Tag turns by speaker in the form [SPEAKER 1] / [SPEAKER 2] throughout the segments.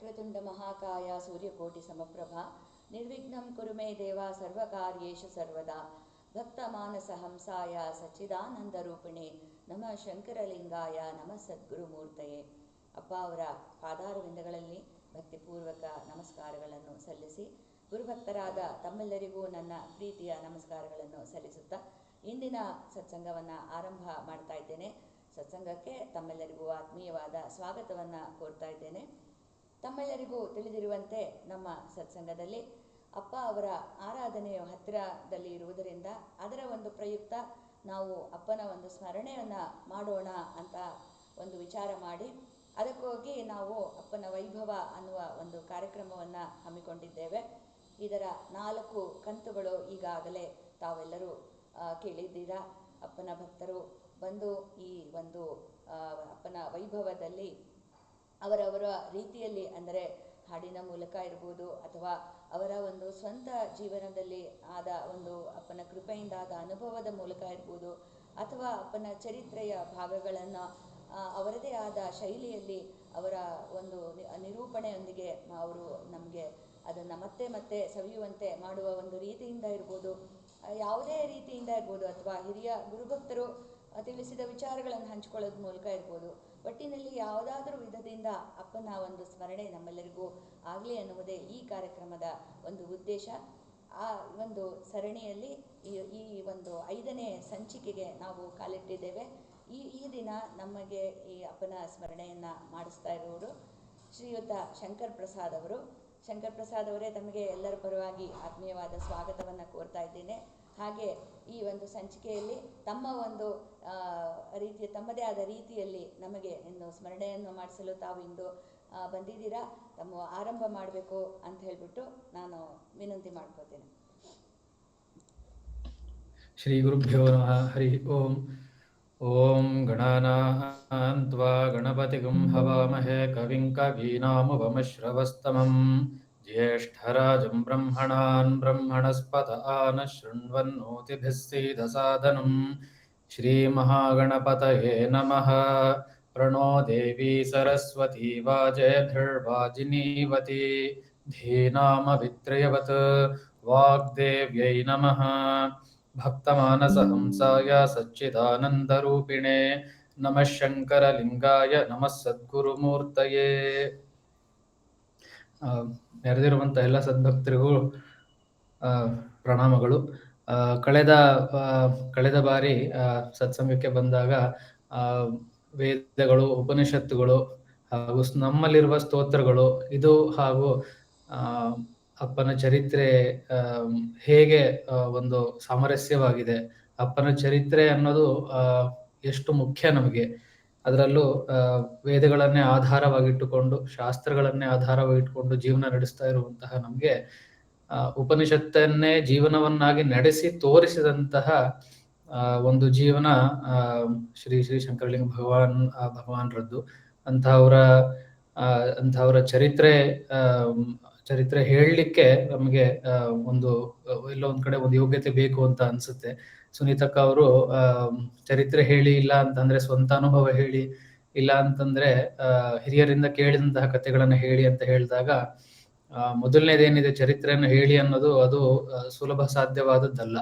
[SPEAKER 1] ವಕ್ರತುಂಡ ಮಹಾಕಾಯ ಸೂರ್ಯಕೋಟಿ ಸಮಪ್ರಭಾ ನಿರ್ವಿಘ್ನಂ ಕುರು ಮೇ ದೇವ ಸರ್ವಕಾರ್ಯೇಷು ಸರ್ವದಾ ಭಕ್ತ ಮಾನಸ ಹಂಸಾಯ ಸಚ್ಚಿದಾನಂದರೂಪಿಣೆ ನಮಃ ಶಂಕರಲಿಂಗಾಯ ನಮಃ ಸದ್ಗುರುಮೂರ್ತಯೇ. ಅಪ್ಪ ಅವರ ಪಾದಾರವಿಂದಗಳಲ್ಲಿ ಭಕ್ತಿಪೂರ್ವಕ ನಮಸ್ಕಾರಗಳನ್ನು ಸಲ್ಲಿಸಿ, ಗುರುಭಕ್ತರಾದ ತಮ್ಮೆಲ್ಲರಿಗೂ ನನ್ನ ಪ್ರೀತಿಯ ನಮಸ್ಕಾರಗಳನ್ನು ಸಲ್ಲಿಸುತ್ತಾ ಇಂದಿನ ಸತ್ಸಂಗವನ್ನು ಆರಂಭ ಮಾಡ್ತಾ ಇದ್ದೇನೆ. ಸತ್ಸಂಗಕ್ಕೆ ತಮ್ಮೆಲ್ಲರಿಗೂ ಆತ್ಮೀಯವಾದ ಸ್ವಾಗತವನ್ನು ಕೋರ್ತಾ ಇದ್ದೇನೆ. ತಮ್ಮೆಲ್ಲರಿಗೂ ತಿಳಿದಿರುವಂತೆ ನಮ್ಮ ಸತ್ಸಂಗದಲ್ಲಿ ಅಪ್ಪ ಅವರ ಆರಾಧನೆಯು ಹತ್ತಿರದಲ್ಲಿ ಇರುವುದರಿಂದ ಅದರ ಒಂದು ಪ್ರಯುಕ್ತ ನಾವು ಅಪ್ಪನ ಒಂದು ಸ್ಮರಣೆಯನ್ನು ಮಾಡೋಣ ಅಂತ ಒಂದು ವಿಚಾರ ಮಾಡಿ ಅದಕ್ಕೋಗಿ ನಾವು ಅಪ್ಪನ ವೈಭವ ಅನ್ನುವ ಒಂದು ಕಾರ್ಯಕ್ರಮವನ್ನು ಹಮ್ಮಿಕೊಂಡಿದ್ದೇವೆ. ಇದರ 4 ಕಂತುಗಳು ಈಗಾಗಲೇ ತಾವೆಲ್ಲರೂ ಕೇಳಿದ್ದೀರಾ. ಅಪ್ಪನ ಭಕ್ತರು ಬಂದು ಈ ಒಂದು ಅಪ್ಪನ ವೈಭವದಲ್ಲಿ ಅವರವರ ರೀತಿಯಲ್ಲಿ, ಅಂದರೆ ಹಾಡಿನ ಮೂಲಕ ಇರ್ಬೋದು ಅಥವಾ ಅವರ ಒಂದು ಸ್ವಂತ ಜೀವನದಲ್ಲಿ ಆದ ಒಂದು ಅಪ್ಪನ ಕೃಪೆಯಿಂದ ಆದ ಅನುಭವದ ಮೂಲಕ ಇರ್ಬೋದು, ಅಥವಾ ಅಪ್ಪನ ಚರಿತ್ರೆಯ ಭಾಗಗಳನ್ನು ಅವರದೇ ಆದ ಶೈಲಿಯಲ್ಲಿ ಅವರ ಒಂದು ನಿರೂಪಣೆಯೊಂದಿಗೆ ಅವರು ನಮಗೆ ಅದನ್ನು ಮತ್ತೆ ಮತ್ತೆ ಸವಿಯುವಂತೆ ಮಾಡುವ ಒಂದು ರೀತಿಯಿಂದ ಇರ್ಬೋದು, ಯಾವುದೇ ರೀತಿಯಿಂದ ಇರ್ಬೋದು, ಅಥವಾ ಹಿರಿಯ ಗುರುಭಕ್ತರು ತಿಳಿಸಿದ ವಿಚಾರಗಳನ್ನು ಹಂಚಿಕೊಳ್ಳೋದ್ರ ಮೂಲಕ ಇರ್ಬೋದು. ಒಟ್ಟಿನಲ್ಲಿ ಯಾವುದಾದ್ರೂ ವಿಧದಿಂದ ಅಪ್ಪನ ಒಂದು ಸ್ಮರಣೆ ನಮ್ಮೆಲ್ಲರಿಗೂ ಆಗಲಿ ಅನ್ನುವುದೇ ಈ ಕಾರ್ಯಕ್ರಮದ ಒಂದು ಉದ್ದೇಶ. ಆ ಒಂದು ಸರಣಿಯಲ್ಲಿ ಈ ಒಂದು 5ನೇ ಸಂಚಿಕೆಗೆ ನಾವು ಕಾಲಿಟ್ಟಿದ್ದೇವೆ. ಈ ದಿನ ನಮಗೆ ಈ ಅಪ್ಪನ ಸ್ಮರಣೆಯನ್ನು ಮಾಡಿಸ್ತಾ ಇರುವುದು ಶ್ರೀಯುತ ಶಂಕರ್ ಪ್ರಸಾದ್ ಅವರು. ಶಂಕರ್ ಪ್ರಸಾದ್ ಅವರೇ, ತಮಗೆ ಎಲ್ಲರ ಪರವಾಗಿ ಆತ್ಮೀಯವಾದ ಸ್ವಾಗತವನ್ನು ಕೋರ್ತಾ ಇದ್ದೇನೆ. ಹಾಗೆ ಈ ಒಂದು ಸಂಚಿಕೆಯಲ್ಲಿ ತಮ್ಮ ಒಂದು ರೀತಿಯ ತಮ್ಮದೇ ಆದ ರೀತಿಯಲ್ಲಿ ನಮಗೆ ಇನ್ನು ಸ್ಮರಣೆಯನ್ನು ಮಾಡಿಸಲು ತಾವು ಇಂದು ಬಂದಿದ್ದೀರಾ. ತಮ್ಮ ಆರಂಭ ಮಾಡಬೇಕು ಅಂತ ಹೇಳಿಬಿಟ್ಟು ನಾನು ವಿನಂತಿ ಮಾಡ್ಕೋತೇನೆ.
[SPEAKER 2] ಶ್ರೀ ಗುರುಭ್ಯೋ ನಮಃ. ಹರಿ ಓಂ. ಓಂ ಗಣಾನಾಂ ತ್ವಾ ಗಣಪತಿಗಂ ಹವಾಮಹೇ ಕವಿಂ ಕವೀನಾಮುಪಮಶ್ರವಸ್ತಮಂ ಜ್ಯೇಷ್ಠರಾಜಂ ಬ್ರಹ್ಮಣಾನ್ ಬ್ರಹ್ಮಣಸ್ಪತ ಆನ ಶೃಣ್ವನ್ನೋತಿಭಿಃ ಸೀದಸಾದನಂ. ಶ್ರೀಮಹಾಗಣಪತಯೇ ನಮಃ. ಪ್ರಣೋ ದೇವಿ ಸರಸ್ವತಿ ವಾಜೇಭಿರ್ವಾಜಿನೀವತಿ ಧೀನಾಮವಿತ್ರಯವತ್ ವಾಗ್ದೇವ್ಯೈ ನಮಃ. ಭಕ್ತಮಾನಸಹಂಸಾಯ ಸಚ್ಚಿದಾನಂದರೂಪಿಣೆ ನಮಃ ಶಂಕರಲಿಂಗಾಯ ನಮಃ ಸದ್ಗುರುಮೂರ್ತಯೇ. ನೆರೆದಿರುವಂಥ ಎಲ್ಲ ಸದ್ಭಕ್ತರಿಗೂ ಪ್ರಣಾಮಗಳು. ಕಳೆದ ಬಾರಿ ಸತ್ಸಂಗಕ್ಕೆ ಬಂದಾಗ ವೇದಗಳು, ಉಪನಿಷತ್ತುಗಳು ಹಾಗೂ ನಮ್ಮಲ್ಲಿರುವ ಸ್ತೋತ್ರಗಳು ಇದು ಹಾಗೂ ಅಪ್ಪನ ಚರಿತ್ರೆ ಹೇಗೆ ಒಂದು ಸಾಮರಸ್ಯವಾಗಿದೆ, ಅಪ್ಪನ ಚರಿತ್ರೆ ಅನ್ನೋದು ಎಷ್ಟು ಮುಖ್ಯ ನಮಗೆ, ಅದರಲ್ಲೂ ವೇದಗಳನ್ನೇ ಆಧಾರವಾಗಿಟ್ಟುಕೊಂಡು, ಶಾಸ್ತ್ರಗಳನ್ನೇ ಆಧಾರವಾಗಿಟ್ಟುಕೊಂಡು ಜೀವನ ನಡೆಸ್ತಾ ಇರುವಂತಹ ನಮಗೆ ಉಪನಿಷತ್ತನ್ನೇ ಜೀವನವನ್ನಾಗಿ ನಡೆಸಿ ತೋರಿಸಿದಂತಹ ಒಂದು ಜೀವನ ಶ್ರೀ ಶ್ರೀ ಶಂಕರಲಿಂಗ ಭಗವಾನ್ರದ್ದು. ಅಂತಹವರ ಚರಿತ್ರೆ ಹೇಳಲಿಕ್ಕೆ ನಮಗೆ ಎಲ್ಲೋ ಒಂದ್ ಕಡೆ ಒಂದು ಯೋಗ್ಯತೆ ಬೇಕು ಅಂತ ಅನ್ಸುತ್ತೆ. ಸುನೀತಕ್ಕ ಅವರು ಚರಿತ್ರೆ ಹೇಳಿ, ಇಲ್ಲ ಅಂತಂದ್ರೆ ಸ್ವಂತ ಅನುಭವ ಹೇಳಿ, ಇಲ್ಲ ಅಂತಂದ್ರೆ ಹಿರಿಯರಿಂದ ಕೇಳಿದಂತಹ ಕಥೆಗಳನ್ನ ಹೇಳಿ ಅಂತ ಹೇಳಿದಾಗ, ಮೊದಲನೇದೇನಿದೆ ಚರಿತ್ರೆಯನ್ನು ಹೇಳಿ ಅನ್ನೋದು ಅದು ಸುಲಭ ಸಾಧ್ಯವಾದದ್ದಲ್ಲ.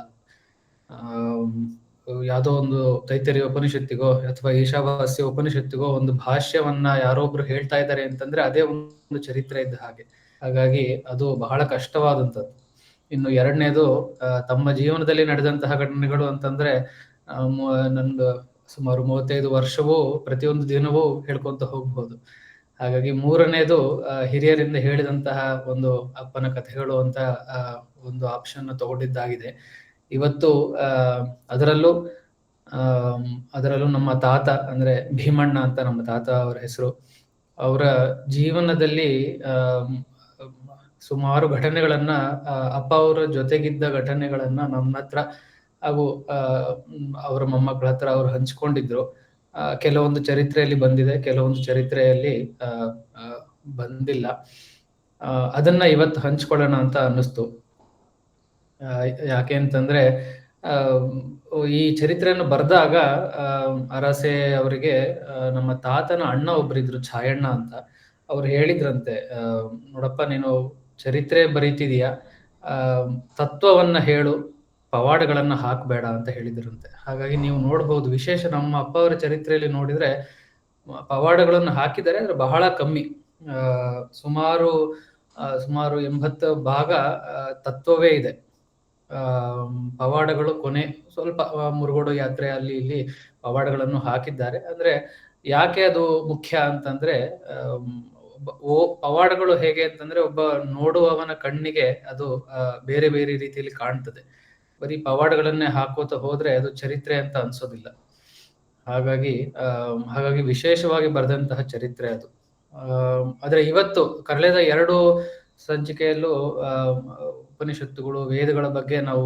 [SPEAKER 2] ಯಾವುದೋ ಒಂದು ತೈತರಿಯ ಉಪನಿಷತ್ತಿಗೋ ಅಥವಾ ಈಶಾವಾಸ್ಯ ಉಪನಿಷತ್ತಿಗೋ ಒಂದು ಭಾಷ್ಯವನ್ನ ಯಾರೊಬ್ರು ಹೇಳ್ತಾ ಇದ್ದಾರೆ ಅಂತಂದ್ರೆ ಅದೇ ಒಂದು ಚರಿತ್ರೆ ಇದ್ದ ಹಾಗೆ. ಹಾಗಾಗಿ ಅದು ಬಹಳ ಕಷ್ಟವಾದಂಥದ್ದು. ಇನ್ನು ಎರಡನೇದು, ತಮ್ಮ ಜೀವನದಲ್ಲಿ ನಡೆದಂತಹ ಘಟನೆಗಳು ಅಂತಂದ್ರೆ ನಂದು ಸುಮಾರು 35 ವರ್ಷವೂ ಪ್ರತಿಯೊಂದು ದಿನವೂ ಹೇಳ್ಕೊಂತ ಹೋಗ್ಬೋದು. ಹಾಗಾಗಿ ಮೂರನೇದು, ಹಿರಿಯರಿಂದ ಹೇಳಿದಂತಹ ಒಂದು ಅಪ್ಪನ ಕಥೆಗಳು ಅಂತ ಒಂದು ಆಪ್ಷನ್ ತಗೊಂಡಿದ್ದಾಗಿದೆ. ಇವತ್ತು ಅದರಲ್ಲೂ ನಮ್ಮ ತಾತ, ಅಂದ್ರೆ ಭೀಮಣ್ಣ ಅಂತ ನಮ್ಮ ತಾತ ಅವರ ಹೆಸರು, ಅವರ ಜೀವನದಲ್ಲಿ ಸುಮಾರು ಘಟನೆಗಳನ್ನ, ಅಪ್ಪ ಅವರ ಜೊತೆಗಿದ್ದ ಘಟನೆಗಳನ್ನ ನಮ್ಮ ಹತ್ರ ಹಾಗೂ ಅವರ ಮೊಮ್ಮಕ್ಕಳ ಹತ್ರ ಅವರು ಹಂಚ್ಕೊಂಡಿದ್ರು. ಕೆಲವೊಂದು ಚರಿತ್ರೆಯಲ್ಲಿ ಬಂದಿದೆ, ಕೆಲವೊಂದು ಚರಿತ್ರೆಯಲ್ಲಿ ಬಂದಿಲ್ಲ. ಅದನ್ನ ಇವತ್ತು ಹಂಚ್ಕೊಳ್ಳೋಣ ಅಂತ ಅನ್ನಿಸ್ತು. ಯಾಕೆ ಅಂತಂದ್ರೆ ಈ ಚರಿತ್ರೆಯನ್ನು ಬರೆದಾಗ ಅರಸೆ ಅವರಿಗೆ ನಮ್ಮ ತಾತನ ಅಣ್ಣ ಒಬ್ಬರಿದ್ರು, ಛಾಯಣ್ಣ ಅಂತ. ಅವ್ರು ಹೇಳಿದ್ರಂತೆ, ನೋಡಪ್ಪ ನೀನು ಚರಿತ್ರೆ ಬರೀತಿದೀಯ, ತತ್ವವನ್ನ ಹೇಳು, ಪವಾಡಗಳನ್ನ ಹಾಕಬೇಡ ಅಂತ ಹೇಳಿದ್ರಂತೆ. ಹಾಗಾಗಿ ನೀವು ನೋಡ್ಬೋದು, ವಿಶೇಷ ನಮ್ಮ ಅಪ್ಪ ಅವರ ಚರಿತ್ರೆಯಲ್ಲಿ ನೋಡಿದ್ರೆ ಪವಾಡಗಳನ್ನು ಹಾಕಿದ್ದಾರೆ, ಅಂದ್ರೆ ಬಹಳ ಕಮ್ಮಿ. ಸುಮಾರು 80 ಭಾಗ ತತ್ವವೇ ಇದೆ. ಪವಾಡಗಳು ಕೊನೆ ಸ್ವಲ್ಪ ಮುರುಗೋಡು ಯಾತ್ರೆ ಅಲ್ಲಿ ಇಲ್ಲಿ ಪವಾಡಗಳನ್ನು ಹಾಕಿದ್ದಾರೆ. ಅಂದ್ರೆ ಯಾಕೆ ಅದು ಮುಖ್ಯ ಅಂತಂದ್ರೆ, ಪವಾಡಗಳು ಹೇಗೆ ಅಂತಂದ್ರೆ ಒಬ್ಬ ನೋಡುವವನ ಕಣ್ಣಿಗೆ ಅದು ಬೇರೆ ಬೇರೆ ರೀತಿಯಲ್ಲಿ ಕಾಣ್ತದೆ. ಬರೀ ಪವಾಡಗಳನ್ನೇ ಹಾಕೋತ ಹೋದ್ರೆ ಅದು ಚರಿತ್ರೆ ಅಂತ ಅನ್ಸೋದಿಲ್ಲ. ಹಾಗಾಗಿ ವಿಶೇಷವಾಗಿ ಬರೆದಂತಹ ಚರಿತ್ರೆ ಅದು. ಆದ್ರೆ ಇವತ್ತು ಕಳೆದ 2 ಸಂಚಿಕೆಯಲ್ಲೂ ಉಪನಿಷತ್ತುಗಳು, ವೇದಗಳ ಬಗ್ಗೆ ನಾವು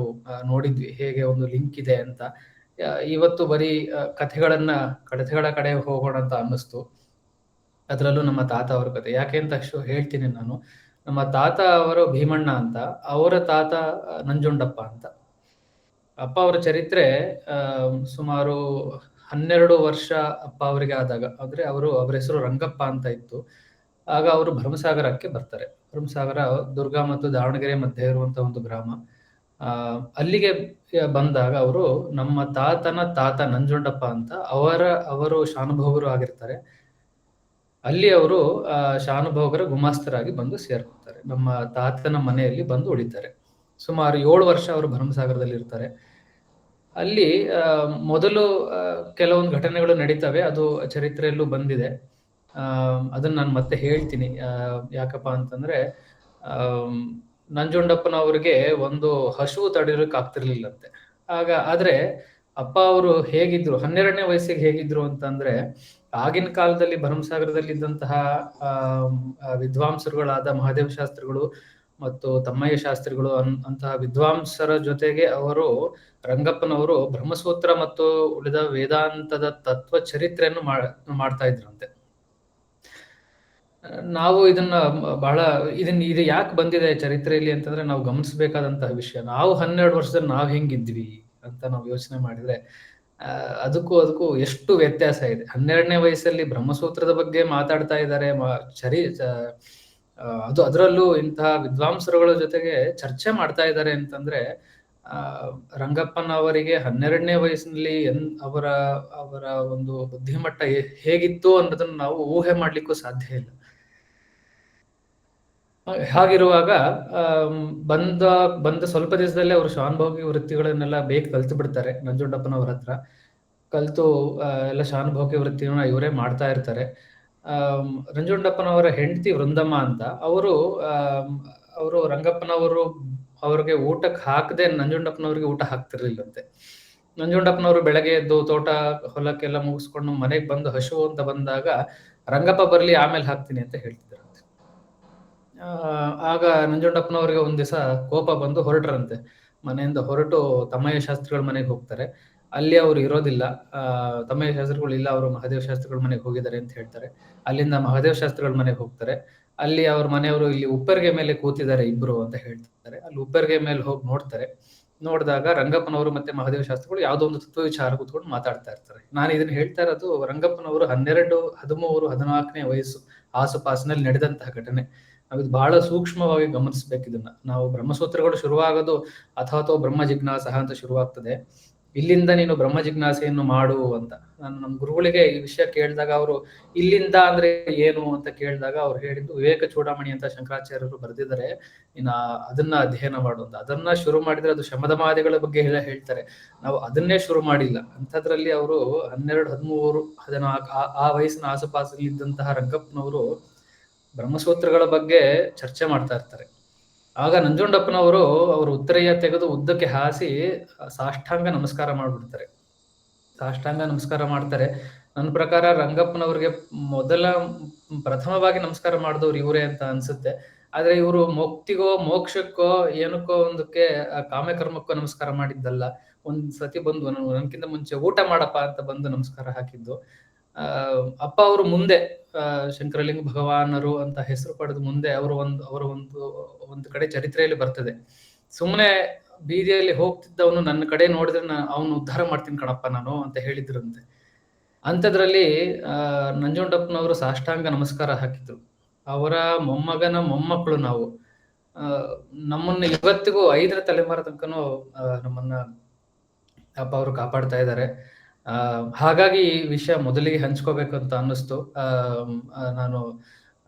[SPEAKER 2] ನೋಡಿದ್ವಿ, ಹೇಗೆ ಒಂದು ಲಿಂಕ್ ಇದೆ ಅಂತ. ಇವತ್ತು ಬರೀ ಕಥೆಗಳ ಕಡೆ ಹೋಗೋಣ ಅಂತ ಅನ್ನಿಸ್ತು. ಅದರಲ್ಲೂ ನಮ್ಮ ತಾತ ಅವ್ರ ಕತೆ ಯಾಕೆ ಅಂತ ಹೇಳ್ತೀನಿ ನಾನು. ನಮ್ಮ ತಾತ ಅವರು ಭೀಮಣ್ಣ ಅಂತ, ಅವರ ತಾತ ನಂಜುಂಡಪ್ಪ ಅಂತ. ಅಪ್ಪ ಅವರ ಚರಿತ್ರೆ ಸುಮಾರು 12 ವರ್ಷ ಅಪ್ಪ ಅವರಿಗೆ ಆದಾಗ, ಅಂದ್ರೆ ಅವ್ರ ಹೆಸರು ರಂಗಪ್ಪ ಅಂತ ಇತ್ತು. ಆಗ ಅವರು ಭರಮಸಾಗರಕ್ಕೆ ಬರ್ತಾರೆ. ಭರಮಸಾಗರ ದುರ್ಗಾ ಮತ್ತು ದಾವಣಗೆರೆ ಮಧ್ಯೆ ಇರುವಂತಹ ಒಂದು ಗ್ರಾಮ. ಅಲ್ಲಿಗೆ ಬಂದಾಗ ಅವರು ನಮ್ಮ ತಾತನ ತಾತ ನಂಜುಂಡಪ್ಪ ಅಂತ ಅವರು ಶಾನುಭೋಗರು ಆಗಿರ್ತಾರೆ. ಅಲ್ಲಿ ಅವರು ಶಾನುಭೋಗರ ಗುಮಾಸ್ತರಾಗಿ ಬಂದು ಸೇರ್ಕೊತಾರೆ. ನಮ್ಮ ತಾತನ ಮನೆಯಲ್ಲಿ ಬಂದು ಉಳಿತಾರೆ. ಸುಮಾರು 7 ವರ್ಷ ಅವರು ಭರಮಸಾಗರದಲ್ಲಿ ಇರ್ತಾರೆ. ಅಲ್ಲಿ ಮೊದಲು ಕೆಲವೊಂದು ಘಟನೆಗಳು ನಡೀತವೆ, ಅದು ಚರಿತ್ರೆಯಲ್ಲೂ ಬಂದಿದೆ. ಅದನ್ನ ನಾನು ಮತ್ತೆ ಹೇಳ್ತೀನಿ. ಯಾಕಪ್ಪ ಅಂತಂದ್ರೆ, ನಂಜುಂಡಪ್ಪನವ್ರಿಗೆ ಒಂದು ಹಸು ತಡಿಲಿಕ್ಕೆ ಆಗ್ತಿರ್ಲಿಲ್ಲಂತೆ. ಆದ್ರೆ ಅಪ್ಪ ಅವರು ಹೇಗಿದ್ರು, 12ನೇ ವಯಸ್ಸಿಗೆ ಹೇಗಿದ್ರು ಅಂತಂದ್ರೆ, ಆಗಿನ ಕಾಲದಲ್ಲಿ ಭರಮಸಾಗರದಲ್ಲಿ ಇದ್ದಂತಹ ವಿದ್ವಾಂಸರುಗಳಾದ ಮಹಾದೇವ ಶಾಸ್ತ್ರಿಗಳು ಮತ್ತು ತಮ್ಮಯ್ಯ ಶಾಸ್ತ್ರಿಗಳು ಅಂತಹ ವಿದ್ವಾಂಸರ ಜೊತೆಗೆ ರಂಗಪ್ಪನವರು ಬ್ರಹ್ಮಸೂತ್ರ ಮತ್ತು ಉಳಿದ ವೇದಾಂತದ ತತ್ವ ಚರಿತ್ರೆಯನ್ನು ಮಾಡ್ತಾ ಇದ್ರಂತೆ. ನಾವು ಇದು ಯಾಕೆ ಬಂದಿದೆ ಚರಿತ್ರೆಯಲ್ಲಿ ಅಂತಂದ್ರೆ, ನಾವು ಗಮನಿಸಬೇಕಾದಂತಹ ವಿಷಯ. ನಾವು 12 ವರ್ಷದಲ್ಲಿ ನಾವು ಹೆಂಗಿದ್ವಿ ಅಂತ ನಾವು ಯೋಚನೆ ಮಾಡಿದ್ರೆ, ಅದಕ್ಕೂ ಎಷ್ಟು ವ್ಯತ್ಯಾಸ ಇದೆ. 12ನೇ ವಯಸ್ಸಲ್ಲಿ ಬ್ರಹ್ಮಸೂತ್ರದ ಬಗ್ಗೆ ಮಾತಾಡ್ತಾ ಇದ್ದಾರೆ, ಅದರಲ್ಲೂ ಇಂತಹ ವಿದ್ವಾಂಸರುಗಳ ಜೊತೆಗೆ ಚರ್ಚೆ ಮಾಡ್ತಾ ಇದ್ದಾರೆ ಅಂತಂದ್ರೆ, ರಂಗಪ್ಪನವರಿಗೆ 12ನೇ ವಯಸ್ಸಿನಲ್ಲಿ ಅವರ ಒಂದು ಬುದ್ಧಿಮಟ್ಟ ಹೇಗಿತ್ತು ಅನ್ನೋದನ್ನ ನಾವು ಊಹೆ ಮಾಡ್ಲಿಕ್ಕೂ ಸಾಧ್ಯ ಇಲ್ಲ. ಹಾಗಿರುವಾಗ ಬಂದ ಸ್ವಲ್ಪ ದಿವಸದಲ್ಲೇ ಅವರು ಶಾನುಭೋಗಿ ವೃತ್ತಿಗಳನ್ನೆಲ್ಲ ಕಲ್ತು ಬಿಡ್ತಾರೆ ನಂಜುಂಡಪ್ಪನವ್ರ ಹತ್ರ. ಕಲ್ತು ಎಲ್ಲ ಶಾನುಭೋಗಿ ವೃತ್ತಿನ ಇವರೇ ಮಾಡ್ತಾ ಇರ್ತಾರೆ. ನಂಜುಂಡಪ್ಪನವರ ಹೆಂಡತಿ ವೃಂದಮ್ಮ ಅಂತ, ಅವರು ರಂಗಪ್ಪನವರು ಅವ್ರಿಗೆ ಊಟಕ್ಕೆ ಹಾಕದೆ ನಂಜುಂಡಪ್ಪನವ್ರಿಗೆ ಊಟ ಹಾಕ್ತಿರ್ಲಿಲ್ಲಂತೆ. ನಂಜುಂಡಪ್ಪನವರು ಬೆಳಗ್ಗೆ ಎದ್ದು ತೋಟ ಹೊಲಕ್ಕೆಲ್ಲ ಮುಗಿಸ್ಕೊಂಡು ಮನೆಗೆ ಬಂದು ಹಶು ಅಂತ ಬಂದಾಗ, ರಂಗಪ್ಪ ಬರ್ಲಿ ಆಮೇಲೆ ಹಾಕ್ತೀನಿ ಅಂತ ಹೇಳ್ತಿದ್ರಂತೆ. ಆಗ ನಂಜುಂಡಪ್ಪನವ್ರಿಗೆ ಒಂದ್ ದಿವಸ ಕೋಪ ಬಂದು ಹೊರಟ್ರಂತೆ. ಮನೆಯಿಂದ ಹೊರಟು ತಮ್ಮಯ್ಯ ಶಾಸ್ತ್ರಿಗಳ ಮನೆಗೆ ಹೋಗ್ತಾರೆ. ಅಲ್ಲಿ ಅವ್ರು ಇರೋದಿಲ್ಲ. ತಮ್ಮಯ್ಯ ಶಾಸ್ತ್ರಿಗಳು ಇಲ್ಲ, ಅವರು ಮಹಾದೇವ ಶಾಸ್ತ್ರಿಗಳ ಮನೆಗೆ ಹೋಗಿದ್ದಾರೆ ಅಂತ ಹೇಳ್ತಾರೆ. ಅಲ್ಲಿಂದ ಮಹಾದೇವ ಶಾಸ್ತ್ರಿಗಳ ಮನೆಗೆ ಹೋಗ್ತಾರೆ. ಅಲ್ಲಿ ಅವ್ರ ಮನೆಯವರು ಇಲ್ಲಿ ಉಪ್ಪರಿಗೆ ಮೇಲೆ ಕೂತಿದ್ದಾರೆ ಇಬ್ರು ಅಂತ ಹೇಳ್ತಾರೆ. ಅಲ್ಲಿ ಉಪ್ಪರಿಗೆ ಮೇಲೆ ಹೋಗಿ ನೋಡಿದಾಗ ರಂಗಪ್ಪನವರು ಮತ್ತೆ ಮಹಾದೇವ ಶಾಸ್ತ್ರಿಗಳು ಯಾವುದೋ ಒಂದು ತತ್ವ ವಿಚಾರ ಕೂತ್ಕೊಂಡು ಮಾತಾಡ್ತಾ ಇರ್ತಾರೆ. ನಾನು ಇದನ್ನ ಹೇಳ್ತಾ ಇರೋದು ರಂಗಪ್ಪನವರು 12, 13, 14ನೇ ವಯಸ್ಸು ಆಸುಪಾಸಿನಲ್ಲಿ ನಡೆದಂತಹ ಘಟನೆ. ನಾವು ಇದು ಬಹಳ ಸೂಕ್ಷ್ಮವಾಗಿ ಗಮನಿಸ್ಬೇಕು ಇದನ್ನ. ನಾವು ಬ್ರಹ್ಮಸೂತ್ರಗಳು ಶುರುವಾಗೋದು ಅಥಾತೋ ಬ್ರಹ್ಮ ಜಿಜ್ಞಾಸಃ ಅಂತ ಶುರುವಾಗ್ತದೆ. ಇಲ್ಲಿಂದ ನೀನು ಬ್ರಹ್ಮ ಜಿಜ್ಞಾಸೆಯನ್ನು ಮಾಡು ಅಂತ ನಾನು ನಮ್ಮ ಗುರುಗಳಿಗೆ ಈ ವಿಷಯ ಕೇಳಿದಾಗ, ಅವರು ಇಲ್ಲಿಂದ ಅಂದ್ರೆ ಏನು ಅಂತ ಕೇಳಿದಾಗ ಅವ್ರು ಹೇಳಿದ್ದು, ವಿವೇಕ ಚೂಡಾಮಣಿ ಅಂತ ಶಂಕರಾಚಾರ್ಯರು ಬರೆದಿದ್ದಾರೆ, ಇನ್ನ ಅದನ್ನ ಅಧ್ಯಯನ ಮಾಡು ಅಂತ. ಅದನ್ನ ಶುರು ಮಾಡಿದ್ರೆ ಅದು ಶಮದಮಾದಿಗಳ ಬಗ್ಗೆ ಹೇಳ್ತಾರೆ. ನಾವು ಅದನ್ನೇ ಶುರು ಮಾಡಿಲ್ಲ. ಅಂಥದ್ರಲ್ಲಿ ಅವರು 12, 13, 14 ಆ ವಯಸ್ಸಿನ ಆಸುಪಾಸಲ್ಲಿ ಇದ್ದಂತಹ ರಂಗಪ್ಪನವರು ಬ್ರಹ್ಮಸೂತ್ರಗಳ ಬಗ್ಗೆ ಚರ್ಚೆ ಮಾಡ್ತಾ ಇರ್ತಾರೆ. ಆಗ ನಂಜುಂಡಪ್ಪನವರು ಅವರು ಉತ್ತರಯ್ಯ ತೆಗೆದು ಉದ್ದಕ್ಕೆ ಹಾಸಿ ಸಾಷ್ಟಾಂಗ ನಮಸ್ಕಾರ ಮಾಡ್ಬಿಡ್ತಾರೆ. ಸಾಷ್ಟಾಂಗ ನಮಸ್ಕಾರ ಮಾಡ್ತಾರೆ. ನನ್ನ ಪ್ರಕಾರ ರಂಗಪ್ಪನವ್ರಿಗೆ ಪ್ರಥಮವಾಗಿ ನಮಸ್ಕಾರ ಮಾಡಿದವ್ರು ಇವರೇ ಅಂತ ಅನ್ಸುತ್ತೆ. ಆದ್ರೆ ಇವರು ಮುಕ್ತಿಗೋ ಮೋಕ್ಷಕ್ಕೋ ಏನಕ್ಕೋ ಒಂದಕ್ಕೆ ಕಾಮ್ಯಕರ್ಮಕ್ಕೋ ನಮಸ್ಕಾರ ಮಾಡಿದ್ದಲ್ಲ. ಒಂದ್ ಸತಿ ಬಂದು ನನ್ಕಿಂತ ಮುಂಚೆ ಊಟ ಮಾಡಪ್ಪ ಅಂತ ಬಂದು ನಮಸ್ಕಾರ ಹಾಕಿದ್ದು. ಅಪ್ಪ ಅವರು ಮುಂದೆ ಶಂಕರಲಿಂಗ ಭಗವಾನರು ಅಂತ ಹೆಸರು ಪಡೆದು ಮುಂದೆ ಅವರು ಒಂದು ಕಡೆ ಚರಿತ್ರೆಯಲ್ಲಿ ಬರ್ತದೆ, ಸುಮ್ಮನೆ ಬೀದಿಯಲ್ಲಿ ಹೋಗ್ತಿದ್ದವನು ನನ್ನ ಕಡೆ ನೋಡಿದ್ರೆ ಅವನು ಉದ್ಧಾರ ಮಾಡ್ತೀನಿ ಕಣಪ್ಪ ನಾನು ಅಂತ ಹೇಳಿದ್ರಂತೆ. ಅಂಥದ್ರಲ್ಲಿ ನಂಜುಂಡಪ್ಪನವರು ಸಾಷ್ಟಾಂಗ ನಮಸ್ಕಾರ ಹಾಕಿದ್ರು. ಅವರ ಮೊಮ್ಮಗನ ಮೊಮ್ಮಕ್ಕಳು ನಾವು. ನಮ್ಮನ್ನ ಇವತ್ತಿಗೂ 5ರ ತಲೆಮಾರು ತನಕನೂ ನಮ್ಮನ್ನ ಅಪ್ಪ ಅವರು ಕಾಪಾಡ್ತಾ ಇದ್ದಾರೆ. ಹಾಗಾಗಿ ಈ ವಿಷಯ ಮೊದಲಿಗೆ ಹಂಚ್ಕೋಬೇಕು ಅಂತ ಅನ್ನಿಸ್ತು. ನಾನು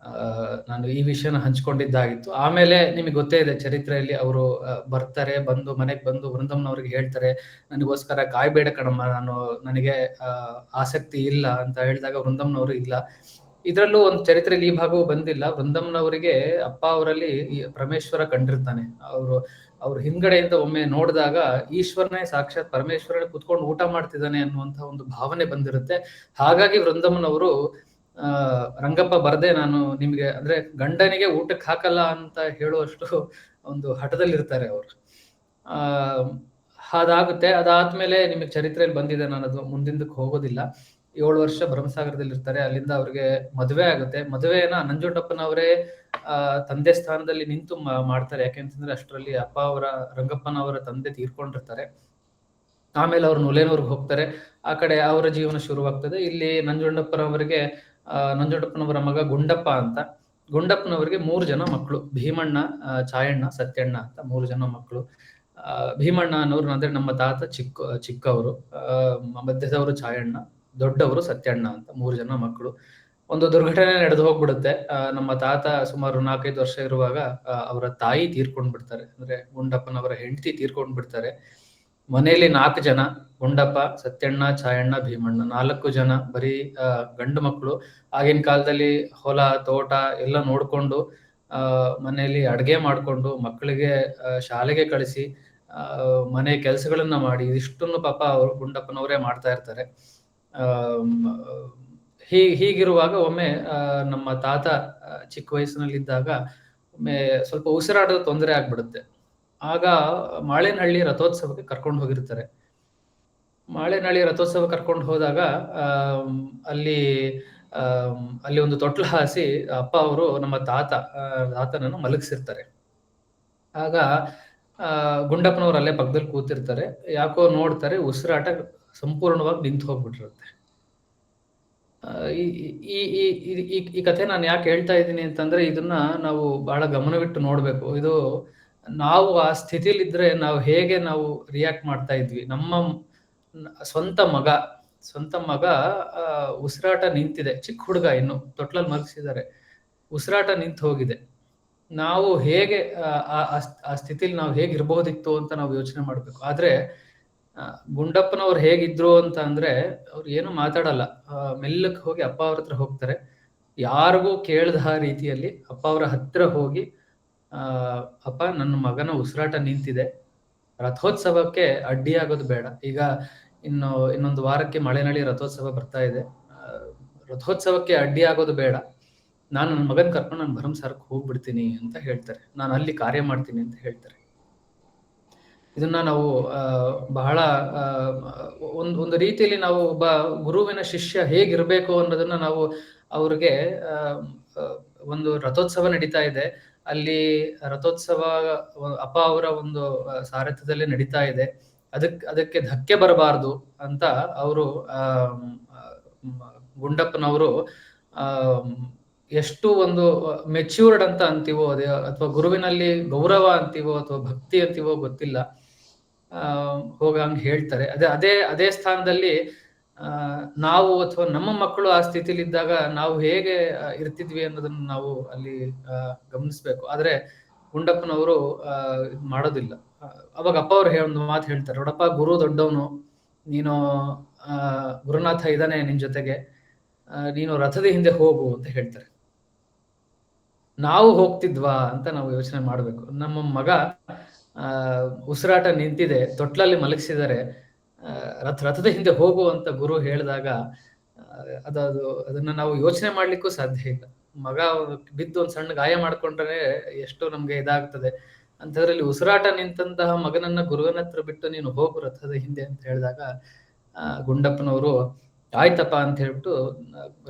[SPEAKER 2] ನಾನು ಈ ವಿಷಯನ ಹಂಚ್ಕೊಂಡಿದ್ದಾಗಿತ್ತು. ಆಮೇಲೆ ನಿಮಗೆ ಗೊತ್ತೇ ಇದೆ ಚರಿತ್ರೆಯಲ್ಲಿ ಅವರು ಬರ್ತಾರೆ, ಬಂದು ಮನೆಗೆ ಬಂದು ವೃಂದಮ್ನವ್ರಿಗೆ ಹೇಳ್ತಾರೆ, ನನಗೋಸ್ಕರ ಕಾಯ್ಬೇಡ ಕಣಮ್ಮ, ನನಗೆ ಆಸಕ್ತಿ ಇಲ್ಲ ಅಂತ ಹೇಳಿದಾಗ ವೃಂದಮ್ನವರು ಇಲ್ಲ. ಇದ್ರಲ್ಲೂ ಒಂದು ಚರಿತ್ರೆಯಲ್ಲಿ ಈ ಭಾಗವು ಬಂದಿಲ್ಲ. ವೃಂದಮ್ನವರಿಗೆ ಅಪ್ಪ ಅವರಲ್ಲಿ ಈ ಪರಮೇಶ್ವರ ಕಂಡಿರ್ತಾನೆ. ಅವ್ರ ಹಿಂದ್ಗಡೆಯಿಂದ ಒಮ್ಮೆ ನೋಡಿದಾಗ ಈಶ್ವರನೇ ಸಾಕ್ಷಾತ್ ಪರಮೇಶ್ವರನೇ ಕುತ್ಕೊಂಡು ಊಟ ಮಾಡ್ತಿದ್ದಾನೆ ಅನ್ನುವಂತ ಒಂದು ಭಾವನೆ ಬಂದಿರುತ್ತೆ. ಹಾಗಾಗಿ ವೃಂದಮ್ಮನವರು ರಂಗಪ್ಪ ಬರ್ದೆ ನಾನು ನಿಮ್ಗೆ ಅಂದ್ರೆ ಗಂಡನಿಗೆ ಊಟಕ್ಕೆ ಹಾಕಲ್ಲ ಅಂತ ಹೇಳುವಷ್ಟು ಒಂದು ಹಠದಲ್ಲಿರ್ತಾರೆ ಅವರು. ಅದಾಗುತ್ತೆ. ಅದಾದ್ಮೇಲೆ ನಿಮಗೆ ಚರಿತ್ರೆಯಲ್ಲಿ ಬಂದಿದೆ, ನಾನು ಅದು ಮುಂದಿಂದಕ್ಕೆ ಹೋಗೋದಿಲ್ಲ. 7 ವರ್ಷ ಭರಮಸಾಗರದಲ್ಲಿ ಇರ್ತಾರೆ. ಅಲ್ಲಿಂದ ಅವ್ರಿಗೆ ಮದುವೆ ಆಗುತ್ತೆ. ಮದುವೆನ ನಂಜುಂಡಪ್ಪನವರೇ ತಂದೆ ಸ್ಥಾನದಲ್ಲಿ ನಿಂತು ಮಾಡ್ತಾರೆ. ಯಾಕೆಂತಂದ್ರೆ ಅಷ್ಟರಲ್ಲಿ ರಂಗಪ್ಪನವರ ತಂದೆ ತೀರ್ಕೊಂಡಿರ್ತಾರೆ. ಆಮೇಲೆ ಅವ್ರು ನುಲೇನೂರ್ಗೆ ಹೋಗ್ತಾರೆ. ಆ ಕಡೆ ಅವರ ಜೀವನ ಶುರುವಾಗ್ತದೆ. ಇಲ್ಲಿ ನಂಜುಂಡಪ್ಪನವರ ಮಗ ಗುಂಡಪ್ಪ ಅಂತ. ಗುಂಡಪ್ಪನವರಿಗೆ 3 ಜನ ಮಕ್ಕಳು, ಭೀಮಣ್ಣ, ಚಾಯಣ್ಣ, ಸತ್ಯಣ್ಣ ಅಂತ 3 ಜನ ಮಕ್ಕಳು. ಭೀಮಣ್ಣ ಅನ್ನೋರು ಅಂದ್ರೆ ನಮ್ಮ ತಾತ ಚಿಕ್ಕವರು, ಮಧ್ಯದವರು ಚಾಯಣ್ಣ, ದೊಡ್ಡವರು ಸತ್ಯಣ್ಣ ಅಂತ 3 ಜನ ಮಕ್ಕಳು. ಒಂದು ದುರ್ಘಟನೆ ನಡೆದು ಹೋಗ್ಬಿಡುತ್ತೆ. ನಮ್ಮ ತಾತ ಸುಮಾರು 4-5 ವರ್ಷ ಇರುವಾಗ ಅವರ ತಾಯಿ ತೀರ್ಕೊಂಡ್ ಬಿಡ್ತಾರೆ. ಅಂದ್ರೆ ಗುಂಡಪ್ಪನವರ ಹೆಂಡತಿ ತೀರ್ಕೊಂಡ್ ಬಿಡ್ತಾರೆ. ಮನೆಯಲ್ಲಿ 4 ಜನ, ಗುಂಡಪ್ಪ, ಸತ್ಯಣ್ಣ, ಚಾಯಣ್ಣ, ಭೀಮಣ್ಣ, 4 ಜನ ಬರೀ ಗಂಡು ಮಕ್ಕಳು. ಆಗಿನ ಕಾಲದಲ್ಲಿ ಹೊಲ ತೋಟ ಎಲ್ಲ ನೋಡ್ಕೊಂಡು ಮನೆಯಲ್ಲಿ ಅಡ್ಗೆ ಮಾಡ್ಕೊಂಡು ಮಕ್ಕಳಿಗೆ ಶಾಲೆಗೆ ಕಳಿಸಿ ಮನೆ ಕೆಲಸಗಳನ್ನ ಮಾಡಿ ಇದಿಷ್ಟನ್ನು ಪಾಪ ಅವರು ಗುಂಡಪ್ಪನವರೇ ಮಾಡ್ತಾ ಇರ್ತಾರೆ. ಹೀಗಿರುವಾಗ ಒಮ್ಮೆ ನಮ್ಮ ತಾತ ಚಿಕ್ಕ ವಯಸ್ಸಿನಲ್ಲಿದ್ದಾಗ ಒಮ್ಮೆ ಸ್ವಲ್ಪ ಉಸಿರಾಡೋದು ತೊಂದರೆ ಆಗ್ಬಿಡುತ್ತೆ. ಆಗ ಮಾಳೇನಹಳ್ಳಿ ರಥೋತ್ಸವಕ್ಕೆ ಕರ್ಕೊಂಡು ಹೋಗಿರ್ತಾರೆ. ಮಾಳೇನಹಳ್ಳಿ ರಥೋತ್ಸವ ಕರ್ಕೊಂಡು ಹೋದಾಗ ಅಲ್ಲಿ ಒಂದು ತೊಟ್ಲು ಹಾಸಿ ಅಪ್ಪ ಅವರು ನಮ್ಮ ತಾತನನ್ನು ಮಲಗಿಸಿರ್ತಾರೆ. ಆಗ ಗುಂಡಪ್ಪನವ್ರು ಅಲ್ಲೇ ಪಕ್ಕದಲ್ಲಿ ಕೂತಿರ್ತಾರೆ. ಯಾಕೋ ನೋಡ್ತಾರೆ, ಉಸಿರಾಟ ಸಂಪೂರ್ಣವಾಗಿ ನಿಂತು ಹೋಗ್ಬಿಟ್ಟಿರುತ್ತೆ. ಈ ಕಥೆ ನಾನು ಯಾಕೆ ಹೇಳ್ತಾ ಇದ್ದೀನಿ ಅಂತಂದ್ರೆ, ಇದನ್ನ ನಾವು ಬಹಳ ಗಮನವಿಟ್ಟು ನೋಡ್ಬೇಕು. ಇದು ನಾವು ಆ ಸ್ಥಿತಿಲಿದ್ರೆ ನಾವು ಹೇಗೆ ರಿಯಾಕ್ಟ್ ಮಾಡ್ತಾ ಇದ್ವಿ. ನಮ್ಮ ಸ್ವಂತ ಮಗ ಉಸಿರಾಟ ನಿಂತಿದೆ, ಚಿಕ್ಕ ಹುಡುಗ, ಇನ್ನು ತೊಟ್ಲಲ್ಲಿ ಮಲಗಿಸಿದ್ದಾರೆ, ಉಸಿರಾಟ ನಿಂತು ಹೋಗಿದೆ. ನಾವು ಹೇಗೆ ಆ ಸ್ಥಿತಿಲಿ ನಾವು ಹೇಗಿರ್ಬಹುದಿತ್ತು ಅಂತ ನಾವು ಯೋಚನೆ ಮಾಡ್ಬೇಕು. ಆದ್ರೆ ಗುಂಡಪ್ಪನವ್ರು ಹೇಗಿದ್ರು ಅಂತ ಅಂದ್ರೆ, ಅವ್ರು ಏನು ಮಾತಾಡಲ್ಲ, ಮೆಲ್ಲಕ್ಕೆ ಹೋಗಿ ಅಪ್ಪ ಅವ್ರ ಹತ್ರ ಹೋಗ್ತಾರೆ. ಯಾರಿಗೂ ಕೇಳದ ರೀತಿಯಲ್ಲಿ ಅಪ್ಪ ಅವರ ಹತ್ರ ಹೋಗಿ, ಅಪ್ಪ ನನ್ನ ಮಗನ ಉಸಿರಾಟ ನಿಂತಿದೆ, ರಥೋತ್ಸವಕ್ಕೆ ಅಡ್ಡಿಯಾಗೋದು ಬೇಡ. ಈಗ ಇನ್ನೊಂದು ವಾರಕ್ಕೆ ಮಳೆನಳ್ಳಿ ರಥೋತ್ಸವ ಬರ್ತಾ ಇದೆ. ರಥೋತ್ಸವಕ್ಕೆ ಅಡ್ಡಿ ಆಗೋದು ಬೇಡ, ನಾನು ನನ್ನ ಮಗನ್ ಕರ್ಕೊಂಡು ನಾನು ಭರಮಸಾಗರಕ್ಕೆ ಹೋಗ್ಬಿಡ್ತೀನಿ ಅಂತ ಹೇಳ್ತಾರೆ. ನಾನು ಅಲ್ಲಿ ಕಾರ್ಯ ಮಾಡ್ತೀನಿ ಅಂತ ಹೇಳ್ತಾರೆ. ಇದನ್ನ ನಾವು ಬಹಳ ಒಂದು ರೀತಿಯಲ್ಲಿ ನಾವು ಒಬ್ಬ ಗುರುವಿನ ಶಿಷ್ಯ ಹೇಗಿರ್ಬೇಕು ಅನ್ನೋದನ್ನ ನಾವು ಅವ್ರಿಗೆ ಒಂದು ರಥೋತ್ಸವ ನಡೀತಾ ಇದೆ, ಅಲ್ಲಿ ರಥೋತ್ಸವ ಅಪ್ಪ ಅವರ ಒಂದು ಸಾರಥ್ಯದಲ್ಲೇ ನಡೀತಾ ಇದೆ, ಅದಕ್ಕೆ ಧಕ್ಕೆ ಬರಬಾರ್ದು ಅಂತ ಅವರು ಗುಂಡಪ್ಪನವರು ಎಷ್ಟು ಒಂದು ಮೆಚ್ಯೂರ್ಡ್ ಅಂತ ಅಂತೀವೋ ಅದೇ, ಅಥವಾ ಗುರುವಿನಲ್ಲಿ ಗೌರವ ಅಂತೀವೋ ಅಥವಾ ಭಕ್ತಿ ಅಂತೀವೋ ಗೊತ್ತಿಲ್ಲ, ಹೋಗಂಗ್ ಹೇಳ್ತಾರೆ. ಅದೇ ಸ್ಥಾನದಲ್ಲಿ ನಾವು ಅಥವಾ ನಮ್ಮ ಮಕ್ಕಳು ಆ ಸ್ಥಿತಿಲಿ ಇದ್ದಾಗ ನಾವು ಹೇಗೆ ಇರ್ತಿದ್ವಿ ಅನ್ನೋದನ್ನ ನಾವು ಅಲ್ಲಿ ಗಮನಿಸ್ಬೇಕು. ಆದ್ರೆ ಗುಂಡಪ್ಪನವರು ಇದು ಮಾಡೋದಿಲ್ಲ. ಅವಾಗ ಅಪ್ಪ ಅವ್ರು ಒಂದು ಮಾತು ಹೇಳ್ತಾರೆ, ನೋಡಪ್ಪ, ಗುರು ದೊಡ್ಡವನು, ನೀನು ಗುರುನಾಥ ಇದ್ದಾನೆ ನಿನ್ ಜೊತೆಗೆ, ನೀನು ರಥದ ಹಿಂದೆ ಹೋಗು ಅಂತ ಹೇಳ್ತಾರೆ. ನಾವು ಹೋಗ್ತಿದ್ವಾ ಅಂತ ನಾವು ಯೋಚನೆ ಮಾಡ್ಬೇಕು. ನಮ್ಮ ಮಗ ಉಸಿರಾಟ ನಿಂತಿದೆ, ತೊಟ್ಲಲ್ಲಿ ಮಲಗಿಸಿದ್ದಾರೆ, ರಥದ ಹಿಂದೆ ಹೋಗು ಅಂತ ಗುರು ಹೇಳಿದಾಗ ಅದನ್ನ ನಾವು ಯೋಚನೆ ಮಾಡ್ಲಿಕ್ಕೂ ಸಾಧ್ಯ ಇಲ್ಲ. ಮಗ ಬಿದ್ದು ಒಂದ್ ಸಣ್ಣ ಗಾಯ ಮಾಡ್ಕೊಂಡ್ರೆ ಎಷ್ಟು ನಮ್ಗೆ ಇದಾಗ್ತದೆ. ಅಂತದ್ರಲ್ಲಿ ಉಸಿರಾಟ ನಿಂತಹ ಮಗನನ್ನ ಗುರುವಿನ ಹತ್ರ ಬಿಟ್ಟು ನೀನು ಹೋಗು ರಥದ ಹಿಂದೆ ಅಂತ ಹೇಳಿದಾಗ ಗುಂಡಪ್ಪನವರು ಆಯ್ತಪ್ಪ ಅಂತ ಹೇಳ್ಬಿಟ್ಟು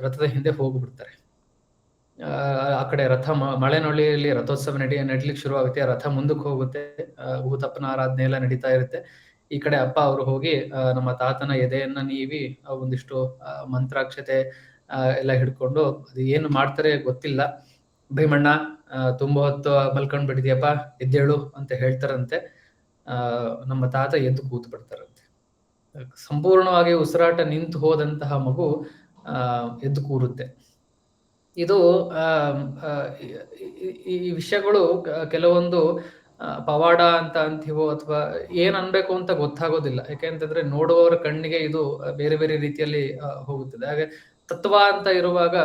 [SPEAKER 2] ರಥದ ಹಿಂದೆ ಹೋಗ್ಬಿಡ್ತಾರೆ. ಆ ಕಡೆ ಮಳೆನೊಳ್ಳಿಯಲ್ಲಿ ರಥೋತ್ಸವ ನಡಿಲಿಕ್ಕೆ ಶುರು ಆಗುತ್ತೆ. ರಥ ಮುಂದಕ್ಕೆ ಹೋಗುತ್ತೆ, ಭೂತಪ್ಪನ ಆರಾಧನೆ ಎಲ್ಲ ನಡೀತಾ ಇರುತ್ತೆ. ಈ ಕಡೆ ಅಪ್ಪ ಅವರು ಹೋಗಿ ನಮ್ಮ ತಾತನ ಎದೆಯನ್ನ ನೀವಿ ಒಂದಿಷ್ಟು ಮಂತ್ರಾಕ್ಷತೆ ಎಲ್ಲ ಹಿಡ್ಕೊಂಡು, ಅದು ಏನು ಮಾಡ್ತಾರೆ ಗೊತ್ತಿಲ್ಲ, ಭೀಮಣ್ಣ ತುಂಬಾ ಹೊತ್ತು ಮಲ್ಕೊಂಡ್ ಬಿಟ್ಟಿದ್ಯಪ್ಪ, ಎದ್ದೇಳು ಅಂತ ಹೇಳ್ತಾರಂತೆ. ನಮ್ಮ ತಾತ ಎದ್ದು ಕೂತ್ ಬಿಡ್ತಾರಂತೆ. ಸಂಪೂರ್ಣವಾಗಿ ಉಸಿರಾಟ ನಿಂತು ಹೋದಂತಹ ಮಗು ಎದ್ದು ಕೂರುತ್ತೆ. ಇದು ಈ ವಿಷಯಗಳು ಕೆಲವೊಂದು ಪವಾಡ ಅಂತ ಅಂತೀವೋ ಅಥವಾ ಏನ್ ಅನ್ಬೇಕು ಅಂತ ಗೊತ್ತಾಗೋದಿಲ್ಲ. ಯಾಕೆಂತಂದ್ರೆ ನೋಡುವವರ ಕಣ್ಣಿಗೆ ಇದು ಬೇರೆ ಬೇರೆ ರೀತಿಯಲ್ಲಿ ಹೋಗುತ್ತದೆ. ಹಾಗೆ ತತ್ವ ಅಂತ ಇರುವಾಗ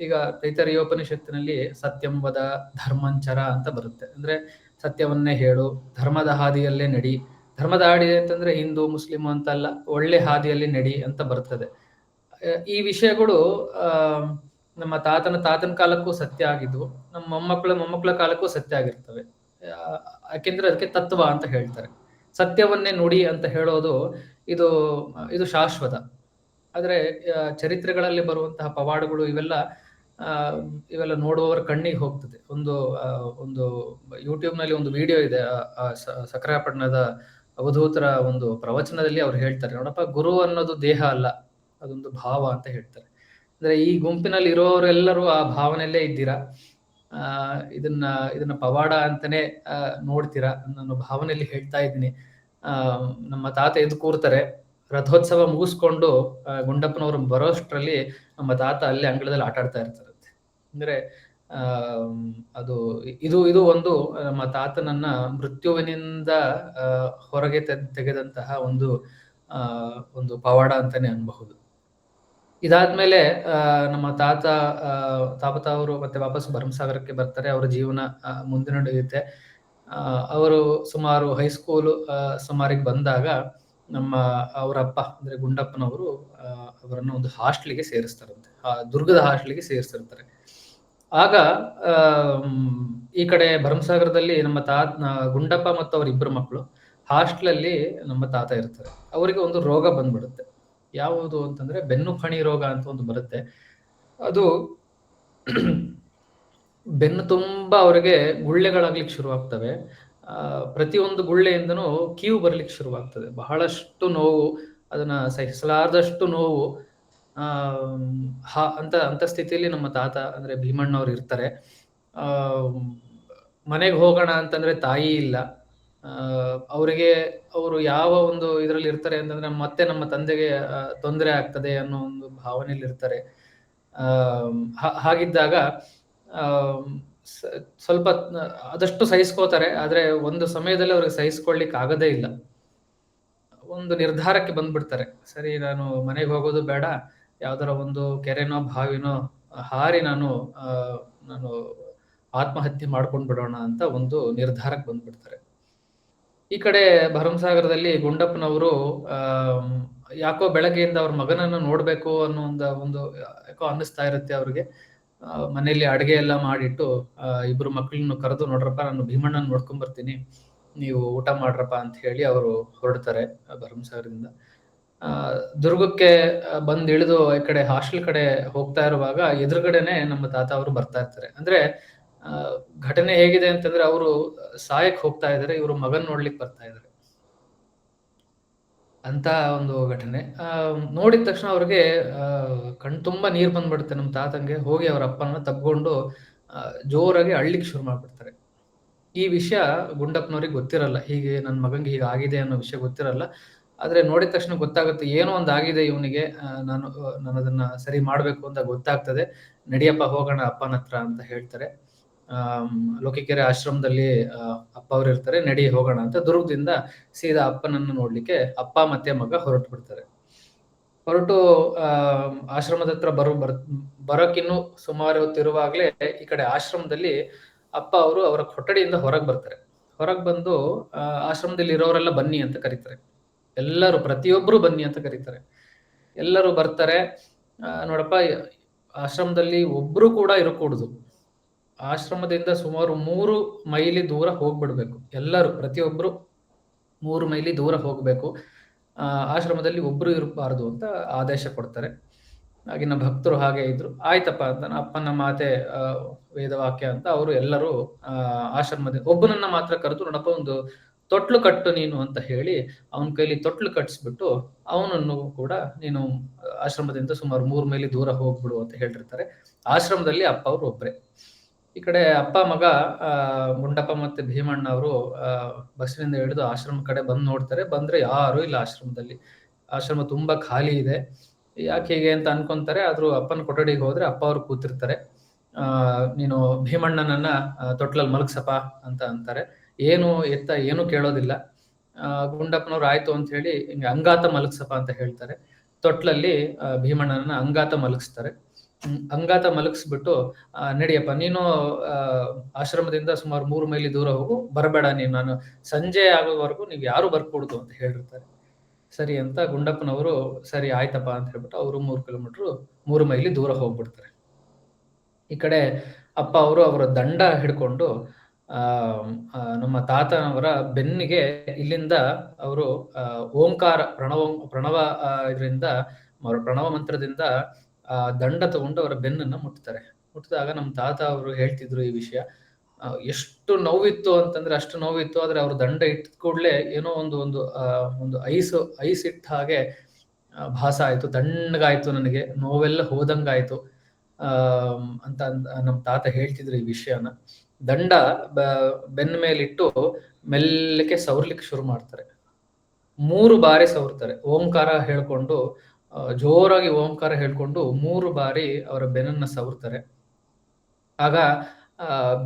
[SPEAKER 2] ಈಗ ತೈತರೀಯೋಪನಿಷತ್ತಿನಲ್ಲಿ ಸತ್ಯಂ ವದ ಧರ್ಮಂಚರ ಅಂತ ಬರುತ್ತೆ. ಅಂದ್ರೆ ಸತ್ಯವನ್ನೇ ಹೇಳು, ಧರ್ಮದ ಹಾದಿಯಲ್ಲೇ ನಡಿ. ಧರ್ಮದ ಹಾದಿ ಅಂತಂದ್ರೆ ಹಿಂದೂ ಮುಸ್ಲಿಂ ಅಂತಲ್ಲ, ಒಳ್ಳೆ ಹಾದಿಯಲ್ಲಿ ನಡಿ ಅಂತ ಬರ್ತದೆ. ಈ ವಿಷಯಗಳು ನಮ್ಮ ತಾತನ ಕಾಲಕ್ಕೂ ಸತ್ಯ ಆಗಿದ್ವು, ನಮ್ಮ ಮೊಮ್ಮಕ್ಕಳ ಕಾಲಕ್ಕೂ ಸತ್ಯ ಆಗಿರ್ತವೆ. ಯಾಕೆಂದ್ರೆ ಅದಕ್ಕೆ ತತ್ವ ಅಂತ ಹೇಳ್ತಾರೆ. ಸತ್ಯವನ್ನೇ ನುಡಿ ಅಂತ ಹೇಳೋದು ಇದು ಶಾಶ್ವತ. ಆದ್ರೆ ಚರಿತ್ರೆಗಳಲ್ಲಿ ಬರುವಂತಹ ಪವಾಡಗಳು ಇವೆಲ್ಲ ನೋಡುವವರ ಕಣ್ಣಿಗೆ ಹೋಗ್ತದೆ. ಒಂದು ಯೂಟ್ಯೂಬ್ ನಲ್ಲಿ ಒಂದು ವಿಡಿಯೋ ಇದೆ, ಸಕ್ರಾಪಟ್ಟಣದ ಅವಧೂತರ ಒಂದು ಪ್ರವಚನದಲ್ಲಿ ಅವ್ರು ಹೇಳ್ತಾರೆ, ನೋಡಪ್ಪ, ಗುರು ಅನ್ನೋದು ದೇಹ ಅಲ್ಲ, ಅದೊಂದು ಭಾವ ಅಂತ ಹೇಳ್ತಾರೆ. ಅಂದ್ರೆ ಈ ಗುಂಪಿನಲ್ಲಿ ಇರೋರೆಲ್ಲರೂ ಆ ಭಾವನೆಯಲ್ಲೇ ಇದ್ದೀರಾ, ಇದನ್ನ ಪವಾಡ ಅಂತಾನೆ ನೋಡ್ತೀರಾ ಅನ್ನೋ ಭಾವನೆಯಲ್ಲಿ ಹೇಳ್ತಾ ಇದ್ದೀನಿ. ನಮ್ಮ ತಾತ ಎದ್ದು ಕೂರ್ತಾರೆ. ರಥೋತ್ಸವ ಮುಗಿಸ್ಕೊಂಡು ಗುಂಡಪ್ಪನವರು ಬರೋಷ್ಟ್ರಲ್ಲಿ ನಮ್ಮ ತಾತ ಅಲ್ಲೇ ಅಂಗಳದಲ್ಲಿ ಆಟ ಆಡ್ತಾ ಇರ್ತಾರಂತೆ. ಅಂದ್ರೆ ಇದು ಒಂದು ನಮ್ಮ ತಾತನನ್ನ ಮೃತ್ಯುವಿನಿಂದ ಹೊರಗೆ ತೆಗೆದಂತಹ ಒಂದು ಪವಾಡ ಅಂತಾನೆ ಅನ್ಬಹುದು. ಇದಾದ್ಮೇಲೆ ನಮ್ಮ ತಾಪತ ಅವರು ಮತ್ತೆ ವಾಪಸ್ ಭರಮಸಾಗರಕ್ಕೆ ಬರ್ತಾರೆ. ಅವರ ಜೀವನ ಮುಂದೆ ನಡೆಯುತ್ತೆ. ಅವರು ಸುಮಾರು ಹೈಸ್ಕೂಲು ಸುಮಾರಿಗೆ ಬಂದಾಗ ಅವರ ಅಪ್ಪ ಅಂದ್ರೆ ಗುಂಡಪ್ಪನವರು ಅವರನ್ನು ಒಂದು ಹಾಸ್ಟೆಲ್ಗೆ ಸೇರಿಸ್ತಾರಂತೆ. ದುರ್ಗದ ಹಾಸ್ಟೆಲ್ಗೆ ಸೇರಿಸ್ತಿರ್ತಾರೆ. ಆಗ ಈ ಕಡೆ ಭರಮಸಾಗರದಲ್ಲಿ ನಮ್ಮ ಗುಂಡಪ್ಪ ಮತ್ತು ಅವರ ಇಬ್ಬರು ಮಕ್ಕಳು ಹಾಸ್ಟೆಲಲ್ಲಿ ನಮ್ಮ ತಾತ ಇರ್ತಾರೆ. ಅವರಿಗೆ ಒಂದು ರೋಗ ಬಂದ್ಬಿಡುತ್ತೆ. ಯಾವುದು ಅಂತಂದ್ರೆ ಬೆನ್ನು ಫಣಿ ರೋಗ ಅಂತ ಒಂದು ಬರುತ್ತೆ. ಅದು ಬೆನ್ನು ತುಂಬಾ ಅವರಿಗೆ ಗುಳ್ಳೆಗಳಾಗ್ಲಿಕ್ಕೆ ಶುರುವಾಗ್ತವೆ. ಪ್ರತಿಯೊಂದು ಗುಳ್ಳೆಯಿಂದನೂ ಕೀವು ಬರ್ಲಿಕ್ಕೆ ಶುರುವಾಗ್ತದೆ. ಬಹಳಷ್ಟು ನೋವು, ಅದನ್ನ ಸಹಿಸಲಾರದಷ್ಟು ನೋವು. ಅಂತ ಸ್ಥಿತಿಯಲ್ಲಿ ನಮ್ಮ ತಾತ ಅಂದ್ರೆ ಭೀಮಣ್ಣವ್ರು ಇರ್ತಾರೆ. ಮನೆಗೆ ಹೋಗೋಣ ಅಂತಂದ್ರೆ ತಾಯಿ ಇಲ್ಲ. ಅವರು ಯಾವ ಒಂದು ಇದರಲ್ಲಿ ಇರ್ತಾರೆ ಅಂತಂದ್ರೆ ಮತ್ತೆ ನಮ್ಮ ತಂದೆಗೆ ತೊಂದರೆ ಆಗ್ತದೆ ಅನ್ನೋ ಒಂದು ಭಾವನೆಯಲ್ಲಿ ಇರ್ತಾರೆ. ಹಾಗಿದ್ದಾಗ ಸ್ವಲ್ಪ ಆದಷ್ಟು ಸಹಿಸ್ಕೋತಾರೆ. ಆದ್ರೆ ಒಂದು ಸಮಯದಲ್ಲಿ ಅವ್ರಿಗೆ ಸಹಿಸ್ಕೊಳ್ಲಿಕ್ಕೆ ಆಗದೇ ಇಲ್ಲ. ಒಂದು ನಿರ್ಧಾರಕ್ಕೆ ಬಂದ್ಬಿಡ್ತಾರೆ, ಸರಿ ನಾನು ಮನೆಗೆ ಹೋಗೋದು ಬೇಡ, ಯಾವ್ದಾರ ಒಂದು ಕೆರೆನೋ ಬಾವಿನೋ ಹಾರಿ ನಾನು ಆತ್ಮಹತ್ಯೆ ಮಾಡ್ಕೊಂಡ್ ಬಿಡೋಣ ಅಂತ ಒಂದು ನಿರ್ಧಾರಕ್ಕೆ ಬಂದ್ಬಿಡ್ತಾರೆ. ಈ ಕಡೆ ಭರಮಸಾಗರದಲ್ಲಿ ಗುಂಡಪ್ಪನವರು ಯಾಕೋ ಬೆಳಗ್ಗೆಯಿಂದ ಅವ್ರ ಮಗನನ್ನು ನೋಡ್ಬೇಕು ಅನ್ನೋ ಒಂದು ಯಾಕೋ ಅನ್ನಿಸ್ತಾ ಇರುತ್ತೆ ಅವ್ರಿಗೆ. ಮನೆಯಲ್ಲಿ ಅಡುಗೆ ಎಲ್ಲ ಮಾಡಿಟ್ಟು ಇಬ್ರು ಮಕ್ಕಳನ್ನು ಕರೆದು, ನೋಡ್ರಪ್ಪ, ನಾನು ಭೀಮಣ್ಣನ ನೋಡ್ಕೊಂಡ್ ಬರ್ತೀನಿ, ನೀವು ಊಟ ಮಾಡ್ರಪ್ಪ ಅಂತ ಹೇಳಿ ಅವರು ಹೊರಡ್ತಾರೆ ಭರಮಸಾಗರದಿಂದ. ದುರ್ಗಕ್ಕೆ ಬಂದ್ ಇಳಿದು ಈ ಕಡೆ ಹಾಸ್ಟೆಲ್ ಕಡೆ ಹೋಗ್ತಾ ಇರುವಾಗ ಎದುರುಗಡೆನೆ ನಮ್ಮ ತಾತ ಅವರು ಬರ್ತಾ ಇರ್ತಾರೆ. ಅಂದ್ರೆ ಘಟನೆ ಹೇಗಿದೆ ಅಂತಂದ್ರೆ ಅವರು ಸಾಯಕ್ ಹೋಗ್ತಾ ಇದಾರೆ, ಇವರು ಮಗನ್ ನೋಡ್ಲಿಕ್ಕೆ ಬರ್ತಾ ಇದಾರೆ ಅಂತ ಒಂದು ಘಟನೆ. ನೋಡಿದ ತಕ್ಷಣ ಅವ್ರಿಗೆ ಕಣ್ ತುಂಬಾ ನೀರ್ ಬಂದ್ಬಿಡುತ್ತೆ ನಮ್ಮ ತಾತಂಗೆ. ಹೋಗಿ ಅವ್ರ ಅಪ್ಪನ ತಬ್ಕೊಂಡು ಜೋರಾಗಿ ಅಳ್ಲಿಕ್ಕೆ ಶುರು ಮಾಡ್ಬಿಡ್ತಾರೆ. ಈ ವಿಷಯ ಗುಂಡಪ್ಪನವ್ರಿಗೆ ಗೊತ್ತಿರಲ್ಲ, ಹೀಗೆ ನನ್ನ ಮಗಂಗೆ ಹೀಗೆ ಆಗಿದೆ ಅನ್ನೋ ವಿಷಯ ಗೊತ್ತಿರಲ್ಲ. ಆದ್ರೆ ನೋಡಿದ ತಕ್ಷಣ ಗೊತ್ತಾಗುತ್ತೆ, ಏನೋ ಒಂದು ಆಗಿದೆ ಇವನಿಗೆ, ನಾನು ಅದನ್ನ ಸರಿ ಮಾಡ್ಬೇಕು ಅಂತ ಗೊತ್ತಾಗ್ತದೆ. ನಡಿಯಪ್ಪ ಹೋಗೋಣ ಅಪ್ಪನ ಹತ್ರ ಅಂತ ಹೇಳ್ತಾರೆ. ಲೋಕಿಕೆರೆ ಆಶ್ರಮದಲ್ಲಿ ಅಪ್ಪ ಅವ್ರು ಇರ್ತಾರೆ. ನಡಿ ಹೋಗೋಣ ಅಂತ ದುರ್ಗದಿಂದ ಸೀದಾ ಅಪ್ಪನನ್ನು ನೋಡ್ಲಿಕ್ಕೆ ಅಪ್ಪ ಮತ್ತೆ ಮಗ ಹೊರಟು ಬಿಡ್ತಾರೆ. ಹೊರಟು ಆಶ್ರಮದ ಹತ್ರ ಬರೋಕ್ಕಿನ್ನು ಸುಮಾರು ಹೊತ್ತಿರುವಾಗ್ಲೇ ಈ ಕಡೆ ಆಶ್ರಮದಲ್ಲಿ ಅಪ್ಪ ಅವರು ಅವರ ಕೊಠಡಿಯಿಂದ ಹೊರಗೆ ಬರ್ತಾರೆ. ಹೊರಗೆ ಬಂದು ಆಶ್ರಮದಲ್ಲಿ ಇರೋರೆಲ್ಲ ಬನ್ನಿ ಅಂತ ಕರೀತಾರೆ. ಎಲ್ಲರೂ, ಪ್ರತಿಯೊಬ್ರು ಬನ್ನಿ ಅಂತ ಕರೀತಾರೆ. ಎಲ್ಲರೂ ಬರ್ತಾರೆ. ನೋಡಪ್ಪ, ಆಶ್ರಮದಲ್ಲಿ ಒಬ್ರು ಕೂಡ ಇರಕೂಡುದು. ಆಶ್ರಮದಿಂದ ಸುಮಾರು 3 ಮೈಲಿ ದೂರ ಹೋಗ್ಬಿಡ್ಬೇಕು. ಎಲ್ಲರೂ, ಪ್ರತಿಯೊಬ್ರು 3 ಮೈಲಿ ದೂರ ಹೋಗ್ಬೇಕು. ಆಶ್ರಮದಲ್ಲಿ ಒಬ್ರು ಇರಬಾರ್ದು ಅಂತ ಆದೇಶ ಕೊಡ್ತಾರೆ. ಆಗಿನ ಭಕ್ತರು ಹಾಗೆ ಇದ್ರು. ಆಯ್ತಪ್ಪ ಅಂತ ಅಪ್ಪನ ಮಾತೆ ವೇದವಾಕ್ಯ ಅಂತ ಅವರು ಎಲ್ಲರೂ ಆಶ್ರಮದಿಂದ ಒಬ್ಬನನ್ನ ಮಾತ್ರ ಕರೆದು, ನೋಡಪ್ಪ, ಒಂದು ತೊಟ್ಲು ಕಟ್ಟು ನೀನು ಅಂತ ಹೇಳಿ ಅವನ ಕೈಲಿ ತೊಟ್ಲು ಕಟ್ಟಿಸ್ಬಿಟ್ಟು ಅವನನ್ನು ಕೂಡ ನೀನು ಆಶ್ರಮದಿಂದ ಸುಮಾರು 3 ಮೈಲಿ ದೂರ ಹೋಗ್ಬಿಡು ಅಂತ ಹೇಳಿರ್ತಾರೆ. ಆಶ್ರಮದಲ್ಲಿ ಅಪ್ಪ ಅವರು ಒಬ್ರೆ. ಈ ಕಡೆ ಅಪ್ಪ ಮಗ ಗುಂಡಪ್ಪ ಮತ್ತೆ ಭೀಮಣ್ಣ ಅವರು ಬಸ್ಸಿನಿಂದ ಇಳಿದು ಆಶ್ರಮ ಕಡೆ ಬಂದು ನೋಡ್ತಾರೆ. ಬಂದ್ರೆ ಯಾರು ಇಲ್ಲ ಆಶ್ರಮದಲ್ಲಿ. ಆಶ್ರಮ ತುಂಬಾ ಖಾಲಿ ಇದೆ. ಯಾಕೆ ಹೀಗೆ ಅಂತ ಅನ್ಕೊಂತಾರೆ. ಆದ್ರೂ ಅಪ್ಪನ ಕೊಠಡಿಗೆ ಹೋದ್ರೆ ಅಪ್ಪ ಅವರು ಕೂತಿರ್ತಾರೆ. ನೀನು ಭೀಮಣ್ಣನನ್ನ ತೊಟ್ಲಲ್ಲಿ ಮಲಗ್ಸಪ್ಪ ಅಂತ ಅಂತಾರೆ. ಏನು ಕೇಳೋದಿಲ್ಲ. ಗುಂಡಪ್ಪನವ್ರು ಆಯ್ತು ಅಂತ ಹೇಳಿ ಹಿಂಗೆ ಅಂಗಾತ ಮಲಗ್ಸಪ್ಪ ಅಂತ ಹೇಳ್ತಾರೆ. ತೊಟ್ಲಲ್ಲಿ ಭೀಮಣ್ಣನನ್ನ ಅಂಗಾತ ಮಲಗಿಸ್ತಾರೆ. ಅಂಗಾತ ಮಲಗಿಸ್ಬಿಟ್ಟು ನಡಿಯಪ್ಪ ನೀನು ಆಶ್ರಮದಿಂದ ಸುಮಾರು 3 ಮೈಲಿ ದೂರ ಹೋಗು, ಬರಬೇಡ ನೀನು, ನಾನು ಸಂಜೆ ಆಗೋವರೆಗೂ ನೀವು ಯಾರು ಬರ್ಕೂಡ್ದು ಅಂತ ಹೇಳಿರ್ತಾರೆ. ಸರಿ ಅಂತ ಗುಂಡಪ್ಪನವರು ಸರಿ ಆಯ್ತಪ್ಪ ಅಂತ ಹೇಳ್ಬಿಟ್ಟು ಅವರು 3 ಕಿಲೋಮೀಟರ್ 3 ಮೈಲಿ ದೂರ ಹೋಗ್ಬಿಡ್ತಾರೆ. ಈ ಕಡೆ ಅಪ್ಪ ಅವರು ಅವರ ದಂಡ ಹಿಡ್ಕೊಂಡು ನಮ್ಮ ತಾತನವರ ಬೆನ್ನಿಗೆ ಇಲ್ಲಿಂದ ಅವರು ಓಂಕಾರ ಪ್ರಣವ ಇದರಿಂದ ಪ್ರಣವ ಮಂತ್ರದಿಂದ ದಂಡ ತಗೊಂಡು ಅವರ ಬೆನ್ನನ್ನು ಮುಟ್ತಾರೆ. ಮುಟ್ಟಿದಾಗ ನಮ್ಮ ತಾತ ಅವರು ಹೇಳ್ತಿದ್ರು ಈ ವಿಷಯ. ಎಷ್ಟು ನೋವಿತ್ತು ಅಂತಂದ್ರೆ ಅಷ್ಟು ನೋವಿತ್ತು. ಆದ್ರೆ ಅವ್ರ ದಂಡ ಇಟ್ಟ ಕೂಡಲೇ ಏನೋ ಒಂದು ಐಸ್ ಇಟ್ಟ ಹಾಗೆ ಭಾಸ ಆಯ್ತು. ತಣ್ಣಗಾಯ್ತು, ನನಗೆ ನೋವೆಲ್ಲ ಹೋದಂಗಾಯ್ತು ಅಂತ ನಮ್ಮ ತಾತ ಹೇಳ್ತಿದ್ರು ಈ ವಿಷಯನ. ದಂಡ ಬೆನ್ನ ಮೇಲಿಟ್ಟು ಮೆಲ್ಲಕ್ಕೆ ಸವರ್ಲಿಕ್ಕೆ ಶುರು ಮಾಡ್ತಾರೆ. 3 ಬಾರಿ ಸವರ್ತಾರೆ. ಓಂಕಾರ ಹೇಳ್ಕೊಂಡು ಜೋರಾಗಿ ಓಂಕಾರ ಹೇಳ್ಕೊಂಡು 3 ಬಾರಿ ಅವರ ಬೆನ್ನನ್ನ ಸವರ್ತಾರೆ. ಆಗ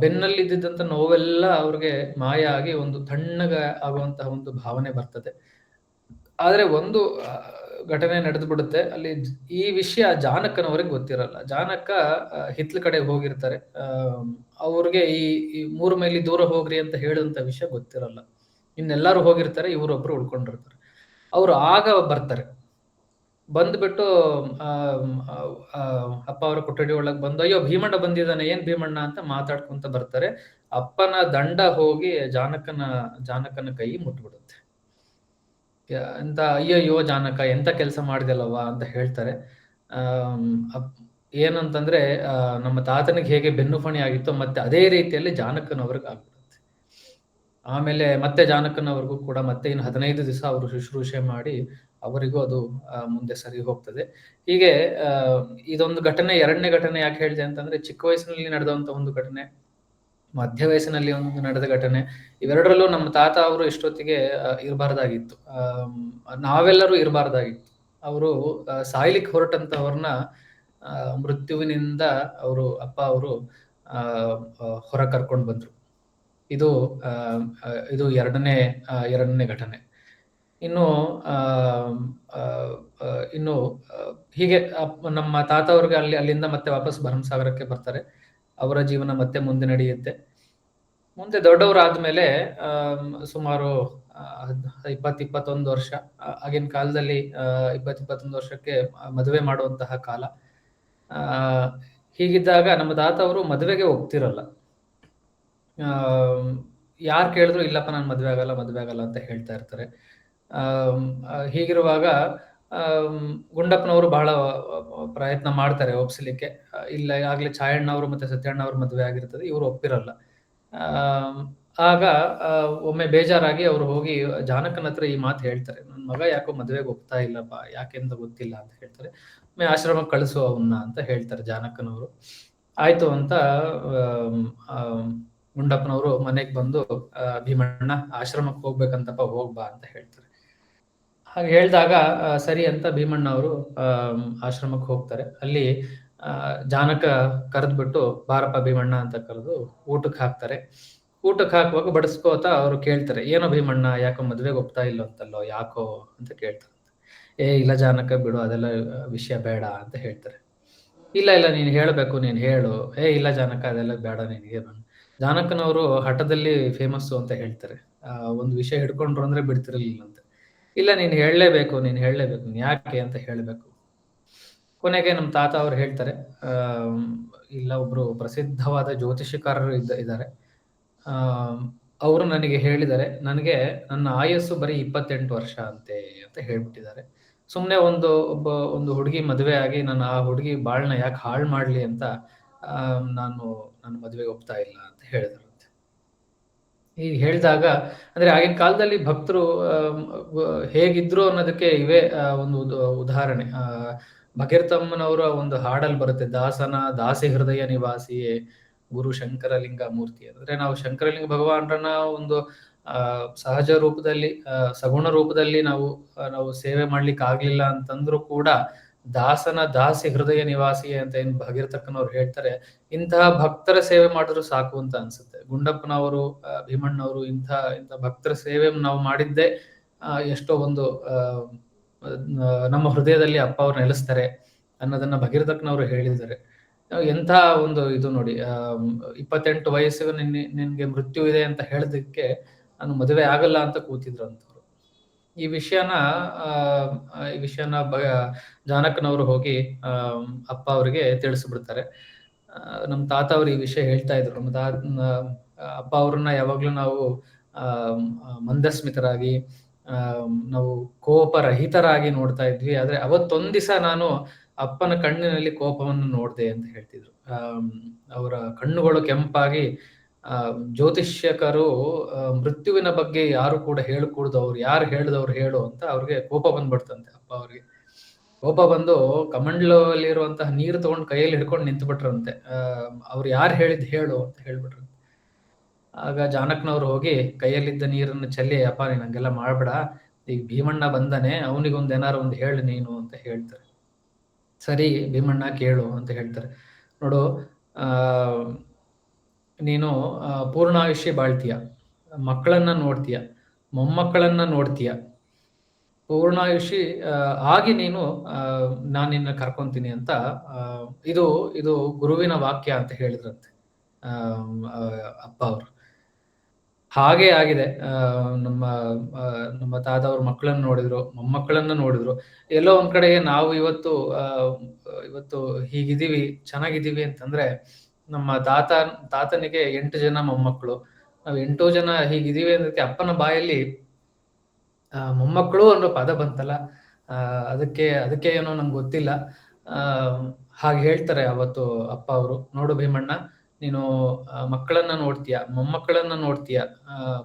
[SPEAKER 2] ಬೆನ್ನಲ್ಲಿದ್ದಂತ ನೋವೆಲ್ಲ ಅವ್ರಿಗೆ ಮಾಯ ಆಗಿ ಒಂದು ತಣ್ಣಗ ಆಗುವಂತಹ ಒಂದು ಭಾವನೆ ಬರ್ತದೆ. ಆದ್ರೆ ಒಂದು ಘಟನೆ ನಡೆದು ಬಿಡುತ್ತೆ. ಅಲ್ಲಿ ಈ ವಿಷಯ ಜಾನಕನವರಿಗೆ ಗೊತ್ತಿರಲ್ಲ. ಜಾನಕ ಹಿತ್ಲ ಕಡೆ ಹೋಗಿರ್ತಾರೆ. ಅವ್ರಿಗೆ ಈ 3 ಮೈಲಿ ದೂರ ಹೋಗ್ರಿ ಅಂತ ಹೇಳಿದಂತ ವಿಷಯ ಗೊತ್ತಿರಲ್ಲ. ಇನ್ನೆಲ್ಲರೂ ಹೋಗಿರ್ತಾರೆ, ಇವರೊಬ್ರು ಉಳ್ಕೊಂಡಿರ್ತಾರೆ. ಅವ್ರು ಆಗ ಬರ್ತಾರೆ. ಬಂದ್ಬಿಟ್ಟು ಅಪ್ಪ ಅವರ ಕೊಠಡಿ ಒಳಗೆ ಬಂದು, ಅಯ್ಯೋ ಭೀಮಣ್ಣ ಬಂದಿದ್ದಾನೆ, ಏನ್ ಭೀಮಣ್ಣ ಅಂತ ಮಾತಾಡ್ಕೊಂತ ಬರ್ತಾರೆ. ಅಪ್ಪನ ದಂಡ ಹೋಗಿ ಜಾನಕನ ಕೈ ಮುಟ್ಬಿಡುತ್ತೆ. ಎಂತ ಅಯ್ಯಯ್ಯೋ ಜಾನಕ, ಎಂತ ಕೆಲಸ ಮಾಡಿದೆಲ್ಲವ ಅಂತ ಹೇಳ್ತಾರೆ. ಏನಂತಂದ್ರೆ ನಮ್ಮ ತಾತನಿಗೆ ಹೇಗೆ ಬೆನ್ನು ಫಣಿ ಆಗಿತ್ತು ಮತ್ತೆ ಅದೇ ರೀತಿಯಲ್ಲಿ ಜಾನಕನವ್ರಿಗೆ ಆಗ್ಬಿಡುತ್ತೆ. ಆಮೇಲೆ ಮತ್ತೆ ಜಾನಕನವ್ರಿಗೂ ಕೂಡ ಮತ್ತೆ ಇನ್ನು 15 ದಿವಸ ಅವರು ಶುಶ್ರೂಷೆ ಮಾಡಿ ಅವರಿಗೂ ಅದು ಮುಂದೆ ಸರಿ ಹೋಗ್ತದೆ. ಹೀಗೆ ಇದೊಂದು ಘಟನೆ. 2ನೇ ಘಟನೆ ಯಾಕೆ ಹೇಳಿದೆ ಅಂತಂದ್ರೆ, ಚಿಕ್ಕ ವಯಸ್ಸಿನಲ್ಲಿ ನಡೆದಂತ ಒಂದು ಘಟನೆ, ಮಧ್ಯ ವಯಸ್ಸಿನಲ್ಲಿ ಒಂದು ನಡೆದ ಘಟನೆ. ಇವೆರಡರಲ್ಲೂ ನಮ್ಮ ತಾತ ಅವರು ಇಷ್ಟೊತ್ತಿಗೆ ಇರಬಾರ್ದಾಗಿತ್ತು. ನಾವೆಲ್ಲರೂ ಇರಬಾರ್ದಾಗಿತ್ತು. ಅವರು ಸಾಯ್ಲಿಕ್ಕೆ ಹೊರಟಂತವ್ರನ್ನ ಮೃತ್ಯುವಿನಿಂದ ಅಪ್ಪ ಅವರು ಹೊರ ಕರ್ಕೊಂಡು ಬಂದ್ರು. ಇದು ಎರಡನೇ ಘಟನೆ. ಇನ್ನು ಹೀಗೆ ನಮ್ಮ ತಾತ ಅವ್ರಿಗೆ ಅಲ್ಲಿಂದ ಮತ್ತೆ ವಾಪಸ್ ಭರಮಸಾಗರಕ್ಕೆ ಬರ್ತಾರೆ. ಅವರ ಜೀವನ ಮತ್ತೆ ಮುಂದೆ ನಡೆಯುತ್ತೆ. ಮುಂದೆ ದೊಡ್ಡವರಾದ್ಮೇಲೆ ಸುಮಾರು 20-21 ವರ್ಷ, ಆಗಿನ ಕಾಲದಲ್ಲಿ 20-21 ವರ್ಷಕ್ಕೆ ಮದುವೆ ಮಾಡುವಂತಹ ಕಾಲ. ಹೀಗಿದ್ದಾಗ ನಮ್ಮ ತಾತ ಅವರು ಮದುವೆಗೆ ಒಪ್ತಿರಲ್ಲ. ಯಾರು ಕೇಳಿದ್ರು ಇಲ್ಲಪ್ಪ ನಾನು ಮದುವೆ ಆಗಲ್ಲ ಅಂತ ಹೇಳ್ತಾ ಇರ್ತಾರೆ. ಹೀಗಿರುವಾಗ ಗುಂಡಪ್ಪನವರು ಬಹಳ ಪ್ರಯತ್ನ ಮಾಡ್ತಾರೆ ಒಪ್ಸಲಿಕ್ಕೆ. ಇಲ್ಲ, ಆಗ್ಲೇ ಛಾಯಣ್ಣವರು ಮತ್ತೆ ಸತ್ಯಣ್ಣವ್ರ ಮದುವೆ ಆಗಿರ್ತದೆ, ಇವರು ಒಪ್ಪಿರಲ್ಲ. ಆಗ ಒಮ್ಮೆ ಬೇಜಾರಾಗಿ ಅವರು ಹೋಗಿ ಜಾನಕನ ಹತ್ರ ಈ ಮಾತು ಹೇಳ್ತಾರೆ, ನನ್ನ ಮಗ ಯಾಕೋ ಮದುವೆಗೆ ಒಪ್ತಾ ಇಲ್ಲಪ್ಪ, ಯಾಕೆಂತ ಗೊತ್ತಿಲ್ಲ ಅಂತ ಹೇಳ್ತಾರೆ. ಒಮ್ಮೆ ಆಶ್ರಮಕ್ಕೆ ಕಳಿಸು ಅವನ್ನ ಅಂತ ಹೇಳ್ತಾರೆ ಜಾನಕನವರು. ಆಯ್ತು ಅಂತ ಗುಂಡಪ್ಪನವರು ಮನೆಗೆ ಬಂದು, ಭೀಮಣ್ಣ ಆಶ್ರಮಕ್ಕೆ ಹೋಗ್ಬೇಕಂತಪ್ಪ, ಹೋಗ್ಬಾ ಅಂತ ಹೇಳ್ತಾರೆ. ಹಾಗೆ ಹೇಳಿದಾಗ ಸರಿ ಅಂತ ಭೀಮಣ್ಣ ಅವರು ಆಶ್ರಮಕ್ಕೆ ಹೋಗ್ತಾರೆ. ಅಲ್ಲಿ ಜಾನಕ ಕರೆದ್ಬಿಟ್ಟು ಬಾರಪ್ಪ ಭೀಮಣ್ಣ ಅಂತ ಕರೆದು ಊಟಕ್ಕೆ ಹಾಕ್ತಾರೆ. ಊಟಕ್ಕೆ ಹಾಕುವಾಗ ಬಡಿಸ್ಕೋತ ಅವರು ಕೇಳ್ತಾರೆ, ಏನೋ ಭೀಮಣ್ಣ ಯಾಕೋ ಮದ್ವೆಗೆ ಒಪ್ತಾ ಇಲ್ಲ ಅಂತಲ್ಲೋ, ಯಾಕೋ ಅಂತ ಕೇಳ್ತಾರೆ. ಇಲ್ಲ ಜಾನಕ ಬಿಡು, ಅದೆಲ್ಲ ವಿಷಯ ಬೇಡ ಅಂತ ಹೇಳ್ತಾರೆ. ಇಲ್ಲ ನೀನು ಹೇಳ್ಬೇಕು, ನೀನು ಹೇಳು. ಇಲ್ಲ ಜಾನಕ ಅದೆಲ್ಲ ಬೇಡ ನಿನಗೆ. ಜಾನಕನವರು ಹಠದಲ್ಲಿ ಫೇಮಸ್ಸು ಅಂತ ಹೇಳ್ತಾರೆ. ಒಂದು ವಿಷಯ ಹಿಡ್ಕೊಂಡ್ರು ಅಂದ್ರೆ ಬಿಡ್ತಿರ್ಲಿಲ್ಲ ಅಂತ. ಇಲ್ಲ ನೀನು ಹೇಳಲೇಬೇಕು, ನೀನು ಯಾಕೆ ಅಂತ ಹೇಳಬೇಕು. ಕೊನೆಗೆ ನಮ್ಮ ತಾತ ಅವ್ರು ಹೇಳ್ತಾರೆ, ಇಲ್ಲ ಒಬ್ರು ಪ್ರಸಿದ್ಧವಾದ ಜ್ಯೋತಿಷಿಕಾರರು ಇದ್ದಾರೆ, ಅವರು ನನಗೆ ಹೇಳಿದ್ದಾರೆ, ನನಗೆ ನನ್ನ ಆಯಸ್ಸು ಬರೀ 28 ವರ್ಷ ಅಂತೆ ಅಂತ ಹೇಳ್ಬಿಟ್ಟಿದ್ದಾರೆ. ಸುಮ್ಮನೆ ಒಂದು ಹುಡುಗಿ ಮದುವೆ ಆಗಿ ನಾನು ಆ ಹುಡುಗಿ ಬಾಳ್ನ ಯಾಕೆ ಹಾಳು ಮಾಡ್ಲಿ ಅಂತ ನಾನು ಮದುವೆಗೆ ಒಪ್ತಾ ಇಲ್ಲ ಅಂತ ಹೇಳಿದ್ರಂತೆ. ಈಗ ಹೇಳಿದಾಗ ಅಂದ್ರೆ ಆಗಿನ ಕಾಲದಲ್ಲಿ ಭಕ್ತರು ಹೇಗಿದ್ರು ಅನ್ನೋದಕ್ಕೆ ಇವೇ ಒಂದು ಉದಾಹರಣೆ. ಭಗೀರಥಮ್ಮನವರ ಒಂದು ಹಾಡಲ್ಲಿ ಬರುತ್ತೆ, ದಾಸನ ದಾಸಿ ಹೃದಯ ನಿವಾಸಿಯೇ ಗುರು ಶಂಕರಲಿಂಗ ಮೂರ್ತಿ. ಅಂದ್ರೆ ನಾವು ಶಂಕರಲಿಂಗ ಭಗವಾನರನ್ನ ಒಂದು ಸಹಜ ರೂಪದಲ್ಲಿ ಸಗುಣ ರೂಪದಲ್ಲಿ ನಾವು ಸೇವೆ ಮಾಡ್ಲಿಕ್ಕೆ ಆಗ್ಲಿಲ್ಲ ಅಂತಂದ್ರೂ ಕೂಡ ದಾಸನ ದಾಸಿ ಹೃದಯ ನಿವಾಸಿ ಅಂತ ಏನ್ ಭಗೀರಥಕ್ಕನವ್ರು ಹೇಳ್ತಾರೆ, ಇಂತಹ ಭಕ್ತರ ಸೇವೆ ಮಾಡಿದ್ರು ಸಾಕು ಅಂತ ಅನ್ಸುತ್ತೆ. ಗುಂಡಪ್ಪನವರು, ಭೀಮಣ್ಣವರು ಇಂಥ ಭಕ್ತರ ಸೇವೆ ನಾವು ಮಾಡಿದ್ದೇ ಎಷ್ಟೋ ಒಂದು ನಮ್ಮ ಹೃದಯದಲ್ಲಿ ಅಪ್ಪ ಅವ್ರು ನೆಲೆಸ್ತಾರೆ ಅನ್ನೋದನ್ನ ಭಗೀರಥಕ್ಕನವರು ಹೇಳಿದ್ದಾರೆ. ಎಂಥ ಒಂದು ಇದು ನೋಡಿ, 28 ವಯಸ್ಸಿಗೆ ನಿನ್ಗೆ ಮೃತ್ಯು ಇದೆ ಅಂತ ಹೇಳೋದಕ್ಕೆ ನಾನು ಮದುವೆ ಆಗಲ್ಲ ಅಂತ ಕೂತಿದ್ರು ಅಂತವ್ರು. ಈ ವಿಷಯನ ಜಾನಕನವರು ಹೋಗಿ ಅಪ್ಪ ಅವರಿಗೆ ತಿಳಿಸ್ಬಿಡ್ತಾರೆ. ನಮ್ಮ ತಾತ ಅವ್ರು ಈ ವಿಷಯ ಹೇಳ್ತಾ ಇದ್ರು. ಅಪ್ಪ ಅವ್ರನ್ನ ಯಾವಾಗ್ಲೂ ನಾವು ಮಂದಸ್ಮಿತರಾಗಿ, ನಾವು ಕೋಪರಹಿತರಾಗಿ ನೋಡ್ತಾ ಇದ್ವಿ. ಆದ್ರೆ ಅವತ್ತೊಂದ್ ದಿವಸ ನಾನು ಅಪ್ಪನ ಕಣ್ಣಿನಲ್ಲಿ ಕೋಪವನ್ನು ನೋಡ್ದೆ ಅಂತ ಹೇಳ್ತಿದ್ರು. ಅವರ ಕಣ್ಣುಗಳು ಕೆಂಪಾಗಿ, ಜ್ಯೋತಿಷ್ಯಕರು ಮೃತ್ಯುವಿನ ಬಗ್ಗೆ ಯಾರು ಕೂಡ ಹೇಳಕೂಡ್ದು, ಅವ್ರು ಯಾರು ಹೇಳ್ದವ್ರು ಹೇಳು ಅಂತ ಅವ್ರಿಗೆ ಕೋಪ ಬಂದ್ಬಿಡ್ತಂತೆ. ಅಪ್ಪ ಅವ್ರಿಗೆ ಕೋಪ ಬಂದು ಕಮಂಡ್ಲಲ್ಲಿರುವಂತಹ ನೀರು ತಗೊಂಡು ಕೈಯಲ್ಲಿ ಹಿಡ್ಕೊಂಡು ನಿಂತು ಬಿಟ್ರಂತೆ. ಅವ್ರು ಯಾರು ಹೇಳಿದ್ ಹೇಳು ಅಂತ ಹೇಳ್ಬಿಟ್ರಂತೆ. ಆಗ ಜಾನಕ್ನವ್ರು ಹೋಗಿ ಕೈಯಲ್ಲಿದ್ದ ನೀರನ್ನು ಚೆಲ್ಲಿ, ಅಪ್ಪ ನೀನ್ ಹಂಗೆಲ್ಲ ಮಾಡ್ಬೇಡ, ಈಗ ಭೀಮಣ್ಣ ಬಂದಾನೆ, ಅವನಿಗೊಂದು ಏನಾರು ಒಂದು ಹೇಳು ನೀನು ಅಂತ ಹೇಳ್ತಾರೆ. ಸರಿ ಭೀಮಣ್ಣ ಕೇಳು ಅಂತ ಹೇಳ್ತಾರೆ. ನೋಡು, ನೀನು ಪೂರ್ಣಾಯುಷ್ಯ ಬಾಳ್ತೀಯ, ಮಕ್ಕಳನ್ನ ನೋಡ್ತೀಯ, ಮೊಮ್ಮಕ್ಕಳನ್ನ ನೋಡ್ತೀಯ, ಪೂರ್ಣಾಯುಷಿ ಆಗಿ ನೀನು ನಾನು ನಿನ್ನ ಕರ್ಕೊಂತೀನಿ ಅಂತ ಇದು ಗುರುವಿನ ವಾಕ್ಯ ಅಂತ ಹೇಳಿದ್ರಂತೆ ಅಪ್ಪ ಅವರು. ಹಾಗೆ ಆಗಿದೆ. ನಮ್ಮ ತಾತ ಅವ್ರ ಮಕ್ಕಳನ್ನ ನೋಡಿದ್ರು, ಮೊಮ್ಮಕ್ಕಳನ್ನ ನೋಡಿದ್ರು. ಎಲ್ಲೋ ಒಂದ್ ಕಡೆಗೆ ನಾವು ಇವತ್ತು ಹೀಗಿದ್ದೀವಿ, ಚೆನ್ನಾಗಿದ್ದೀವಿ ಅಂತಂದ್ರೆ ನಮ್ಮ ತಾತನಿಗೆ 8 ಜನ ಮೊಮ್ಮಕ್ಕಳು. ನಾವು 8 ಜನ ಹೀಗಿದ್ದೀವಿ ಅನ್ನೋದಕ್ಕೆ ಅಪ್ಪನ ಬಾಯಲ್ಲಿ ಮೊಮ್ಮಕ್ಕಳು ಅನ್ನೋ ಪದ ಬಂತಲ್ಲ, ಅದಕ್ಕೆ ಏನೋ ನಂಗೆ ಗೊತ್ತಿಲ್ಲ. ಹಾಗೆ ಹೇಳ್ತಾರೆ ಅವತ್ತು ಅಪ್ಪ ಅವರು, ನೋಡು ಭೀಮಣ್ಣ, ನೀನು ಮಕ್ಕಳನ್ನ ನೋಡ್ತೀಯ, ಮೊಮ್ಮಕ್ಕಳನ್ನ ನೋಡ್ತೀಯ,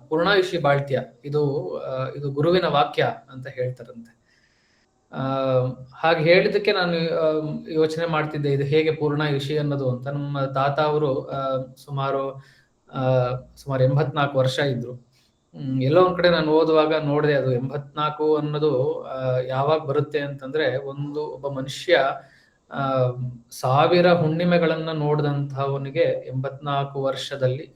[SPEAKER 2] ಪೂರ್ಣಾಯುಷಿ ಬಾಳ್ತೀಯ, ಇದು ಗುರುವಿನ ವಾಕ್ಯ ಅಂತ ಹೇಳ್ತಾರಂತೆ. ಹಾಗೆ ಹೇಳಿದಕ್ಕೆ ನಾನು ಯೋಚನೆ ಮಾಡ್ತಿದ್ದೆ, ಇದು ಹೇಗೆ ಪೂರ್ಣಾಯುಷಿ ಅನ್ನೋದು ಅಂತ. ನಮ್ಮ ತಾತ ಅವರು ಸುಮಾರು 84 ವರ್ಷ ಇದ್ರು. ಎಲ್ಲೋ ಒಂದ್ ಕಡೆ ನಾನು ಓದುವಾಗ ನೋಡಿದೆ, ಅದು 84 ಅನ್ನೋದು ಯಾವಾಗ ಬರುತ್ತೆ ಅಂತಂದ್ರೆ, ಒಬ್ಬ ಮನುಷ್ಯ 1000 ಹುಣ್ಣಿಮೆಗಳನ್ನ ನೋಡಿದಂತಹವನಿಗೆ 84 ವರ್ಷದಲ್ಲಿ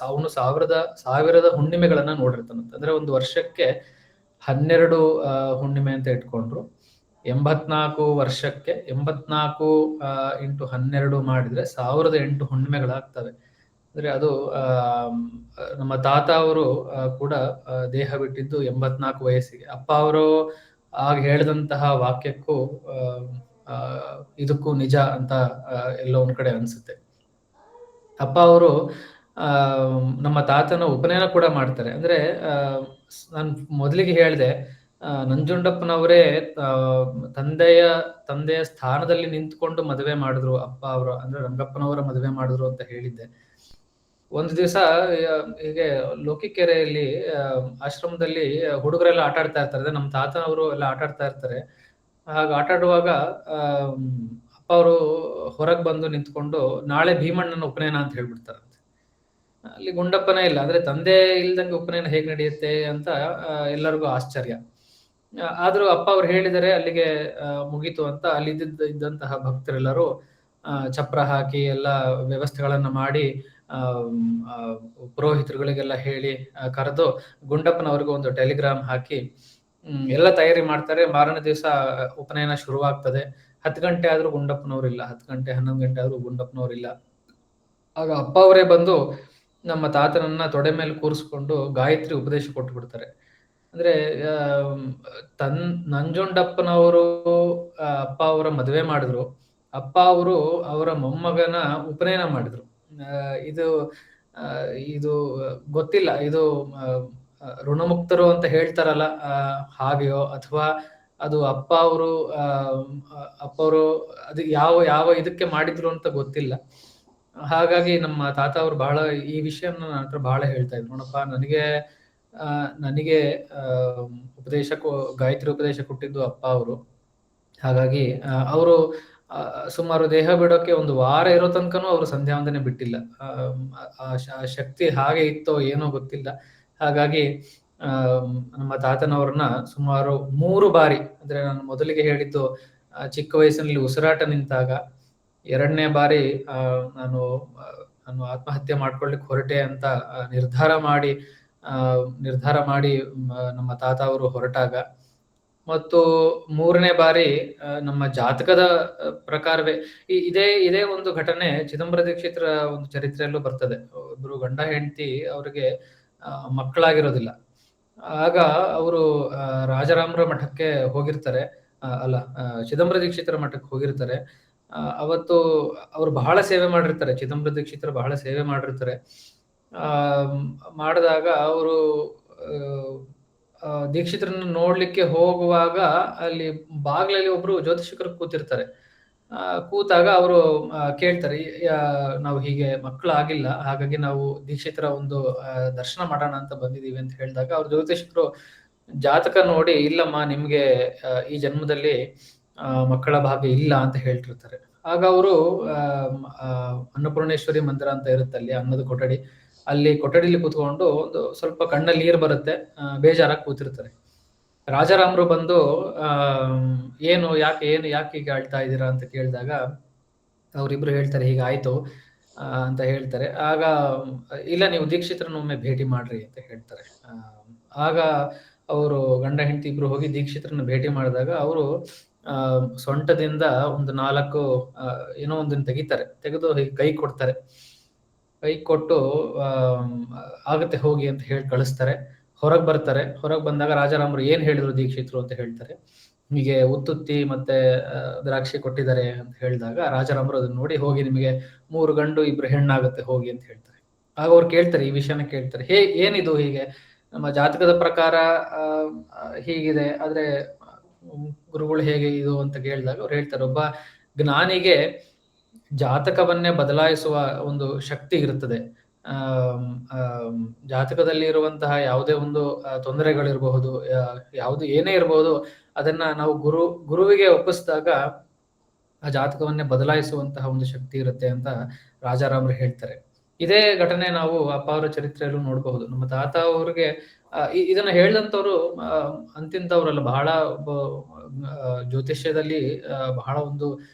[SPEAKER 2] ಅವನು 1000 ಹುಣ್ಣಿಮೆಗಳನ್ನ ನೋಡಿರ್ತಾನಂತೆ. ಅಂದ್ರೆ ಒಂದು ವರ್ಷಕ್ಕೆ 12 ಹುಣ್ಣಿಮೆ ಅಂತ ಇಟ್ಕೊಂಡ್ರು. 84 ವರ್ಷಕ್ಕೆ 84 ಇಂಟು 12 ಮಾಡಿದ್ರೆ 1008 ಹುಣ್ಣಿಮೆಗಳಾಗ್ತವೆ. ಅಂದ್ರೆ ಅದು ನಮ್ಮ ತಾತ ಅವರು ಕೂಡ ದೇಹ ಬಿಟ್ಟಿದ್ದು 84 ವಯಸ್ಸಿಗೆ. ಅಪ್ಪ ಅವರು ಆಗ ಹೇಳಿದಂತಹ ವಾಕ್ಯಕ್ಕೂ ಇದಕ್ಕೂ ನಿಜ ಅಂತ ಎಲ್ಲೋ ಒಂದ್ ಕಡೆ ಅನ್ಸುತ್ತೆ. ಅಪ್ಪ ಅವರು ನಮ್ಮ ತಾತನ ಉಪನಯನ ಕೂಡ ಮಾಡ್ತಾರೆ. ಅಂದ್ರೆ ನಾನು ಮೊದಲಿಗೆ ಹೇಳಿದೆ, ನಂಜುಂಡಪ್ಪನವರೇ ತಂದೆಯ ಸ್ಥಾನದಲ್ಲಿ ನಿಂತ್ಕೊಂಡು ಮದುವೆ ಮಾಡಿದ್ರು ಅಪ್ಪ ಅವರು, ಅಂದ್ರೆ ರಂಗಪ್ಪನವರ ಮದುವೆ ಮಾಡಿದ್ರು ಅಂತ ಹೇಳಿದ್ದೆ. ಒಂದು ದಿವಸ ಹೀಗೆ ಲೋಕಿಕೆರೆಯಲ್ಲಿ ಆಶ್ರಮದಲ್ಲಿ ಹುಡುಗರೆಲ್ಲ ಆಟ ಆಡ್ತಾ ಇರ್ತಾರೆ. ನಮ್ಮ ತಾತನವರು ಎಲ್ಲ ಆಟ ಆಡ್ತಾ ಇರ್ತಾರೆ. ಹಾಗೆ ಆಟ ಆಡುವಾಗ ಅಪ್ಪ ಅವರು ಹೊರಗೆ ಬಂದು ನಿಂತ್ಕೊಂಡು, ನಾಳೆ ಭೀಮಣ್ಣನ ಉಪನಯನ ಅಂತ ಹೇಳ್ಬಿಡ್ತಾರಂತೆ. ಅಲ್ಲಿ ಗುಂಡಪ್ಪನೇ ಇಲ್ಲ, ಅಂದ್ರೆ ತಂದೆ ಇಲ್ದಂಗೆ ಉಪನಯನ ಹೇಗೆ ನಡೆಯುತ್ತೆ ಅಂತ ಎಲ್ಲರಿಗೂ ಆಶ್ಚರ್ಯ. ಆದ್ರೂ ಅಪ್ಪ ಅವ್ರು ಹೇಳಿದರೆ ಅಲ್ಲಿಗೆ ಮುಗೀತು ಅಂತ ಅಲ್ಲಿ ಇದ್ದಂತಹ ಭಕ್ತರೆಲ್ಲರೂ ಚಪ್ರ ಹಾಕಿ ಎಲ್ಲ ವ್ಯವಸ್ಥೆಗಳನ್ನ ಮಾಡಿ ಪುರೋಹಿತರುಗಳಿಗೆಲ್ಲ ಹೇಳಿ ಕರೆದು ಗುಂಡಪ್ಪನವ್ರಿಗೂ ಒಂದು ಟೆಲಿಗ್ರಾಮ್ ಹಾಕಿ ಎಲ್ಲ ತಯಾರಿ ಮಾಡ್ತಾರೆ. ಮಾರನೇ ದಿವಸ ಉಪನಯನ ಶುರುವಾಗ್ತದೆ. 10 ಗಂಟೆ ಆದ್ರೂ ಗುಂಡಪ್ಪನವ್ರು ಇಲ್ಲ, 10 ಗಂಟೆ 11 ಗಂಟೆ ಆದ್ರೂ ಗುಂಡಪ್ಪನವ್ರು ಇಲ್ಲ. ಆಗ ಅಪ್ಪ ಅವರೇ ಬಂದು ನಮ್ಮ ತಾತನನ್ನ ತೊಡೆ ಮೇಲೆ ಕೂರಿಸ್ಕೊಂಡು ಗಾಯತ್ರಿ ಉಪದೇಶ ಕೊಟ್ಟು ಬಿಡ್ತಾರೆ. ಅಂದ್ರೆ ನಂಜುಂಡಪ್ಪನವರು ಅಪ್ಪ ಅವರ ಮದುವೆ ಮಾಡಿದ್ರು, ಅಪ್ಪ ಅವರು ಅವರ ಮೊಮ್ಮಗನ ಉಪನಯನ ಮಾಡಿದ್ರು. ಇದು ಗೊತ್ತಿಲ್ಲ, ಇದು ಋಣಮುಕ್ತರು ಅಂತ ಹೇಳ್ತಾರಲ್ಲ ಹಾಗೆಯೋ, ಅಥವಾ ಅದು ಅಪ್ಪ ಅವರು ಅದು ಯಾವ ಇದಕ್ಕೆ ಮಾಡಿದ್ರು ಅಂತ ಗೊತ್ತಿಲ್ಲ. ಹಾಗಾಗಿ ನಮ್ಮ ತಾತ ಅವರು ಬಹಳ ಈ ವಿಷಯನ ನನ್ನ ಹತ್ರ ಬಹಳ ಹೇಳ್ತಾ ಇದ್ರು. ನೋಡಪ್ಪ, ನನಗೆ ಗಾಯತ್ರಿ ಉಪದೇಶ ಕೊಟ್ಟಿದ್ದು ಅಪ್ಪ ಅವರು. ಹಾಗಾಗಿ ಅವರು ಸುಮಾರು ದೇಹ ಬಿಡೋಕೆ ಒಂದು ವಾರ ಇರೋ ತನಕನೂ ಅವರು ಸಂಧ್ಯಾ ವಂದನೆ ಬಿಟ್ಟಿಲ್ಲ. ಆ ಶಕ್ತಿ ಹಾಗೆ ಇತ್ತೋ ಏನೋ ಗೊತ್ತಿಲ್ಲ. ಹಾಗಾಗಿ ನಮ್ಮ ತಾತನವ್ರನ್ನ ಸುಮಾರು 3 ಬಾರಿ, ಅಂದ್ರೆ ನಾನು ಮೊದಲಿಗೆ ಹೇಳಿದ್ದು ಚಿಕ್ಕ ವಯಸ್ಸಿನಲ್ಲಿ ಉಸಿರಾಟ ನಿಂತಾಗ, 2ನೇ ಬಾರಿ ನಾನು ನಾನು ಆತ್ಮಹತ್ಯೆ ಮಾಡ್ಕೊಳ್ಳಿಕ್ಕೆ ಹೊರಟೆ ಅಂತ ನಿರ್ಧಾರ ಮಾಡಿ ನಮ್ಮ ತಾತ ಅವರು ಹೊರಟಾಗ, ಮತ್ತು 3ನೇ ಬಾರಿ ನಮ್ಮ ಜಾತಕದ ಪ್ರಕಾರವೇ ಇದೇ ಒಂದು ಘಟನೆ ಚಿದಂಬರ ದೀಕ್ಷಿತರ ಒಂದು ಚರಿತ್ರೆಯಲ್ಲೂ ಬರ್ತದೆ. ಒಬ್ರು ಗಂಡ ಹೆಂಡತಿ, ಅವ್ರಿಗೆ ಮಕ್ಕಳಾಗಿರೋದಿಲ್ಲ. ಆಗ ಅವರು ರಾಜಾರಾಮರ ಮಠಕ್ಕೆ ಹೋಗಿರ್ತಾರೆ. ಚಿದಂಬರ ದೀಕ್ಷಿತರ ಮಠಕ್ಕೆ ಹೋಗಿರ್ತಾರೆ. ಅವತ್ತು ಅವ್ರು ಬಹಳ ಸೇವೆ ಮಾಡಿರ್ತಾರೆ. ಚಿದಂಬರ ದೀಕ್ಷಿತರು ಬಹಳ ಸೇವೆ ಮಾಡಿರ್ತಾರೆ. ಮಾಡಿದಾಗ ಅವರು ದೀಕ್ಷಿತರನ್ನ ನೋಡ್ಲಿಕ್ಕೆ ಹೋಗುವಾಗ ಅಲ್ಲಿ ಬಾಗ್ಲಲ್ಲಿ ಒಬ್ರು ಜ್ಯೋತಿಷಿಕರು ಕೂತಿರ್ತಾರೆ. ಕೂತಾಗ ಅವರು ಕೇಳ್ತಾರೆ, ನಾವು ಹೀಗೆ ಮಕ್ಕಳಾಗಿಲ್ಲ, ಹಾಗಾಗಿ ನಾವು ದೀಕ್ಷಿತರ ಒಂದು ದರ್ಶನ ಮಾಡೋಣ ಅಂತ ಬಂದಿದೀವಿ ಅಂತ ಹೇಳಿದಾಗ, ಅವ್ರ ಜ್ಯೋತಿಷಿಕರು ಜಾತಕ ನೋಡಿ, ಇಲ್ಲಮ್ಮ ನಿಮ್ಗೆ ಈ ಜನ್ಮದಲ್ಲಿ ಮಕ್ಕಳ ಭಾಗ್ಯ ಇಲ್ಲ ಅಂತ ಹೇಳ್ತಿರ್ತಾರೆ. ಆಗ ಅವರು ಅನ್ನಪೂರ್ಣೇಶ್ವರಿ ಮಂದಿರ ಅಂತ ಇರುತ್ತೆ ಅಲ್ಲಿ, ಅನ್ನದ ಕೊಠಡಿ, ಅಲ್ಲಿ ಕೊಠಡಿಲಿ ಕೂತ್ಕೊಂಡು ಒಂದು ಸ್ವಲ್ಪ ಕಣ್ಣಲ್ಲಿ ನೀರು ಬರುತ್ತೆ, ಬೇಜಾರಾಗಿ ಕೂತಿರ್ತಾರೆ. ರಾಜಾರಾಮರು ಬಂದು ಯಾಕೆ ಹೀಗೆ ಆಳ್ತಾ ಇದ್ದೀರಾ ಅಂತ ಕೇಳಿದಾಗ ಅವರಿಬ್ರು ಹೇಳ್ತಾರೆ, ಹೀಗಾಯ್ತು ಅಂತ ಹೇಳ್ತಾರೆ. ಆಗ ಇಲ್ಲ, ನೀವು ದೀಕ್ಷಿತರನ್ನೊಮ್ಮೆ ಭೇಟಿ ಮಾಡ್ರಿ ಅಂತ ಹೇಳ್ತಾರೆ. ಆಗ ಅವರು ಗಂಡ ಹೆಂಡತಿ ಇಬ್ರು ಹೋಗಿ ದೀಕ್ಷಿತರನ್ನ ಭೇಟಿ ಮಾಡಿದಾಗ ಅವರು ಸೊಂಟದಿಂದ ಒಂದು 4 ಏನೋ ಒಂದನ್ನು ತೆಗೆದು ಕೈ ಕೊಡ್ತಾರೆ. ಕೈ ಕೊಟ್ಟು ಆಗತ್ತೆ ಹೋಗಿ ಅಂತ ಹೇಳಿ ಕಳಿಸ್ತಾರೆ. ಹೊರಗೆ ಬರ್ತಾರೆ. ಹೊರಗೆ ಬಂದಾಗ ರಾಜಾರಾಮರು ಏನ್ ಹೇಳಿದ್ರು ದೀಕ್ಷಿತರು ಅಂತ ಹೇಳ್ತಾರೆ. ಹೀಗೆ ಉತ್ತುತ್ತಿ ಮತ್ತೆ ದ್ರಾಕ್ಷಿ ಕೊಟ್ಟಿದ್ದಾರೆ ಅಂತ ಹೇಳಿದಾಗ ರಾಜಾರಾಮರು ಅದನ್ನ ನೋಡಿ, ಹೋಗಿ ನಿಮಗೆ 3 ಗಂಡು 2 ಹೆಣ್ಣಾಗುತ್ತೆ ಹೋಗಿ ಅಂತ ಹೇಳ್ತಾರೆ. ಆಗ ಅವ್ರು ಕೇಳ್ತಾರೆ, ಈ ವಿಷಯನ ಕೇಳ್ತಾರೆ, ಏನಿದು, ಹೀಗೆ ನಮ್ಮ ಜಾತಕದ ಪ್ರಕಾರ ಹೀಗಿದೆ, ಆದ್ರೆ ಗುರುಗಳು ಹೇಗೆ ಇದು ಅಂತ ಕೇಳಿದಾಗ ಅವ್ರು ಹೇಳ್ತಾರೆ, ಒಬ್ಬ ಜ್ಞಾನಿಗೆ ಜಾತಕವನ್ನೇ ಬದಲಾಯಿಸುವ ಒಂದು ಶಕ್ತಿ ಇರುತ್ತದೆ. ಜಾತಕದಲ್ಲಿ ಇರುವಂತಹ ಯಾವುದೇ ಒಂದು ತೊಂದರೆಗಳಿರಬಹುದು, ಯಾವುದು ಏನೇ ಇರಬಹುದು, ಅದನ್ನ ನಾವು ಗುರುವಿಗೆ ಒಪ್ಪಿಸಿದಾಗ ಆ ಜಾತಕವನ್ನೇ ಬದಲಾಯಿಸುವಂತಹ ಒಂದು ಶಕ್ತಿ ಇರುತ್ತೆ ಅಂತ ರಾಜಾರಾಮರು ಹೇಳ್ತಾರೆ. ಇದೇ ಘಟನೆ ನಾವು ಅಪ್ಪ ಅವರ ಚರಿತ್ರೆಯಲ್ಲೂ ನೋಡಬಹುದು. ನಮ್ಮ ತಾತ ಅವ್ರಿಗೆ ಇದನ್ನ ಹೇಳಿದಂಥವ್ರು ಅಂತಿಂತವ್ರಲ್ಲ, ಬಹಳ ಜ್ಯೋತಿಷ್ಯದಲ್ಲಿ ಬಹಳ ಒಂದು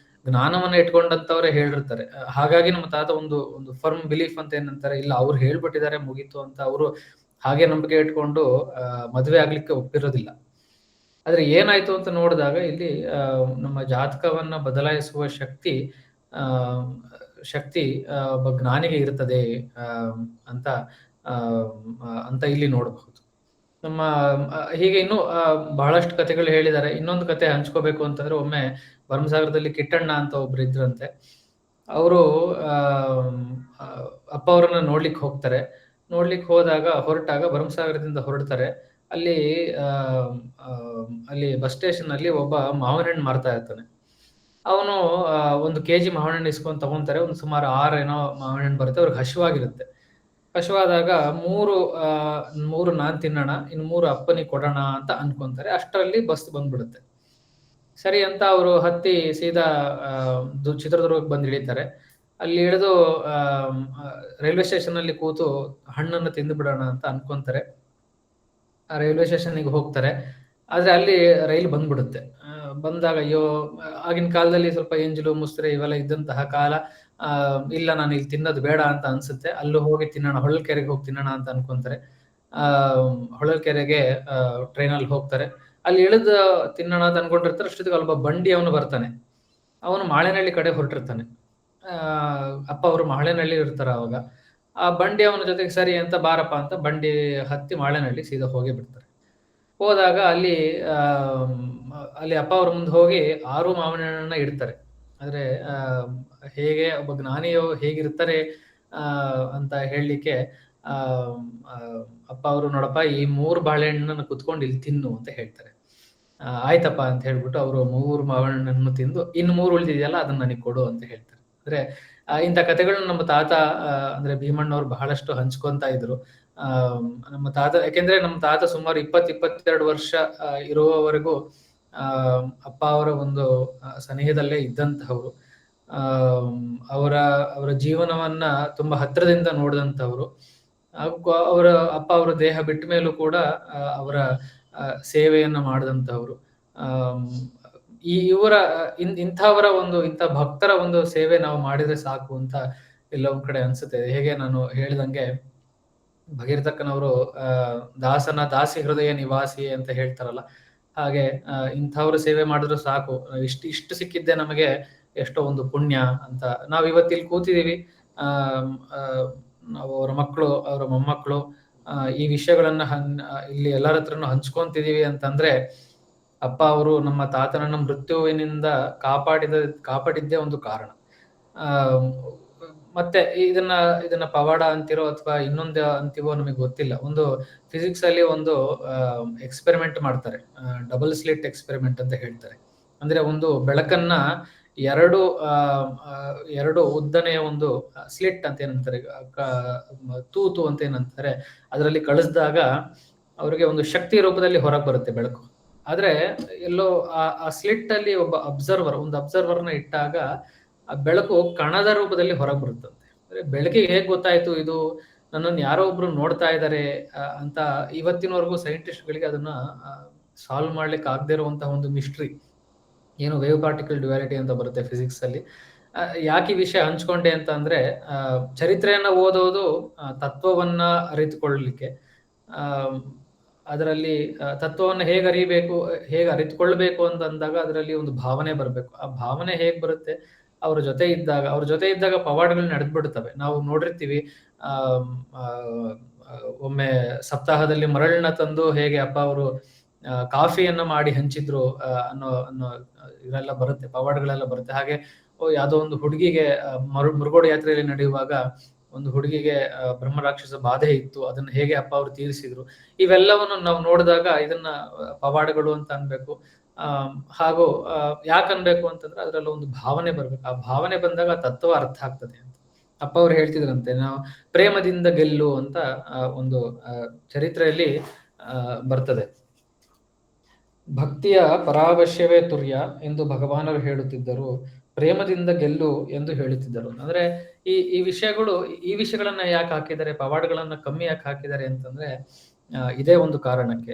[SPEAKER 2] ಜ್ಞಾನವನ್ನ ಇಟ್ಕೊಂಡಂತವ್ರೆ ಹೇಳಿರ್ತಾರೆ. ಹಾಗಾಗಿ ನಮ್ಮ ತಾತ ಒಂದು ಫರ್ಮ್ ಬಿಲೀಫ್ ಅಂತ ಏನಂತಾರೆ, ಇಲ್ಲ ಅವ್ರು ಹೇಳ್ಬಿಟ್ಟಿದ್ದಾರೆ ಮುಗೀತು ಅಂತ ಅವರು ಹಾಗೆ ನಂಬಿಕೆ ಇಟ್ಕೊಂಡು ಮದುವೆ ಆಗ್ಲಿಕ್ಕೆ ಒಪ್ಪಿರೋದಿಲ್ಲ. ಆದ್ರೆ ಏನಾಯ್ತು ಅಂತ ನೋಡಿದಾಗ ಇಲ್ಲಿ ನಮ್ಮ ಜಾತಕವನ್ನ ಬದಲಾಯಿಸುವ ಶಕ್ತಿ ಒಬ್ಬ ಜ್ಞಾನಿಗೆ ಇರ್ತದೆ ಅಂತ ಇಲ್ಲಿ ನೋಡಬಹುದು. ನಮ್ಮ ಹೀಗೆ ಇನ್ನೂ ಬಹಳಷ್ಟು ಕಥೆಗಳು ಹೇಳಿದ್ದಾರೆ. ಇನ್ನೊಂದು ಕತೆ ಹಂಚ್ಕೋಬೇಕು ಅಂತಂದ್ರೆ, ಒಮ್ಮೆ ಭರಮಸಾಗರದಲ್ಲಿ ಕಿಟ್ಟಣ್ಣ ಅಂತ ಒಬ್ರು ಇದ್ರಂತೆ. ಅವರು ಅಪ್ಪ ಅವರನ್ನ ನೋಡ್ಲಿಕ್ಕೆ ಹೋಗ್ತಾರೆ. ನೋಡ್ಲಿಕ್ಕೆ ಹೊರಟಾಗ ಭರಮಸಾಗರದಿಂದ ಹೊರಡ್ತಾರೆ. ಅಲ್ಲಿ ಬಸ್ ಸ್ಟೇಷನ್ ಅಲ್ಲಿ ಒಬ್ಬ ಮಾವಿನ ಹಣ್ಣು ಮಾರ್ತಾ ಇರ್ತಾನೆ. ಅವನು 1 kg ಮಾವಿನ ಹಣ್ಣು ಇಸ್ಕೊಂಡು ತಗೊಂತಾರೆ. ಒಂದು ಸುಮಾರು 6 ಏನೋ ಮಾವಿನ ಹಣ್ಣು ಬರುತ್ತೆ. ಅವ್ರಿಗೆ ಹಸಿವಾಗಿರುತ್ತೆ. ಹಸಿವಾದಾಗ 3 ನಾನ್ ತಿನ್ನೋಣ, ಇನ್ನು 3 ಅಪ್ಪನಿಗೆ ಕೊಡೋಣ ಅಂತ ಅನ್ಕೊಂತಾರೆ. ಅಷ್ಟರಲ್ಲಿ ಬಸ್ ಬಂದ್ಬಿಡುತ್ತೆ. ಸರಿ ಅಂತ ಅವರು ಹತ್ತಿ ಸೀದಾ ಚಿತ್ರದುರ್ಗಕ್ಕೆ ಬಂದು ಇಳಿತಾರೆ. ಅಲ್ಲಿ ಇಳಿದು ರೈಲ್ವೆ ಸ್ಟೇಷನ್ ಅಲ್ಲಿ ಕೂತು ಹಣ್ಣನ್ನು ತಿಂದು ಬಿಡೋಣ ಅಂತ ಅನ್ಕೊಂತಾರೆ. ಆ ರೈಲ್ವೆ ಸ್ಟೇಷನ್ಗೆ ಹೋಗ್ತಾರೆ. ಆದ್ರೆ ಅಲ್ಲಿ ರೈಲು ಬಂದ್ಬಿಡುತ್ತೆ. ಬಂದಾಗ ಅಯ್ಯೋ, ಆಗಿನ ಕಾಲದಲ್ಲಿ ಸ್ವಲ್ಪ ಎಂಜಲು ಮುಸ್ರೆ ಇವೆಲ್ಲ ಇದ್ದಂತಹ ಕಾಲ. ಇಲ್ಲ, ನಾನು ಇಲ್ಲಿ ತಿನ್ನೋದು ಬೇಡ ಅಂತ ಅನ್ಸುತ್ತೆ. ಅಲ್ಲೂ ಹೋಗಿ ತಿನ್ನೋಣ, ಹೊಳಲ್ಕೆರೆಗೆ ಹೋಗಿ ತಿನ್ನೋಣ ಅಂತ ಅನ್ಕೊಂತಾರೆ. ಹೊಳಲ್ಕೆರೆಗೆ ಟ್ರೈನಲ್ಲಿ ಹೋಗ್ತಾರೆ. ಅಲ್ಲಿ ಇಳಿದು ತಿನ್ನೋಣ ಅಂತ ಅನ್ಕೊಂಡಿರ್ತಾರೆ. ಅಷ್ಟೊತ್ತಿಗೆ ಅಲ್ಲೊಬ್ಬ ಬಂಡಿ ಅವನು ಬರ್ತಾನೆ. ಅವನು ಮಾಳೆನಹಳ್ಳಿ ಕಡೆ ಹೊರಟಿರ್ತಾನೆ. ಅಪ್ಪ ಅವರು ಮಾಳೆನಹಳ್ಳಿ ಇರ್ತಾರ ಅವಾಗ. ಆ ಬಂಡಿ ಅವನ ಜೊತೆಗೆ ಸರಿ ಅಂತ ಬಾರಪ್ಪ ಅಂತ ಬಂಡಿ ಹತ್ತಿ ಮಾಳೆನಹಳ್ಳಿ ಸೀದಾ ಹೋಗಿ ಬಿಡ್ತಾರೆ. ಹೋದಾಗ ಅಲ್ಲಿ ಅಪ್ಪ ಅವ್ರ ಮುಂದೆ ಹೋಗಿ 6 ಮಾವಿನ ಹಣ್ಣನ್ನ ಇಡ್ತಾರೆ. ಆದ್ರೆ ಹೇಗೆ ಒಬ್ಬ ಜ್ಞಾನಿಯು ಹೇಗಿರ್ತಾರೆ ಅಂತ ಹೇಳಲಿಕ್ಕೆ ಅಪ್ಪ ಅವರು, ನೋಡಪ್ಪ, ಈ 3 ಬಾಳೆಹಣ್ಣನ್ನ ಕುತ್ಕೊಂಡು ಇಲ್ಲಿ ತಿನ್ನು ಅಂತ ಹೇಳ್ತಾರೆ. ಆಯ್ತಪ್ಪ ಅಂತ ಹೇಳ್ಬಿಟ್ಟು ಅವರು 3 ಮಾವಿನ ಹಣ್ಣನ್ನು ತಿಂದು, ಇನ್ನು 3 ಉಳಿದಿದೆಯಲ್ಲ ಅದನ್ನ ನನಗೆ ಕೊಡು ಅಂತ ಹೇಳ್ತಾರೆ. ಅಂದ್ರೆ ಇಂಥ ಕಥೆಗಳನ್ನ ನಮ್ಮ ತಾತ ಅಂದ್ರೆ ಭೀಮಣ್ಣವ್ರು ಬಹಳಷ್ಟು ಹಂಚ್ಕೊಂತ ಇದ್ರು. ನಮ್ಮ ತಾತ, ಯಾಕೆಂದ್ರೆ ನಮ್ಮ ತಾತ ಸುಮಾರು 22 ವರ್ಷ ಇರುವವರೆಗೂ ಅಪ್ಪ ಅವರ ಒಂದು ಸನಿಹದಲ್ಲೇ ಇದ್ದಂತಹವರು. ಅವರ ಅವರ ಜೀವನವನ್ನ ತುಂಬಾ ಹತ್ತಿರದಿಂದ ನೋಡಿದಂಥವ್ರು. ಹಾಗೂ ಅವರ ಅಪ್ಪ ಅವರ ದೇಹ ಬಿಟ್ಟ ಮೇಲೂ ಕೂಡ ಅವರ ಸೇವೆಯನ್ನ ಮಾಡಿದಂಥವ್ರು. ಇವರ ಇಂಥವರ ಒಂದು ಇಂಥ ಭಕ್ತರ ಒಂದು ಸೇವೆ ನಾವು ಮಾಡಿದ್ರೆ ಸಾಕು ಅಂತ ಎಲ್ಲ ಒಂದ್ ಕಡೆ ಅನ್ಸುತ್ತೆ. ಹೇಗೆ ನಾನು ಹೇಳಿದಂಗೆ ಭಗೀರಥಕ್ಕನವರು ದಾಸನ ದಾಸಿ ಹೃದಯ ನಿವಾಸಿ ಅಂತ ಹೇಳ್ತಾರಲ್ಲ, ಹಾಗೆ ಇಂಥವ್ರ ಸೇವೆ ಮಾಡಿದ್ರು ಸಾಕು, ಇಷ್ಟು ಸಿಕ್ಕಿದ್ದೆ ನಮಗೆ ಎಷ್ಟೋ ಒಂದು ಪುಣ್ಯ ಅಂತ. ನಾವ್ ಇವತ್ತಿಲ್ಲಿ ಕೂತಿದೀವಿ, ನಾವು ಅವರ ಮಕ್ಕಳು, ಅವರ ಮೊಮ್ಮಕ್ಕಳು ಈ ವಿಷಯಗಳನ್ನ ಇಲ್ಲಿ ಎಲ್ಲರ ಹತ್ರನು ಹಂಚ್ಕೊಂತಿದೀವಿ ಅಂತಂದ್ರೆ ಅಪ್ಪ ಅವರು ನಮ್ಮ ತಾತನನ್ನ ಮೃತ್ಯುವಿನಿಂದ ಕಾಪಾಡಿದ್ದೇ ಒಂದು ಕಾರಣ. ಮತ್ತೆ ಇದನ್ನ ಪವಾಡ ಅಂತಿರೋ ಅಥವಾ ಇನ್ನೊಂದು ಅಂತಿವೋ ನಮಗೆ ಗೊತ್ತಿಲ್ಲ. ಒಂದು ಫಿಸಿಕ್ಸ್ ಅಲ್ಲಿ ಒಂದು ಎಕ್ಸ್ಪೆರಿಮೆಂಟ್ ಮಾಡ್ತಾರೆ, ಡಬಲ್ ಸ್ಲಿಟ್ ಎಕ್ಸ್ಪೆರಿಮೆಂಟ್ ಅಂತ ಹೇಳ್ತಾರೆ. ಅಂದ್ರೆ ಒಂದು ಬೆಳಕನ್ನ ಎರಡು ಉದ್ದನೆಯ ಒಂದು ಸ್ಲಿಟ್ ಅಂತ ಏನಂತಾರೆ, ತೂತು ಅಂತ ಏನಂತಾರೆ, ಅದರಲ್ಲಿ ಕಳಿಸಿದಾಗ ಅವರಿಗೆ ಒಂದು ಶಕ್ತಿ ರೂಪದಲ್ಲಿ ಹೊರಗೆ ಬರುತ್ತೆ ಬೆಳಕು. ಆದ್ರೆ ಎಲ್ಲೋ ಆ ಸ್ಲಿಟ್ ಅಲ್ಲಿ ಒಂದು ಅಬ್ಸರ್ವರ್ನ ಇಟ್ಟಾಗ ಆ ಬೆಳಕು ಕಣದ ರೂಪದಲ್ಲಿ ಹೊರಗೆ ಬರುತ್ತಂತೆ. ಅಂದ್ರೆ ಬೆಳಕಿಗೆ ಹೇಗ್ ಗೊತ್ತಾಯ್ತು ಇದು ನನ್ನನ್ನು ಯಾರೋ ಒಬ್ರು ನೋಡ್ತಾ ಇದ್ದಾರೆ ಅಂತ ಇವತ್ತಿನವರೆಗೂ ಸೈಂಟಿಸ್ಟ್ಗಳಿಗೆ ಅದನ್ನ ಸಾಲ್ವ್ ಮಾಡ್ಲಿಕ್ಕೆ ಆಗದೆ ಇರುವಂತಹ ಒಂದು ಮಿಸ್ಟ್ರಿ. ಏನು ವೇವ್ ಪಾರ್ಟಿಕಲ್ ಡ್ಯುಯಾಲಿಟಿ ಅಂತ ಬರುತ್ತೆ ಫಿಸಿಕ್ಸ್ ಅಲ್ಲಿ. ಯಾಕೆ ಈ ವಿಷಯ ಹಂಚ್ಕೊಂಡೆ ಅಂತ ಅಂದ್ರೆ, ಚರಿತ್ರೆಯನ್ನ ಓದೋದು ತತ್ವವನ್ನ ಅರಿತುಕೊಳ್ಳಲಿಕ್ಕೆ, ಅದರಲ್ಲಿ ತತ್ವವನ್ನ ಹೇಗೆ ಅರಿಬೇಕು, ಹೇಗೆ ಅರಿತುಕೊಳ್ಬೇಕು ಅಂತ ಅಂದಾಗ ಅದರಲ್ಲಿ ಒಂದು ಭಾವನೆ ಬರಬೇಕು. ಆ ಭಾವನೆ ಹೇಗ್ ಬರುತ್ತೆ, ಅವ್ರ ಜೊತೆ ಇದ್ದಾಗ ಪವಾಡಗಳು ನಡೆದ್ಬಿಡ್ತವೆ. ನಾವು ನೋಡಿರ್ತೀವಿ, ಒಮ್ಮೆ ಸಪ್ತಾಹದಲ್ಲಿ ಮರಳನ್ನ ತಂದು ಹೇಗೆ ಅಪ್ಪ ಅವರು ಕಾಫಿಯನ್ನ ಮಾಡಿ ಹಂಚಿದ್ರು ಅನ್ನೋ ಇದೆಲ್ಲ ಬರುತ್ತೆ, ಪವಾಡಗಳೆಲ್ಲ ಬರುತ್ತೆ. ಹಾಗೆ ಯಾವ್ದೋ ಒಂದು ಹುಡುಗಿಗೆ ಮುರುಗೋಡು ಯಾತ್ರೆಯಲ್ಲಿ ನಡೆಯುವಾಗ ಒಂದು ಹುಡುಗಿಗೆ ಬ್ರಹ್ಮ ರಾಕ್ಷಸ ಬಾಧೆ ಇತ್ತು, ಅದನ್ನ ಹೇಗೆ ಅಪ್ಪ ಅವರು ತೀರಿಸಿದ್ರು. ಇವೆಲ್ಲವನ್ನು ನಾವು ನೋಡಿದಾಗ ಇದನ್ನ ಪವಾಡಗಳು ಅಂತ ಅನ್ಬೇಕು. ಹಾಗೂ ಯಾಕೆ ಅನ್ಬೇಕು ಅಂತಂದ್ರೆ ಅದರಲ್ಲಿ ಒಂದು ಭಾವನೆ ಬರ್ಬೇಕು. ಆ ಭಾವನೆ ಬಂದಾಗ ತತ್ವ ಅರ್ಥ ಆಗ್ತದೆ ಅಂತ ಅಪ್ಪ ಅವ್ರು ಹೇಳ್ತಿದ್ರಂತೆ. ನಾವು ಪ್ರೇಮದಿಂದ ಗೆಲ್ಲು ಅಂತ ಒಂದು ಚರಿತ್ರೆಯಲ್ಲಿ ಬರ್ತದೆ. ಭಕ್ತಿಯ ಪರಾವಶ್ಯವೇ ತುರ್ಯ ಎಂದು ಭಗವಾನರು ಹೇಳುತ್ತಿದ್ದರು, ಪ್ರೇಮದಿಂದ ಗೆಲ್ಲು ಎಂದು ಹೇಳುತ್ತಿದ್ದರು. ಅಂದ್ರೆ ಈ ವಿಷಯಗಳನ್ನ ಯಾಕೆ ಹಾಕಿದ್ದಾರೆ, ಪವಾಡಗಳನ್ನ ಕಮ್ಮಿ ಯಾಕೆ ಹಾಕಿದ್ದಾರೆ ಅಂತಂದ್ರೆ ಇದೇ ಒಂದು ಕಾರಣಕ್ಕೆ.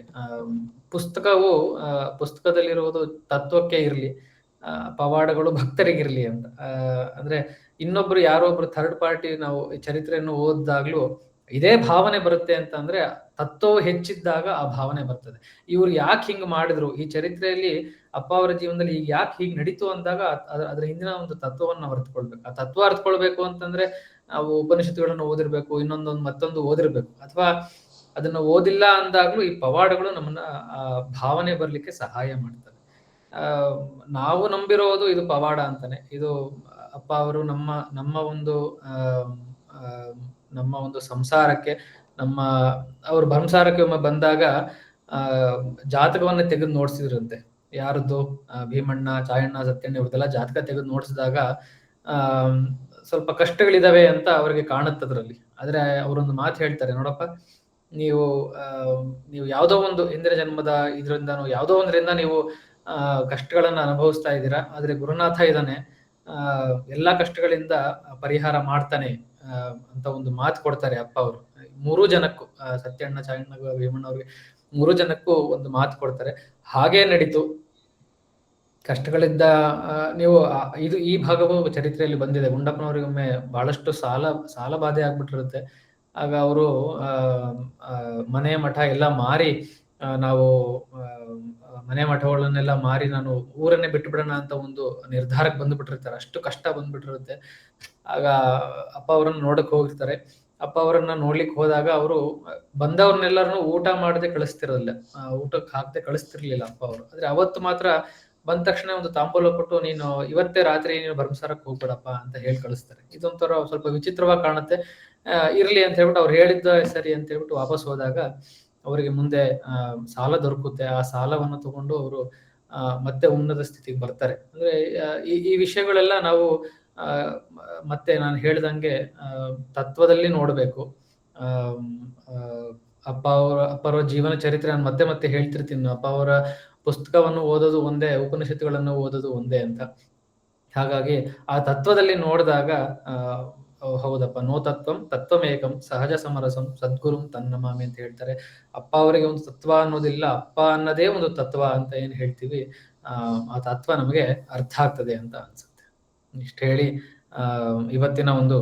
[SPEAKER 2] ಪುಸ್ತಕದಲ್ಲಿರುವುದು ತತ್ವಕ್ಕೆ ಇರ್ಲಿ, ಪವಾಡಗಳು ಭಕ್ತರಿಗಿರ್ಲಿ ಅಂತ. ಅಂದ್ರೆ ಇನ್ನೊಬ್ರು ಯಾರೋ ಒಬ್ರು ಥರ್ಡ್ ಪಾರ್ಟಿ ನಾವು ಚರಿತ್ರೆಯನ್ನು ಓದಿದಾಗ್ಲೂ ಇದೇ ಭಾವನೆ ಬರುತ್ತೆ ಅಂತ ಅಂದ್ರೆ ತತ್ವವು ಹೆಚ್ಚಿದ್ದಾಗ ಆ ಭಾವನೆ ಬರ್ತದೆ. ಇವ್ರು ಯಾಕೆ ಹಿಂಗ್ ಮಾಡಿದ್ರು, ಈ ಚರಿತ್ರೆಯಲ್ಲಿ ಅಪ್ಪ ಅವರ ಜೀವನದಲ್ಲಿ ಈಗ ಯಾಕೆ ಹೀಗೆ ನಡೀತು ಅಂದಾಗ ಅದ್ರ ಹಿಂದಿನ ಒಂದು ತತ್ವವನ್ನು ನಾವು ಅರ್ಥಕೊಳ್ಬೇಕು. ಆ ತತ್ವ ಅರ್ಥಕೊಳ್ಬೇಕು ಅಂತಂದ್ರೆ ನಾವು ಉಪನಿಷತ್ತುಗಳನ್ನು ಓದಿರ್ಬೇಕು, ಮತ್ತೊಂದು ಓದಿರ್ಬೇಕು. ಅಥವಾ ಅದನ್ನ ಓದಿಲ್ಲ ಅಂದಾಗ್ಲೂ ಈ ಪವಾಡಗಳು ನಮ್ಮನ್ನ ಆ ಭಾವನೆ ಬರ್ಲಿಕ್ಕೆ ಸಹಾಯ ಮಾಡ್ತವೆ. ನಾವು ನಂಬಿರೋದು ಇದು ಪವಾಡ ಅಂತಾನೆ. ಇದು ಅಪ್ಪ ಅವರು ನಮ್ಮ ಒಂದು ಸಂಸಾರಕ್ಕೆ, ಅವ್ರ ಸಂಸಾರಕ್ಕೆ ಒಮ್ಮೆ ಬಂದಾಗ ಜಾತಕವನ್ನ ತೆಗೆದು ನೋಡ್ಸಿದ್ರಂತೆ. ಯಾರದ್ದು, ಭೀಮಣ್ಣ, ಚಾಯಣ್ಣ, ಸತ್ಯಣ್ಣ ಇವ್ರದೆಲ್ಲ ಜಾತಕ ತೆಗೆದು ನೋಡ್ಸಿದಾಗ ಸ್ವಲ್ಪ ಕಷ್ಟಗಳಿದಾವೆ ಅಂತ ಅವ್ರಿಗೆ ಕಾಣುತ್ತದ್ರಲ್ಲಿ. ಆದ್ರೆ ಅವರೊಂದು ಮಾತು ಹೇಳ್ತಾರೆ, ನೋಡಪ್ಪ, ನೀವು ಯಾವುದೋ ಒಂದು ಹಿಂದಿನ ಜನ್ಮದ ಯಾವುದೋ ಒಂದರಿಂದ ನೀವು ಕಷ್ಟಗಳನ್ನ ಅನುಭವಿಸ್ತಾ ಇದ್ದೀರಾ. ಆದ್ರೆ ಗುರುನಾಥ ಇದ್ದಾನೆ, ಎಲ್ಲಾ ಕಷ್ಟಗಳಿಂದ ಪರಿಹಾರ ಮಾಡ್ತಾನೆ ಅಂತ ಒಂದು ಮಾತು ಕೊಡ್ತಾರೆ ಅಪ್ಪ ಅವರು. 3 ಜನಕ್ಕೂ, ಸತ್ಯಣ್ಣ, ಚಾಯಣ್ಣ, ಭೀಮಣ್ಣ ಅವ್ರಿಗೆ 3 ಜನಕ್ಕೂ ಒಂದು ಮಾತು ಕೊಡ್ತಾರೆ. ಹಾಗೇ ನಡೀತು. ಕಷ್ಟಗಳಿದ್ದ ನೀವು ಈ ಭಾಗವು ಚರಿತ್ರೆಯಲ್ಲಿ ಬಂದಿದೆ. ಗುಂಡಪ್ಪನವರಿಗೊಮ್ಮೆ ಬಹಳಷ್ಟು ಸಾಲ ಬಾಧೆ ಆಗ್ಬಿಟ್ಟಿರುತ್ತೆ. ಆಗ ಅವರು ಮನೆ ಮಠ ಎಲ್ಲ ಮಾರಿ, ನಾವು ಮನೆ ಮಠಗಳನ್ನೆಲ್ಲ ಮಾರಿ ನಾನು ಊರನ್ನೇ ಬಿಟ್ಟು ಬಿಡೋಣ ಅಂತ ಒಂದು ನಿರ್ಧಾರಕ್ಕೆ ಬಂದ್ಬಿಟ್ಟಿರ್ತಾರೆ. ಅಷ್ಟು ಕಷ್ಟ ಬಂದ್ಬಿಟ್ಟಿರುತ್ತೆ. ಆಗ ಅಪ್ಪ ಅವರನ್ನ ನೋಡಕ್ ಹೋಗಿರ್ತಾರೆ. ಅಪ್ಪ ಅವರನ್ನ ನೋಡ್ಲಿಕ್ಕೆ ಹೋದಾಗ ಅವರು ಬಂದವ್ರನ್ನೆಲ್ಲರನ್ನು ಊಟ ಮಾಡದೆ ಕಳಿಸ್ತಿರಲಿಲ್ಲ, ಊಟಕ್ಕೆ ಹಾಕದೆ ಕಳಿಸ್ತಿರ್ಲಿಲ್ಲ ಅಪ್ಪ ಅವರು. ಆದ್ರೆ ಅವತ್ತು ಮಾತ್ರ ಬಂದ ತಕ್ಷಣ ಒಂದು ತಾಂಬೂಲ ಕೊಟ್ಟು, ನೀನು ಇವತ್ತೇ ರಾತ್ರಿ ನೀನು ಭರಮಸಾರಕ್ಕೆ ಹೋಗ್ಬೇಡಪ್ಪ ಅಂತ ಹೇಳಿ ಕಳಿಸ್ತಾರೆ. ಇದೊಂಥರ ಸ್ವಲ್ಪ ವಿಚಿತ್ರವಾಗಿ ಕಾಣುತ್ತೆ. ಇರ್ಲಿ ಅಂತ ಹೇಳ್ಬಿಟ್ಟು ಅವ್ರು ಹೇಳಿದ್ದ ಸರಿ ಅಂತ ಹೇಳ್ಬಿಟ್ಟು ವಾಪಸ್ ಹೋದಾಗ ಅವರಿಗೆ ಮುಂದೆ ಸಾಲ ದೊರಕುತ್ತೆ. ಆ ಸಾಲವನ್ನು ತಗೊಂಡು ಅವರು ಮತ್ತೆ ಉನ್ನತ ಸ್ಥಿತಿಗೆ ಬರ್ತಾರೆ. ಅಂದ್ರೆ ಈ ವಿಷಯಗಳೆಲ್ಲ ನಾವು ಮತ್ತೆ ನಾನು ಹೇಳ್ದಂಗೆ ತತ್ವದಲ್ಲಿ ನೋಡ್ಬೇಕು. ಅಪ್ಪವರ ಜೀವನ ಚರಿತ್ರೆ ನಾನು ಮತ್ತೆ ಹೇಳ್ತಿರ್ತೀನಿ. ಅಪ್ಪ ಅವರ ಪುಸ್ತಕವನ್ನು ಓದೋದು ಒಂದೇ, ಉಪನಿಷತ್ತುಗಳನ್ನು ಓದೋದು ಒಂದೇ ಅಂತ. ಹಾಗಾಗಿ ಆ ತತ್ವದಲ್ಲಿ ನೋಡಿದಾಗ ಹೌದಪ್ಪ, ನೋ ತತ್ವಂ ತತ್ವಮೇಕಂ ಸಹಜ ಸಮರಸಂ ಸದ್ಗುರುಂ ತನ್ನಮಾಮಿ ಅಂತ ಹೇಳ್ತಾರೆ. ಅಪ್ಪ ಅವರಿಗೆ ಒಂದು ತತ್ವ ಅನ್ನೋದಿಲ್ಲ, ಅಪ್ಪ ಅನ್ನೋದೇ ಒಂದು ತತ್ವ ಅಂತ ಏನ್ ಹೇಳ್ತೀವಿ, ಆ ತತ್ವ ನಮಗೆ ಅರ್ಥ ಆಗ್ತದೆ ಅಂತ ಅನ್ಸುತ್ತೆ. ಇಷ್ಟು ಹೇಳಿ ಇವತ್ತಿನ ಒಂದು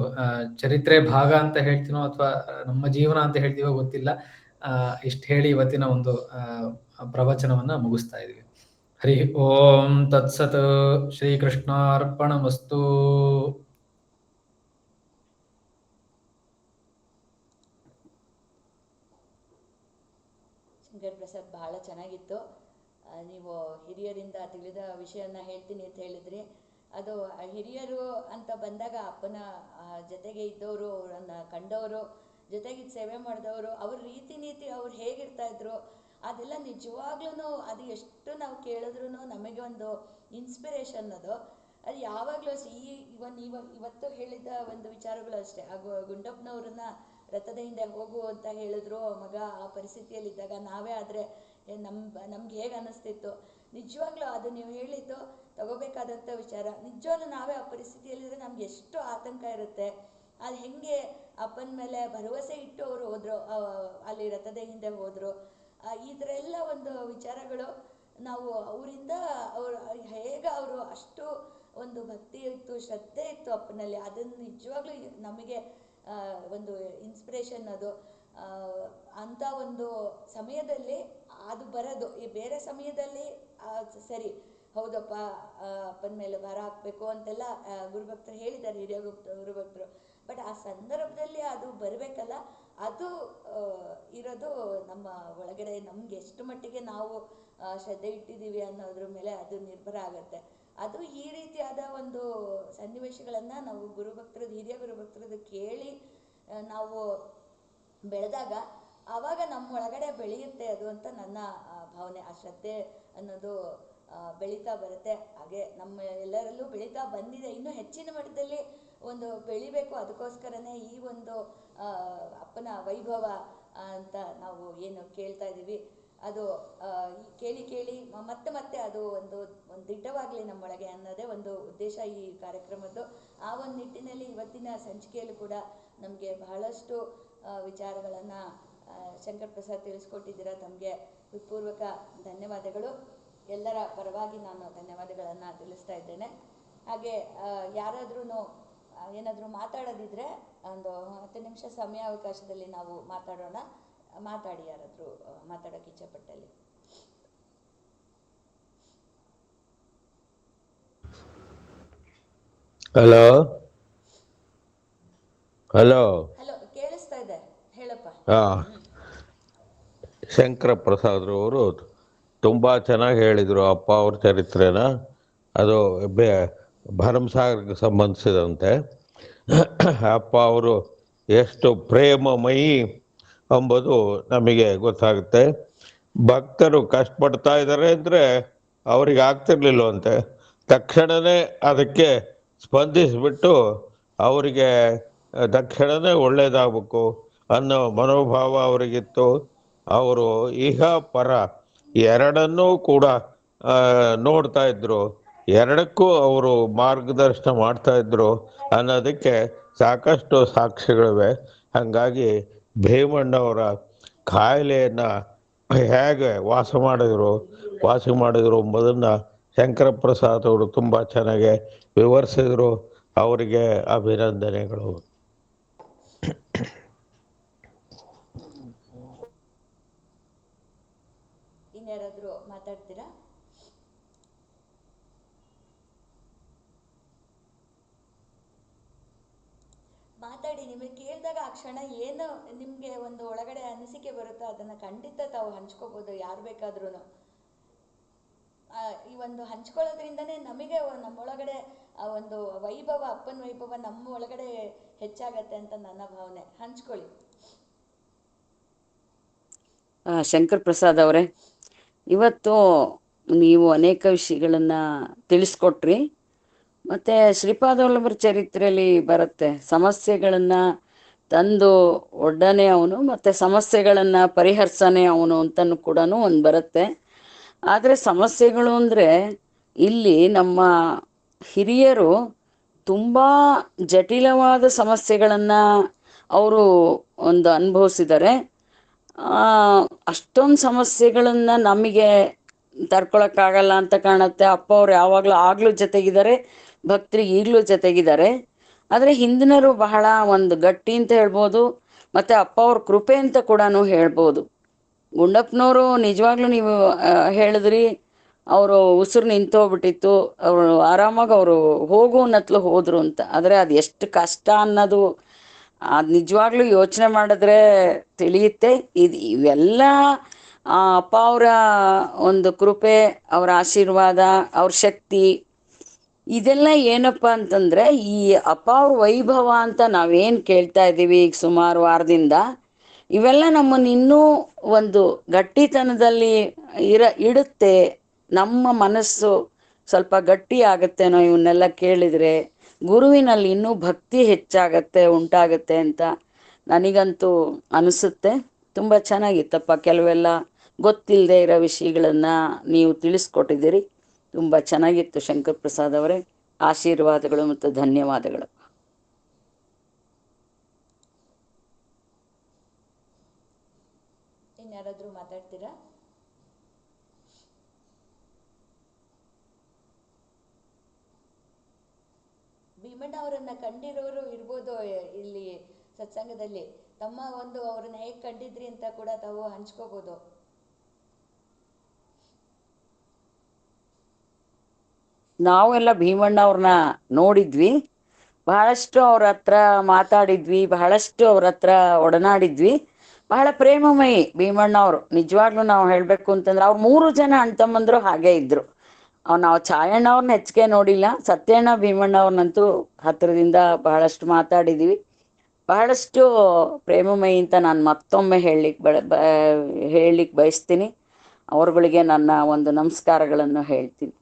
[SPEAKER 2] ಚರಿತ್ರೆ ಭಾಗ ಅಂತ ಹೇಳ್ತೀನೋ ಅಥವಾ ನಮ್ಮ ಜೀವನ ಅಂತ ಹೇಳ್ತೀವೋ ಗೊತ್ತಿಲ್ಲ, ಇಷ್ಟು ಹೇಳಿ ಇವತ್ತಿನ ಒಂದು ಪ್ರವಚನವನ್ನ ಮುಗಿಸ್ತಾ ಇದೀವಿ. ಹರಿ ಓಂ ತತ್ಸತ್. ಶ್ರೀಕೃಷ್ಣಾರ್ಪಣಮಸ್ತು.
[SPEAKER 1] ಶಂಕರ್ ಪ್ರಸಾದ್, ಬಹಳ ಚೆನ್ನಾಗಿತ್ತು. ನೀವು ಹಿರಿಯರಿಂದ ತಿಳಿದ ವಿಷಯನ ಹೇಳ್ತೀನಿ ಅಂತ ಹೇಳಿದ್ರಿ. ಅದು ಹಿರಿಯರು ಅಂತ ಬಂದಾಗ ಅಪ್ಪನ ಜೊತೆಗೆ ಇದ್ದವರು, ಅವರನ್ನು ಕಂಡವರು, ಜೊತೆಗೆ ಸೇವೆ ಮಾಡಿದವರು, ಅವ್ರ ರೀತಿ ನೀತಿ ಅವ್ರು ಹೇಗಿರ್ತಾ ಇದ್ರು, ಅದೆಲ್ಲ ನಿಜವಾಗ್ಲೂ ಅದು ಎಷ್ಟು ನಾವು ಕೇಳಿದ್ರು ನಮಗೆ ಒಂದು ಇನ್ಸ್ಪಿರೇಷನ್. ಅದು ಯಾವಾಗಲೂ ಇವತ್ತು ಹೇಳಿದ ಒಂದು ವಿಚಾರಗಳು ಅಷ್ಟೇ. ಗುಂಡಪ್ಪನವ್ರನ್ನ ರಥದ ಹಿಂದೆ ಹೋಗು ಅಂತ ಹೇಳಿದ್ರು, ಮಗ ಆ ಪರಿಸ್ಥಿತಿಯಲ್ಲಿದ್ದಾಗ ನಾವೇ ಆದರೆ ನಮ್ಗೆ ಹೇಗೆ ಅನ್ನಿಸ್ತಿತ್ತು. ನಿಜವಾಗ್ಲೂ ಅದು ನೀವು ಹೇಳಿದ್ದು ತಗೋಬೇಕಾದಂಥ ವಿಚಾರ. ನಿಜವಾಗ್ಲೂ ನಾವೇ ಆ ಪರಿಸ್ಥಿತಿಯಲ್ಲಿದ್ದರೆ ನಮ್ಗೆ ಎಷ್ಟು ಆತಂಕ ಇರುತ್ತೆ. ಅದು ಹೆಂಗೆ ಅಪ್ಪನ ಮೇಲೆ ಭರವಸೆ ಇಟ್ಟು ಅವರು ಹೋದ್ರು, ಅಲ್ಲಿ ರಥದ ಹಿಂದೆ ಹೋದರು. ಈ ಥರ ಎಲ್ಲ ಒಂದು ವಿಚಾರಗಳು ನಾವು ಅವರಿಂದ ಹೇಗೆ ಅವರು ಅಷ್ಟು ಒಂದು ಭಕ್ತಿ ಇತ್ತು, ಶ್ರದ್ಧೆ ಇತ್ತು ಅಪ್ಪನಲ್ಲಿ, ಅದನ್ನು ನಿಜವಾಗ್ಲೂ ನಮಗೆ ಒಂದು ಇನ್ಸ್ಪಿರೇಷನ್. ಅದು ಅಂಥ ಒಂದು ಸಮಯದಲ್ಲಿ ಅದು ಬರೋದು. ಈ ಬೇರೆ ಸಮಯದಲ್ಲಿ ಸರಿ ಹೌದಪ್ಪ, ಅಪ್ಪನ ಮೇಲೆ ಭಾರ ಹಾಕಬೇಕು ಅಂತೆಲ್ಲ ಗುರುಭಕ್ತರು ಹೇಳಿದ್ದಾರೆ, ಹಿರಿಯ ಗುರುಭಕ್ತರು. ಬಟ್ ಆ ಸಂದರ್ಭದಲ್ಲಿ ಅದು ಬರಬೇಕಲ್ಲ, ಅದು ಇರೋದು ನಮ್ಮ ಒಳಗಡೆ. ನಮ್ಗೆ ಎಷ್ಟು ಮಟ್ಟಿಗೆ ನಾವು ಶ್ರದ್ಧೆ ಇಟ್ಟಿದ್ದೀವಿ ಅನ್ನೋದ್ರ ಮೇಲೆ ಅದು ನಿರ್ಭರ ಆಗುತ್ತೆ. ಅದು ಈ ರೀತಿಯಾದ ಒಂದು ಸನ್ನಿವೇಶಗಳನ್ನು ನಾವು ಗುರುಭಕ್ತರದ್ದು, ಹಿರಿಯ ಗುರುಭಕ್ತರದ್ದು ಕೇಳಿ ನಾವು ಬೆಳೆದಾಗ ಆವಾಗ ನಮ್ಮ ಒಳಗಡೆ ಬೆಳೆಯುತ್ತೆ ಅದು ಅಂತ ನನ್ನ ಭಾವನೆ. ಆ ಶ್ರದ್ಧೆ ಅನ್ನೋದು ಬೆಳೀತಾ ಬರುತ್ತೆ. ಹಾಗೆ ನಮ್ಮ ಎಲ್ಲರಲ್ಲೂ ಬೆಳೀತಾ ಬಂದಿದೆ. ಇನ್ನೂ ಹೆಚ್ಚಿನ ಮಟ್ಟದಲ್ಲಿ ಒಂದು ಬೆಳಿಬೇಕು. ಅದಕ್ಕೋಸ್ಕರನೇ ಈ ಒಂದು ಅಪ್ಪನ ವೈಭವ ಅಂತ ನಾವು ಏನು ಕೇಳ್ತಾ ಇದ್ದೀವಿ, ಅದು ಕೇಳಿ ಕೇಳಿ ಮತ್ತೆ ಅದು ಒಂದು ದಿಟ್ಟವಾಗಲಿ ನಮ್ಮೊಳಗೆ ಅನ್ನೋದೇ ಒಂದು ಉದ್ದೇಶ ಈ ಕಾರ್ಯಕ್ರಮದ್ದು. ಆ ಒಂದು ನಿಟ್ಟಿನಲ್ಲಿ ಇವತ್ತಿನ ಸಂಚಿಕೆಯಲ್ಲೂ ಕೂಡ ನಮಗೆ ಬಹಳಷ್ಟು ವಿಚಾರಗಳನ್ನು ಶಂಕರ್ ಪ್ರಸಾದ್ ತಿಳಿಸ್ಕೊಟ್ಟಿದ್ದೀರಾ. ತಮಗೆ ಹೃತ್ಪೂರ್ವಕ ಧನ್ಯವಾದಗಳು. ಎಲ್ಲರ ಪರವಾಗಿ ನಾನು ಧನ್ಯವಾದಗಳನ್ನು ತಿಳಿಸ್ತಾ ಇದ್ದೇನೆ. ಹಾಗೆ ಯಾರಾದ್ರೂ ಏನಾದರೂ ಮಾತಾಡೋದಿದ್ರೆ ಒಂದು 10 ನಿಮಿಷ ಸಮಯಾವಕಾಶದಲ್ಲಿ ನಾವು ಮಾತಾಡೋಣ. ಮಾತಾಡಿ, ಯಾರಾದರೂ ಮಾತಾಡೋಕ್ಕೆ ಇಚ್ಛೆಪಟ್ಟಲ್ಲಿ.
[SPEAKER 3] ಹಲೋ ಹಲೋ
[SPEAKER 1] ಹಲೋ, ಕೇಳಿಸ್ತಾ ಇದೆ, ಹೇಳಪ್ಪ.
[SPEAKER 3] ಶಂಕರ ಪ್ರಸಾದ್ರವರು ತುಂಬಾ ಚೆನ್ನಾಗಿ ಹೇಳಿದರು ಅಪ್ಪ ಅವ್ರ ಚರಿತ್ರೆನ. ಅದು ಭರಮಸಾಗರಕ್ಕೆ ಸಂಬಂಧಿಸಿದಂತೆ. ಅಪ್ಪ ಅವರು ಎಷ್ಟು ಪ್ರೇಮಮಯಿ ಎಂಬುದು ನಮಗೆ ಗೊತ್ತಾಗುತ್ತೆ. ಭಕ್ತರು ಕಷ್ಟಪಡ್ತಾ ಇದ್ದಾರೆ ಅಂದರೆ ಅವ್ರಿಗೆ ಆಗ್ತಿರ್ಲಿಲ್ಲವಂತೆ. ತಕ್ಷಣವೇ ಅದಕ್ಕೆ ಸ್ಪಂದಿಸಿಬಿಟ್ಟು ಅವರಿಗೆ ತಕ್ಷಣವೇ ಒಳ್ಳೇದಾಗಬೇಕು ಅನ್ನೋ ಮನೋಭಾವ ಅವರಿಗಿತ್ತು. ಅವರು ಇಹ ಪರ ಎರಡನ್ನೂ ಕೂಡ ನೋಡ್ತಾ ಇದ್ರು, ಎರಡಕ್ಕೂ ಅವರು ಮಾರ್ಗದರ್ಶನ ಮಾಡ್ತಾ ಇದ್ರು ಅನ್ನೋದಕ್ಕೆ ಸಾಕಷ್ಟು ಸಾಕ್ಷಿಗಳಿವೆ. ಹಾಗಾಗಿ ಭೀಮಣ್ಣವರ ಕಾಯಿಲೆಯನ್ನು ಹೇಗೆ ವಾಸಿ ಮಾಡಿದ್ರು ಎಂಬುದನ್ನು ಶಂಕರ ಪ್ರಸಾದ್ ಅವರು ತುಂಬ ಚೆನ್ನಾಗಿ ವಿವರಿಸಿದರು. ಅವರಿಗೆ ಅಭಿನಂದನೆಗಳು.
[SPEAKER 1] ಇನ್ಯಾರಾದರೂ ಮಾತಾಡ್ತೀರಾ? ಮಾತಾಡಿ. ನಿಮಗೆ ಕೇಳಿದಾಗ ಆ ಕ್ಷಣ ಏನು ನಿಮಗೆ ಒಂದು ಒಳಗಡೆ ಅನಿಸಿಕೆ ಬರುತ್ತೋ ಅದನ್ನು ಖಂಡಿತ ತಾವು ಹಂಚ್ಕೋಬೋದು, ಯಾರು ಬೇಕಾದ್ರೂ. ಈ ಒಂದು ಹಂಚ್ಕೊಳ್ಳೋದ್ರಿಂದನೇ ನಮಗೆ ನಮ್ಮೊಳಗಡೆ ಆ ಒಂದು ವೈಭವ, ಅಪ್ಪನ ವೈಭವ ನಮ್ಮ ಒಳಗಡೆ ಹೆಚ್ಚಾಗತ್ತೆ ಅಂತ ನನ್ನ ಭಾವನೆ. ಹಂಚ್ಕೊಳ್ಳಿ.
[SPEAKER 4] ಶಂಕರ್ ಪ್ರಸಾದ್ ಅವರೇ, ಇವತ್ತು ನೀವು ಅನೇಕ ವಿಷಯಗಳನ್ನು ತಿಳಿಸ್ಕೊಟ್ರಿ. ಮತ್ತು ಶ್ರೀಪಾದವಲ್ಲಭರ ಚರಿತ್ರೆಯಲ್ಲಿ ಬರುತ್ತೆ, ಸಮಸ್ಯೆಗಳನ್ನು ತಂದು ಒಡ್ಡನೆ ಅವನು ಮತ್ತು ಸಮಸ್ಯೆಗಳನ್ನು ಪರಿಹರಿಸನೆ ಅವನು ಅಂತಲೂ ಕೂಡ ಒಂದು ಬರುತ್ತೆ. ಆದರೆ ಸಮಸ್ಯೆಗಳು ಅಂದರೆ ಇಲ್ಲಿ ನಮ್ಮ ಹಿರಿಯರು ತುಂಬ ಜಟಿಲವಾದ ಸಮಸ್ಯೆಗಳನ್ನು ಅವರು ಒಂದು ಅನುಭವಿಸಿದ್ದಾರೆ. ಅಷ್ಟೊಂದು ಸಮಸ್ಯೆಗಳನ್ನು ನಮಗೆ ತಡ್ಕೊಳಕ್ಕಾಗಲ್ಲ ಅಂತ ಕಾಣುತ್ತೆ. ಅಪ್ಪ ಅವ್ರು ಆಗಲೂ ಜೊತೆಗಿದ್ದಾರೆ, ಭಕ್ತರಿಗೆ ಈಗಲೂ ಜೊತೆಗಿದ್ದಾರೆ. ಆದರೆ ಹಿಂದಿನರು ಬಹಳ ಒಂದು ಗಟ್ಟಿ ಅಂತ ಹೇಳ್ಬೋದು, ಮತ್ತು ಅಪ್ಪ ಅವ್ರ ಕೃಪೆ ಅಂತ ಕೂಡ ಹೇಳ್ಬೋದು. ಗುಂಡಪ್ಪನವರು ನಿಜವಾಗ್ಲೂ ನೀವು ಹೇಳಿದ್ರಿ, ಅವರು ಉಸಿರು ನಿಂತೋಗ್ಬಿಟ್ಟಿತ್ತು, ಅವರು ಆರಾಮಾಗಿ ಅವರು ಹೋಗು ನತ್ಲು ಹೋದ್ರು ಅಂತ. ಆದರೆ ಅದು ಎಷ್ಟು ಕಷ್ಟ ಅನ್ನೋದು ಅದು ನಿಜವಾಗ್ಲೂ ಯೋಚನೆ ಮಾಡಿದ್ರೆ ತಿಳಿಯುತ್ತೆ. ಇವೆಲ್ಲ ಅಪ್ಪ ಅವರ ಒಂದು ಕೃಪೆ, ಅವರ ಆಶೀರ್ವಾದ, ಅವ್ರ ಶಕ್ತಿ, ಇದೆಲ್ಲ ಏನಪ್ಪ ಅಂತಂದರೆ ಈ ಅಪ್ಪ ಅವ್ರ ವೈಭವ ಅಂತ ನಾವೇನು ಕೇಳ್ತಾ ಇದ್ದೀವಿ ಈಗ ಸುಮಾರು ವಾರದಿಂದ, ಇವೆಲ್ಲ ನಮ್ಮನ್ನು ಇನ್ನೂ ಒಂದು ಗಟ್ಟಿತನದಲ್ಲಿ ಇಡುತ್ತೆ. ನಮ್ಮ ಮನಸ್ಸು ಸ್ವಲ್ಪ ಗಟ್ಟಿ ಆಗುತ್ತೇನೋ ಇವನ್ನೆಲ್ಲ ಕೇಳಿದರೆ, ಗುರುವಿನಲ್ಲಿ ಇನ್ನೂ ಭಕ್ತಿ ಉಂಟಾಗತ್ತೆ ಅಂತ ನನಗಂತೂ ಅನಿಸುತ್ತೆ. ತುಂಬ ಚೆನ್ನಾಗಿತ್ತಪ್ಪ, ಕೆಲವೆಲ್ಲ ಗೊತ್ತಿಲ್ಲದೆ ಇರೋ ವಿಷಯಗಳನ್ನು ನೀವು ತಿಳಿಸ್ಕೊಟ್ಟಿದ್ದೀರಿ. ತುಂಬ ಚೆನ್ನಾಗಿತ್ತು ಶಂಕರ್ ಪ್ರಸಾದ್ ಅವರೇ. ಆಶೀರ್ವಾದಗಳು ಮತ್ತು ಧನ್ಯವಾದಗಳು.
[SPEAKER 1] ಇನ್ಯಾರಾದರೂ ಮಾತಾಡ್ತೀರಾ? ಭೀಮಣ್ಣ ಅವರನ್ನ ಕಂಡಿರೋರು ಇರ್ಬೋದು ಇಲ್ಲಿ ಸತ್ಸಂಗದಲ್ಲಿ. ತಮ್ಮ ಒಂದು ಅವ್ರನ್ನ ಹೇಗೆ ಕಂಡಿದ್ರಿ ಅಂತ ಕೂಡ ತಾವು ಹಂಚ್ಕೋಬೋದು.
[SPEAKER 4] ನಾವೆಲ್ಲ ಭೀಮಣ್ಣ ಅವ್ರನ್ನ ನೋಡಿದ್ವಿ, ಬಹಳಷ್ಟು ಅವ್ರ ಹತ್ರ ಮಾತಾಡಿದ್ವಿ, ಬಹಳಷ್ಟು ಅವ್ರ ಹತ್ರ ಒಡನಾಡಿದ್ವಿ. ಬಹಳ ಪ್ರೇಮಮಯಿ ಭೀಮಣ್ಣ ಅವರು. ನಿಜವಾಗ್ಲೂ ನಾವು ಹೇಳಬೇಕು ಅಂತಂದ್ರೆ ಅವ್ರು 3 ಜನ ಅಣ್ಣ ತಮ್ಮಂದ್ರು ಹಾಗೇ ಇದ್ರು. ನಾವು ಛಾಯಣ್ಣ ಅವ್ರನ್ನ ಹೆಚ್ಚಿಗೆ ನೋಡಿಲ್ಲ, ಸತ್ಯಣ್ಣ ಭೀಮಣ್ಣ ಅವ್ರನ್ನಂತೂ ಹತ್ತಿರದಿಂದ ಬಹಳಷ್ಟು ಮಾತಾಡಿದ್ದೀವಿ. ಬಹಳಷ್ಟು ಪ್ರೇಮಮಯಿ ಅಂತ ನಾನು ಮತ್ತೊಮ್ಮೆ ಹೇಳಲಿಕ್ಕೆ ಬಯಸ್ತೀನಿ. ಅವ್ರುಗಳಿಗೆ ನನ್ನ ಒಂದು ನಮಸ್ಕಾರಗಳನ್ನು ಹೇಳ್ತೀನಿ.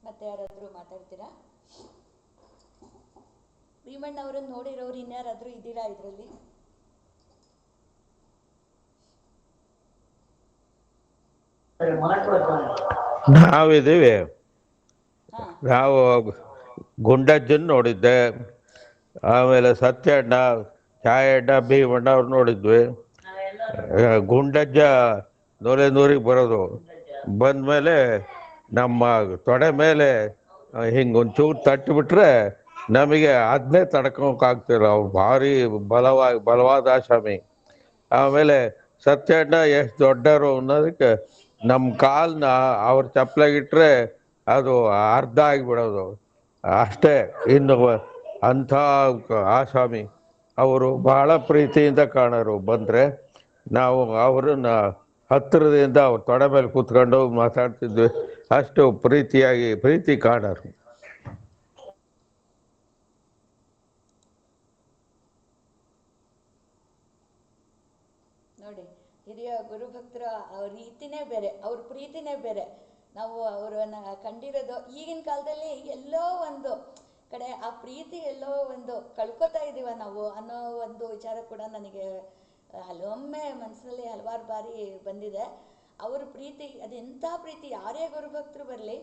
[SPEAKER 1] ಮತ್ತೆ ಯಾರಾದರೂ ಮಾತಾಡ್ತೀರಾ? ಭೀಮಣ್ಣ ಅವರನ್ನು ನೋಡಿರೋರು ಇನ್ಯಾರಾದರೂ ಇದ್ದೀರಾ ಇದರಲ್ಲಿ?
[SPEAKER 3] ನಾವಿದ್ದೀವಿ. ನಾವು ಗುಂಡಜ್ಜನ್ ನೋಡಿದ್ದೆ, ಆಮೇಲೆ ಸತ್ಯಣ್ಣ, ಛಾಯಣ್ಣ, ಭೀಮಣ್ಣ ಅವ್ರು ನೋಡಿದ್ವಿ. ಗುಂಡಜ್ಜ ನೂರಿಗೆ ಬರೋದು, ಬಂದಮೇಲೆ ನಮ್ಮ ತೊಡೆ ಮೇಲೆ ಹಿಂಗೊಂಚೂರು ತಟ್ಟಿಬಿಟ್ರೆ ನಮಗೆ ಅದನ್ನೇ ತಡ್ಕೊಳಕ್ಕಾಗ್ತಿಲ್ಲ. ಅವ್ರು ಭಾರಿ ಬಲವಾದ ಆಸಾಮಿ. ಆಮೇಲೆ ಸತ್ಯಣ್ಣ ಎಷ್ಟು ದೊಡ್ಡವರು ಅನ್ನೋದಕ್ಕೆ ನಮ್ಮ ಕಾಲನ್ನ ಅವ್ರ ಚಪ್ಪಲಾಗಿಟ್ರೆ ಅದು ಅರ್ಧ ಆಗಿಬಿಡೋದು ಅಷ್ಟೇ. ಇನ್ನು ಅಂಥ ಆಸಾಮಿ ಅವರು. ಬಹಳ ಪ್ರೀತಿಯಿಂದ ಕಾಣೋರು. ಬಂದರೆ ನಾವು ಅವರನ್ನ ಹತ್ತಿರದಿಂದ ಅವ್ರ ತೊಡೆ ಮೇಲೆ ಕೂತ್ಕೊಂಡು ಮಾತಾಡ್ತಿದ್ವಿ. ಅಷ್ಟು ಪ್ರೀತಿ ಕಾಣೋರು.
[SPEAKER 1] ನೋಡಿ, ಹಿರಿಯ ಗುರುಭಕ್ತರ ರೀತಿನೇ ಬೇರೆ, ಅವ್ರ ಪ್ರೀತಿನೇ ಬೇರೆ. ನಾವು ಅವರನ್ನ ಕಂಡಿರೋದು ಈಗಿನ ಕಾಲದಲ್ಲಿ ಎಲ್ಲೋ ಒಂದು ಕಡೆ ಆ ಪ್ರೀತಿ ಎಲ್ಲೋ ಒಂದು ಕಳ್ಕೊತಾ ಇದ್ದೀವ ನಾವು ಅನ್ನೋ ಒಂದು ವಿಚಾರ ಕೂಡ ನನಗೆ ಹಲವೊಮ್ಮೆ ಮನಸ್ಸಲ್ಲಿ ಹಲವಾರು ಬಾರಿ ಬಂದಿದೆ. ಅವ್ರ ಪ್ರೀತಿ ಅದೆಂಥ ಪ್ರೀತಿ, ಯಾರೇ ಗುರುಭಕ್ತರು ಬರಲಿ,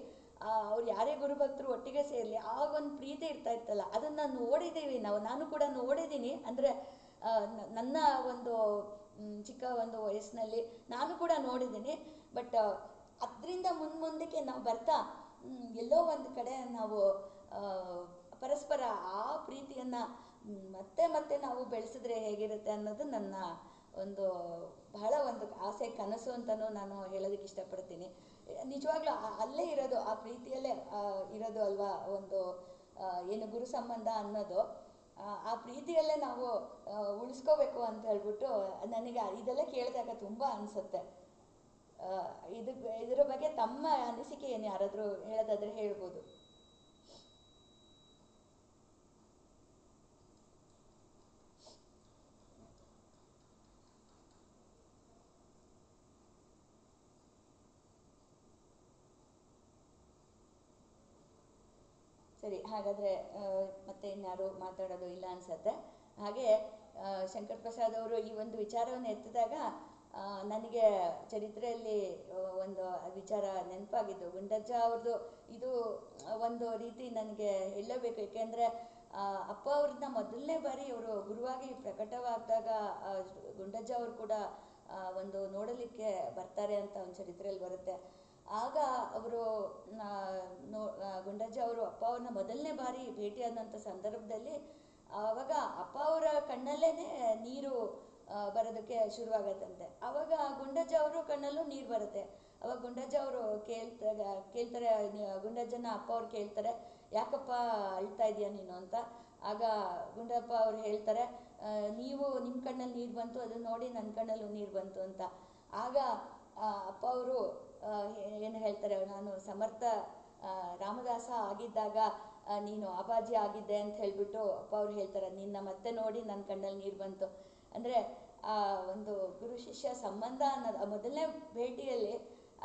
[SPEAKER 1] ಅವ್ರು ಯಾರೇ ಗುರುಭಕ್ತರು ಒಟ್ಟಿಗೆ ಸೇರಲಿ, ಆ ಒಂದು ಪ್ರೀತಿ ಇರ್ತಾ ಇರ್ತಲ್ಲ, ಅದನ್ನು ನೋಡಿದ್ದೀವಿ ನಾನು ಕೂಡ ನೋಡಿದ್ದೀನಿ. ಅಂದರೆ ನನ್ನ ಒಂದು ಚಿಕ್ಕ ಒಂದು ವಯಸ್ಸಿನಲ್ಲಿ ನಾನು ಕೂಡ ನೋಡಿದ್ದೀನಿ. ಬಟ್ ಅದರಿಂದ ಮುಂದಕ್ಕೆ ನಾವು ಬರ್ತಾ ಎಲ್ಲೋ ಒಂದು ಕಡೆ ನಾವು ಪರಸ್ಪರ ಆ ಪ್ರೀತಿಯನ್ನು ಮತ್ತೆ ನಾವು ಬೆಳೆಸಿದ್ರೆ ಹೇಗಿರುತ್ತೆ ಅನ್ನೋದು ನನ್ನ ಒಂದು ಬಹಳ ಒಂದು ಆಸೆ, ಕನಸು ಅಂತಲೂ ನಾನು ಹೇಳೋದಕ್ಕೆ ಇಷ್ಟಪಡ್ತೀನಿ. ನಿಜವಾಗ್ಲೂ ಅಲ್ಲೇ ಇರೋದು, ಆ ಪ್ರೀತಿಯಲ್ಲೇ ಇರೋದು ಅಲ್ವಾ ಒಂದು ಏನು ಗುರು ಸಂಬಂಧ ಅನ್ನೋದು. ಆ ಪ್ರೀತಿಯಲ್ಲೇ ನಾವು ಉಳಿಸ್ಕೋಬೇಕು ಅಂತ ಹೇಳ್ಬಿಟ್ಟು ನನಗೆ ಇದೆಲ್ಲ ಕೇಳಿದಾಗ ತುಂಬ ಅನಿಸುತ್ತೆ. ಇದರ ಬಗ್ಗೆ ತಮ್ಮ ಅನಿಸಿಕೆ ಏನು ಯಾರಾದರೂ ಹೇಳೋದಾದರೆ ಹೇಳ್ಬೋದು. ಸರಿ, ಹಾಗಾದರೆ ಮತ್ತೆ ಇನ್ಯಾರು ಮಾತಾಡೋದು ಇಲ್ಲ ಅನ್ಸತ್ತೆ. ಹಾಗೆ ಶಂಕರ್ ಪ್ರಸಾದ್ ಅವರು ಈ ಒಂದು ವಿಚಾರವನ್ನು ಎತ್ತಿದಾಗ ನನಗೆ ಚರಿತ್ರೆಯಲ್ಲಿ ಒಂದು ವಿಚಾರ ನೆನಪಾಗಿದ್ದು, ಗುಂಡಜ್ಜ ಅವ್ರದ್ದು ಇದು ಒಂದು ರೀತಿ ನನಗೆ ಹೇಳಲೇಬೇಕು. ಏಕೆಂದರೆ ಅಪ್ಪ ಅವ್ರನ್ನ ಮೊದಲನೇ ಬಾರಿ ಅವರು ಗುರುವಾಗಿ ಪ್ರಕಟವಾದಾಗ ಗುಂಡಜ್ಜ ಅವರು ಕೂಡ ಒಂದು ನೋಡಲಿಕ್ಕೆ ಬರ್ತಾರೆ ಅಂತ ಒಂದು ಚರಿತ್ರೆಯಲ್ಲಿ ಬರುತ್ತೆ. ಆಗ ಅವರು ಗುಂಡಜ್ಜ ಅವರು ಅಪ್ಪ ಅವ್ರನ್ನ ಮೊದಲನೇ ಬಾರಿ ಭೇಟಿಯಾದಂಥ ಸಂದರ್ಭದಲ್ಲಿ ಆವಾಗ ಅಪ್ಪ ಅವರ ಕಣ್ಣಲ್ಲೇ ನೀರು ಬರೋದಕ್ಕೆ ಶುರುವಾಗತ್ತಂತೆ. ಆವಾಗ ಗುಂಡಜ್ಜ ಅವರು ಕಣ್ಣಲ್ಲೂ ನೀರು ಬರುತ್ತೆ. ಅವಾಗ ಗುಂಡಜ್ಜ ಅವರು ಕೇಳ್ತಾರೆ ಗುಂಡಜ್ಜನ ಅಪ್ಪ ಅವ್ರು ಕೇಳ್ತಾರೆ, ಯಾಕಪ್ಪ ಅಳ್ತಾ ಇದೀಯ ನೀನು ಅಂತ. ಆಗ ಗುಂಡಪ್ಪ ಅವ್ರು ಹೇಳ್ತಾರೆ, ನೀವು ನಿಮ್ಮ ಕಣ್ಣಲ್ಲಿ ನೀರು ಬಂತು, ಅದನ್ನ ನೋಡಿ ನನ್ನ ಕಣ್ಣಲ್ಲೂ ನೀರು ಬಂತು ಅಂತ. ಆಗ ಅಪ್ಪ ಅವರು ಏನು ಹೇಳ್ತಾರೆ, ನಾನು ಸಮರ್ಥ ರಾಮದಾಸ ಆಗಿದ್ದಾಗ ನೀನು ಅಪ್ಪಾಜಿ ಆಗಿದ್ದೆ ಅಂತ ಹೇಳಿಬಿಟ್ಟು ಅಪ್ಪ ಅವ್ರು ಹೇಳ್ತಾರೆ, ನಿನ್ನ ಮತ್ತೆ ನೋಡಿ ನನ್ನ ಕಣ್ಣಲ್ಲಿ ನೀರು ಬಂತು. ಅಂದರೆ ಆ ಒಂದು ಗುರು ಶಿಷ್ಯ ಸಂಬಂಧ ಅನ್ನೋದು ಮೊದಲನೇ ಭೇಟಿಯಲ್ಲಿ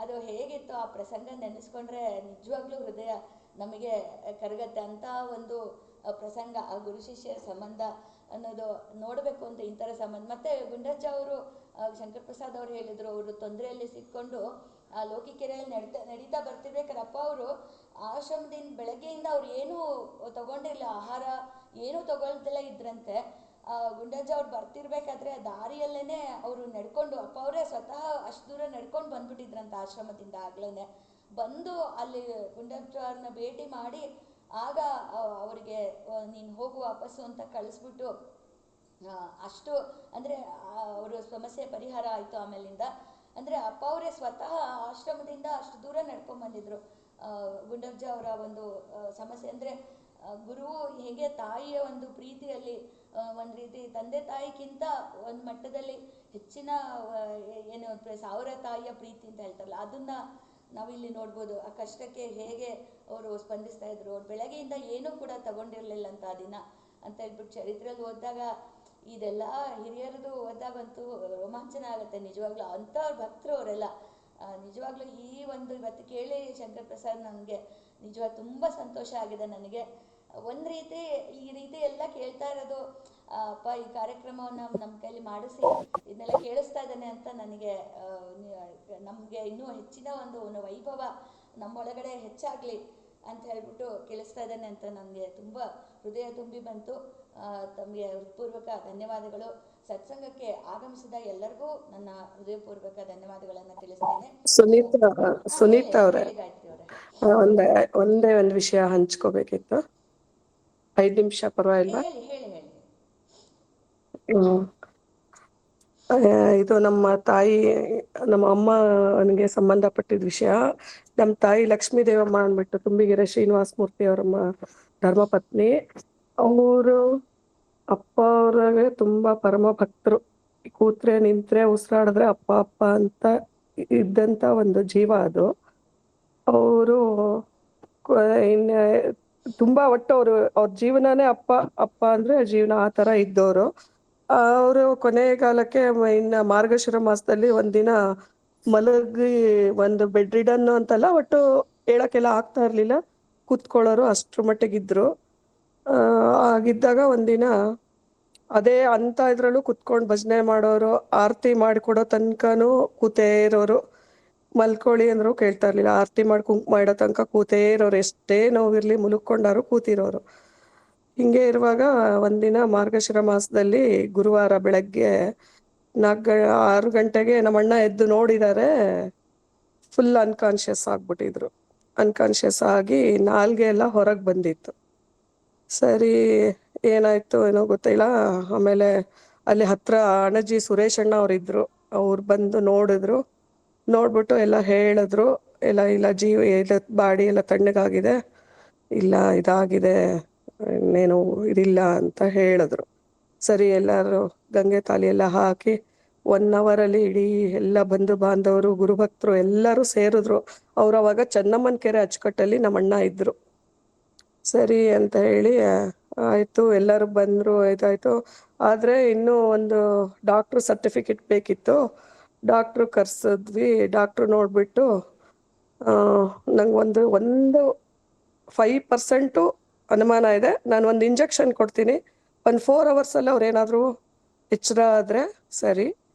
[SPEAKER 1] ಅದು ಹೇಗಿತ್ತು, ಆ ಪ್ರಸಂಗ ನೆನೆಸ್ಕೊಂಡ್ರೆ ನಿಜವಾಗ್ಲೂ ಹೃದಯ ನಮಗೆ ಕರಗತ್ತೆ. ಅಂಥ ಒಂದು ಪ್ರಸಂಗ, ಆ ಗುರು ಶಿಷ್ಯರ ಸಂಬಂಧ ಅನ್ನೋದು ನೋಡಬೇಕು ಅಂತ ಇಂಥರ ಸಂಬಂಧ. ಮತ್ತು ಗುಂಡಜ್ಜ ಅವರು ಶಂಕರ್ ಪ್ರಸಾದ್ ಅವರು ಹೇಳಿದರು, ಅವರು ತೊಂದರೆಯಲ್ಲಿ ಸಿಕ್ಕೊಂಡು ಲೋಕಿಕೆರೆಯಲ್ಲಿ ನಡೀತಾ ಬರ್ತಿರ್ಬೇಕಾದ್ರೆ ಅಪ್ಪ ಅವರು ಆಶ್ರಮದಿಂದ ಬೆಳಗ್ಗೆಯಿಂದ ಅವ್ರು ಏನೂ ತಗೊಂಡಿರಲಿಲ್ಲ, ಆಹಾರ ಏನೂ ತಗೊಳ್ದಲ್ಲೇ ಇದ್ರಂತೆ. ಗುಂಡಜ್ಜ ಅವ್ರು ಬರ್ತಿರ್ಬೇಕಾದ್ರೆ ದಾರಿಯಲ್ಲೇ ಅವರು ನಡ್ಕೊಂಡು, ಅಪ್ಪ ಅವರೇ ಸ್ವತಃ ಅಷ್ಟು ದೂರ ನಡ್ಕೊಂಡು ಬಂದ್ಬಿಟ್ಟಿದ್ರಂತ ಆಶ್ರಮದಿಂದ. ಆಗ್ಲೇ ಬಂದು ಅಲ್ಲಿ ಗುಂಡಜ್ಜವ್ರನ್ನ ಭೇಟಿ ಮಾಡಿ ಆಗ ಅವರಿಗೆ ನೀನು ಹೋಗು ವಾಪಸ್ಸು ಅಂತ ಕಳಿಸ್ಬಿಟ್ಟು ಅಷ್ಟು ಅಂದರೆ ಅವರು ಸಮಸ್ಯೆ ಪರಿಹಾರ ಆಯಿತು ಆಮೇಲಿಂದ. ಅಂದರೆ ಅಪ್ಪ ಅವರೇ ಸ್ವತಃ ಆಶ್ರಮದಿಂದ ಅಷ್ಟು ದೂರ ನಡ್ಕೊಂಡ್ಬಂದಿದ್ರು. ಗುಂಡಜ್ಜ ಅವರ ಒಂದು ಸಮಸ್ಯೆ ಅಂದರೆ ಗುರು ಹೇಗೆ ತಾಯಿಯ ಒಂದು ಪ್ರೀತಿಯಲ್ಲಿ ಒಂದು ರೀತಿ ತಂದೆ ತಾಯಿಗಿಂತ ಒಂದು ಮಟ್ಟದಲ್ಲಿ ಹೆಚ್ಚಿನ ಏನು ಸಾವಿರ ತಾಯಿಯ ಪ್ರೀತಿ ಅಂತ ಹೇಳ್ತಾರಲ್ಲ, ಅದನ್ನು ನಾವಿಲ್ಲಿ ನೋಡ್ಬೋದು. ಆ ಕಷ್ಟಕ್ಕೆ ಹೇಗೆ ಅವರು ಸ್ಪಂದಿಸ್ತಾ ಇದ್ರು. ಅವ್ರು ಬೆಳಗ್ಗೆಯಿಂದ ಏನೂ ಕೂಡ ತಗೊಂಡಿರಲಿಲ್ಲ ಅಂತ ಆ ದಿನ ಅಂತ ಹೇಳ್ಬಿಟ್ಟು ಚರಿತ್ರೆಯಲ್ಲಿ ಓದಿದಾಗ, ಇದೆಲ್ಲ ಹಿರಿಯರದು ಓದಾಗಂತೂ ರೋಮಾಂಚನ ಆಗುತ್ತೆ ನಿಜವಾಗ್ಲೂ. ಅಂಥವ್ರ ಭಕ್ತರು ಅವರೆಲ್ಲ. ನಿಜವಾಗ್ಲೂ ಈ ಒಂದು ಇವತ್ತು ಕೇಳಿ ಶಂಕರ್ ಪ್ರಸಾದ್ ನನಗೆ ನಿಜವಾಗ ತುಂಬ ಸಂತೋಷ ಆಗಿದೆ. ನನಗೆ ಒಂದು ರೀತಿ ಈ ರೀತಿ ಎಲ್ಲ ಕೇಳ್ತಾ ಇರೋದು, ಅಪ್ಪ ಈ ಕಾರ್ಯಕ್ರಮವನ್ನು ನಮ್ಮ ಕೈಲಿ ಮಾಡಿಸಿ ಇದನ್ನೆಲ್ಲ ಕೇಳಿಸ್ತಾ ಇದ್ದಾನೆ ಅಂತ ನನಗೆ ನಮಗೆ ಇನ್ನೂ ಹೆಚ್ಚಿನ ಒಂದು ವೈಭವ ನಮ್ಮೊಳಗಡೆ ಹೆಚ್ಚಾಗಲಿ ಅಂತ ಹೇಳ್ಬಿಟ್ಟು ಕೇಳಿಸ್ತಾ ಇದ್ದಾನೆ ಅಂತ ನನಗೆ ತುಂಬ ಹೃದಯ ತುಂಬಿ ಬಂತು. ತಮಗೆ ಹೃತ್ಪೂರ್ವಕ ಧನ್ಯವಾದಗಳು. ಸತ್ಸಂಗಕ್ಕೆ ಆಗಮಿಸಿದ ಎಲ್ಲರಿಗೂ ನನ್ನ ಹೃದಯಪೂರ್ವಕ ಧನ್ಯವಾದಗಳನ್ನು ತಿಳಿಸ್ತೇನೆ.
[SPEAKER 5] ಸುನೀತಾ ಅವರೇ,
[SPEAKER 1] ಹೇಳಿ ಗಾಯತ್ರಿ ಅವರೇ.
[SPEAKER 5] ಒಂದೇ ಒಂದು ವಿಷಯ ಹಂಚ್ಕೋಬೇಕಿತ್ತು. 5 ನಿಮಿಷ ಪರವಾಗಿಲ್ವಾ?
[SPEAKER 1] ಹೇಳಿ ಹೇಳಿ ಹೇಳಿ.
[SPEAKER 5] ಇದು ನಮ್ಮ ತಾಯಿ, ನಮ್ಮ ಅಮ್ಮನಿಗೆ ಸಂಬಂಧಪಟ್ಟಿದ ವಿಷಯ. ನಮ್ಮ ತಾಯಿ ಲಕ್ಷ್ಮೀ ದೇವಮ್ಮ ಅಂದ್ಬಿಟ್ಟು ತುಂಬಿಗೆರೆ ಶ್ರೀನಿವಾಸ ಮೂರ್ತಿ ಅವರಮ್ಮ ಧರ್ಮಪತ್ನಿ. ಅವರು ಅಪ್ಪ ಅವ್ರಿಗೆ ತುಂಬಾ ಪರಮ ಭಕ್ತರು. ಕೂತ್ರೆ ನಿಂತ್ರೆ ಉಸಿರಾಡಿದ್ರೆ ಅಪ್ಪ ಅಪ್ಪ ಅಂತ ಇದ್ದಂತ ಒಂದು ಜೀವ ಅದು. ಅವರು ತುಂಬಾ ಒಟ್ಟು ಅವ್ರ ಜೀವನನೇ ಅಪ್ಪ ಅಪ್ಪ ಅಂದ್ರೆ ಜೀವನ, ಆ ತರ ಇದ್ದವರು. ಅವರು ಕೊನೆಗಾಲಕ್ಕೆ ಇನ್ನ ಮಾರ್ಗಶಿರ ಮಾಸದಲ್ಲಿ ಒಂದಿನ ಮಲಗಿ, ಒಂದು ಬೆಡ್ ರಿಡನ್ ಅಂತಲ್ಲ, ಒಟ್ಟು ಹೇಳಕ್ಕೆಲ್ಲ ಆಗ್ತಾ ಇರ್ಲಿಲ್ಲ, ಕೂತ್ಕೊಳ್ಳೋರು ಅಷ್ಟ್ರ ಮಟ್ಟಿಗಿದ್ರು. ಆಗಿದ್ದಾಗ ಒಂದಿನ ಅದೇ ಅಂತ ಇದ್ರಲ್ಲೂ ಕುತ್ಕೊಂಡು ಭಜನೆ ಮಾಡೋರು, ಆರತಿ ಮಾಡಿಕೊಡೋ ತನಕನೂ ಕೂತೇ ಇರೋರು. ಮಲ್ಕೊಳ್ಳಿ ಅಂದ್ರು ಕೇಳ್ತಾ ಇರ್ಲಿಲ್ಲ, ಆರತಿ ಮಾಡಿ ಕುಂಕುಮ ಇಡೋ ತನಕ ಕೂತೇ ಇರೋರು. ಎಷ್ಟೇ ನೋವಿರ್ಲಿ ಮುಲುಕೊಂಡಾರು ಕೂತಿರೋರು. ಹಿಂಗೆ ಇರುವಾಗ ಒಂದಿನ ಮಾರ್ಗಶಿರ ಮಾಸದಲ್ಲಿ ಗುರುವಾರ ಬೆಳಗ್ಗೆ 6 ಗಂಟೆಗೆ ನಮ್ಮ ಅಣ್ಣ ಎದ್ದು ನೋಡಿದ್ದಾರೆ, ಫುಲ್ ಅನ್ಕಾನ್ಶಿಯಸ್ ಆಗ್ಬಿಟ್ಟಿದ್ರು. ಅನ್ಕಾನ್ಶಿಯಸ್ ಆಗಿ ನಾಲ್ಗೆ ಎಲ್ಲ ಹೊರಗೆ ಬಂದಿತ್ತು. ಸರಿ, ಏನಾಯ್ತು ಏನೋ ಗೊತ್ತಿಲ್ಲ. ಆಮೇಲೆ ಅಲ್ಲಿ ಹತ್ರ ಅಣಜಿ ಸುರೇಶ್ ಅಣ್ಣ ಅವ್ರಿದ್ರು, ಅವ್ರು ಬಂದು ನೋಡಿದ್ರು. ನೋಡ್ಬಿಟ್ಟು ಎಲ್ಲ ಹೇಳಿದ್ರು, ಇಲ್ಲ ಬಾಡಿ ಎಲ್ಲ ತಣ್ಣಗಾಗಿದೆ, ಇಲ್ಲ ಇದಾಗಿದೆ, ಇನ್ನೇನು ಇದಿಲ್ಲ ಅಂತ ಹೇಳಿದ್ರು. ಸರಿ, ಎಲ್ಲರೂ ಗಂಗೆ ತಾಲಿ ಎಲ್ಲ ಹಾಕಿ 1 ಅವರಲ್ಲಿ ಇಡೀ ಎಲ್ಲ ಬಂಧು ಬಾಂಧವರು ಗುರುಭಕ್ತರು ಎಲ್ಲರೂ ಸೇರಿದ್ರು. ಅವ್ರು ಅವಾಗ ಚೆನ್ನಮ್ಮನ ಕೆರೆ ಅಚ್ಚುಕಟ್ಟಲ್ಲಿ ನಮ್ಮ ಅಣ್ಣ ಇದ್ರು. ಸರಿ ಅಂತ ಹೇಳಿ ಆಯ್ತು, ಎಲ್ಲರೂ ಬಂದ್ರು, ಇದಾಯ್ತು. ಆದ್ರೆ ಇನ್ನೂ ಒಂದು ಡಾಕ್ಟ್ರು ಸರ್ಟಿಫಿಕೇಟ್ ಬೇಕಿತ್ತು. ಡಾಕ್ಟ್ರು ಕರ್ಸಿದ್ವಿ. ಡಾಕ್ಟ್ರು ನೋಡ್ಬಿಟ್ಟು ನಂಗೆ ಒಂದು 5% ಅನುಮಾನ ಇದೆ, ನಾನು ಒಂದು ಇಂಜೆಕ್ಷನ್ ಕೊಡ್ತೀನಿ, ಒಂದು 4 ಅವರ್ಸಲ್ಲಿ ಅವ್ರು ಏನಾದರೂ ಎಚ್ಚರ ಆದರೆ ಸರಿ,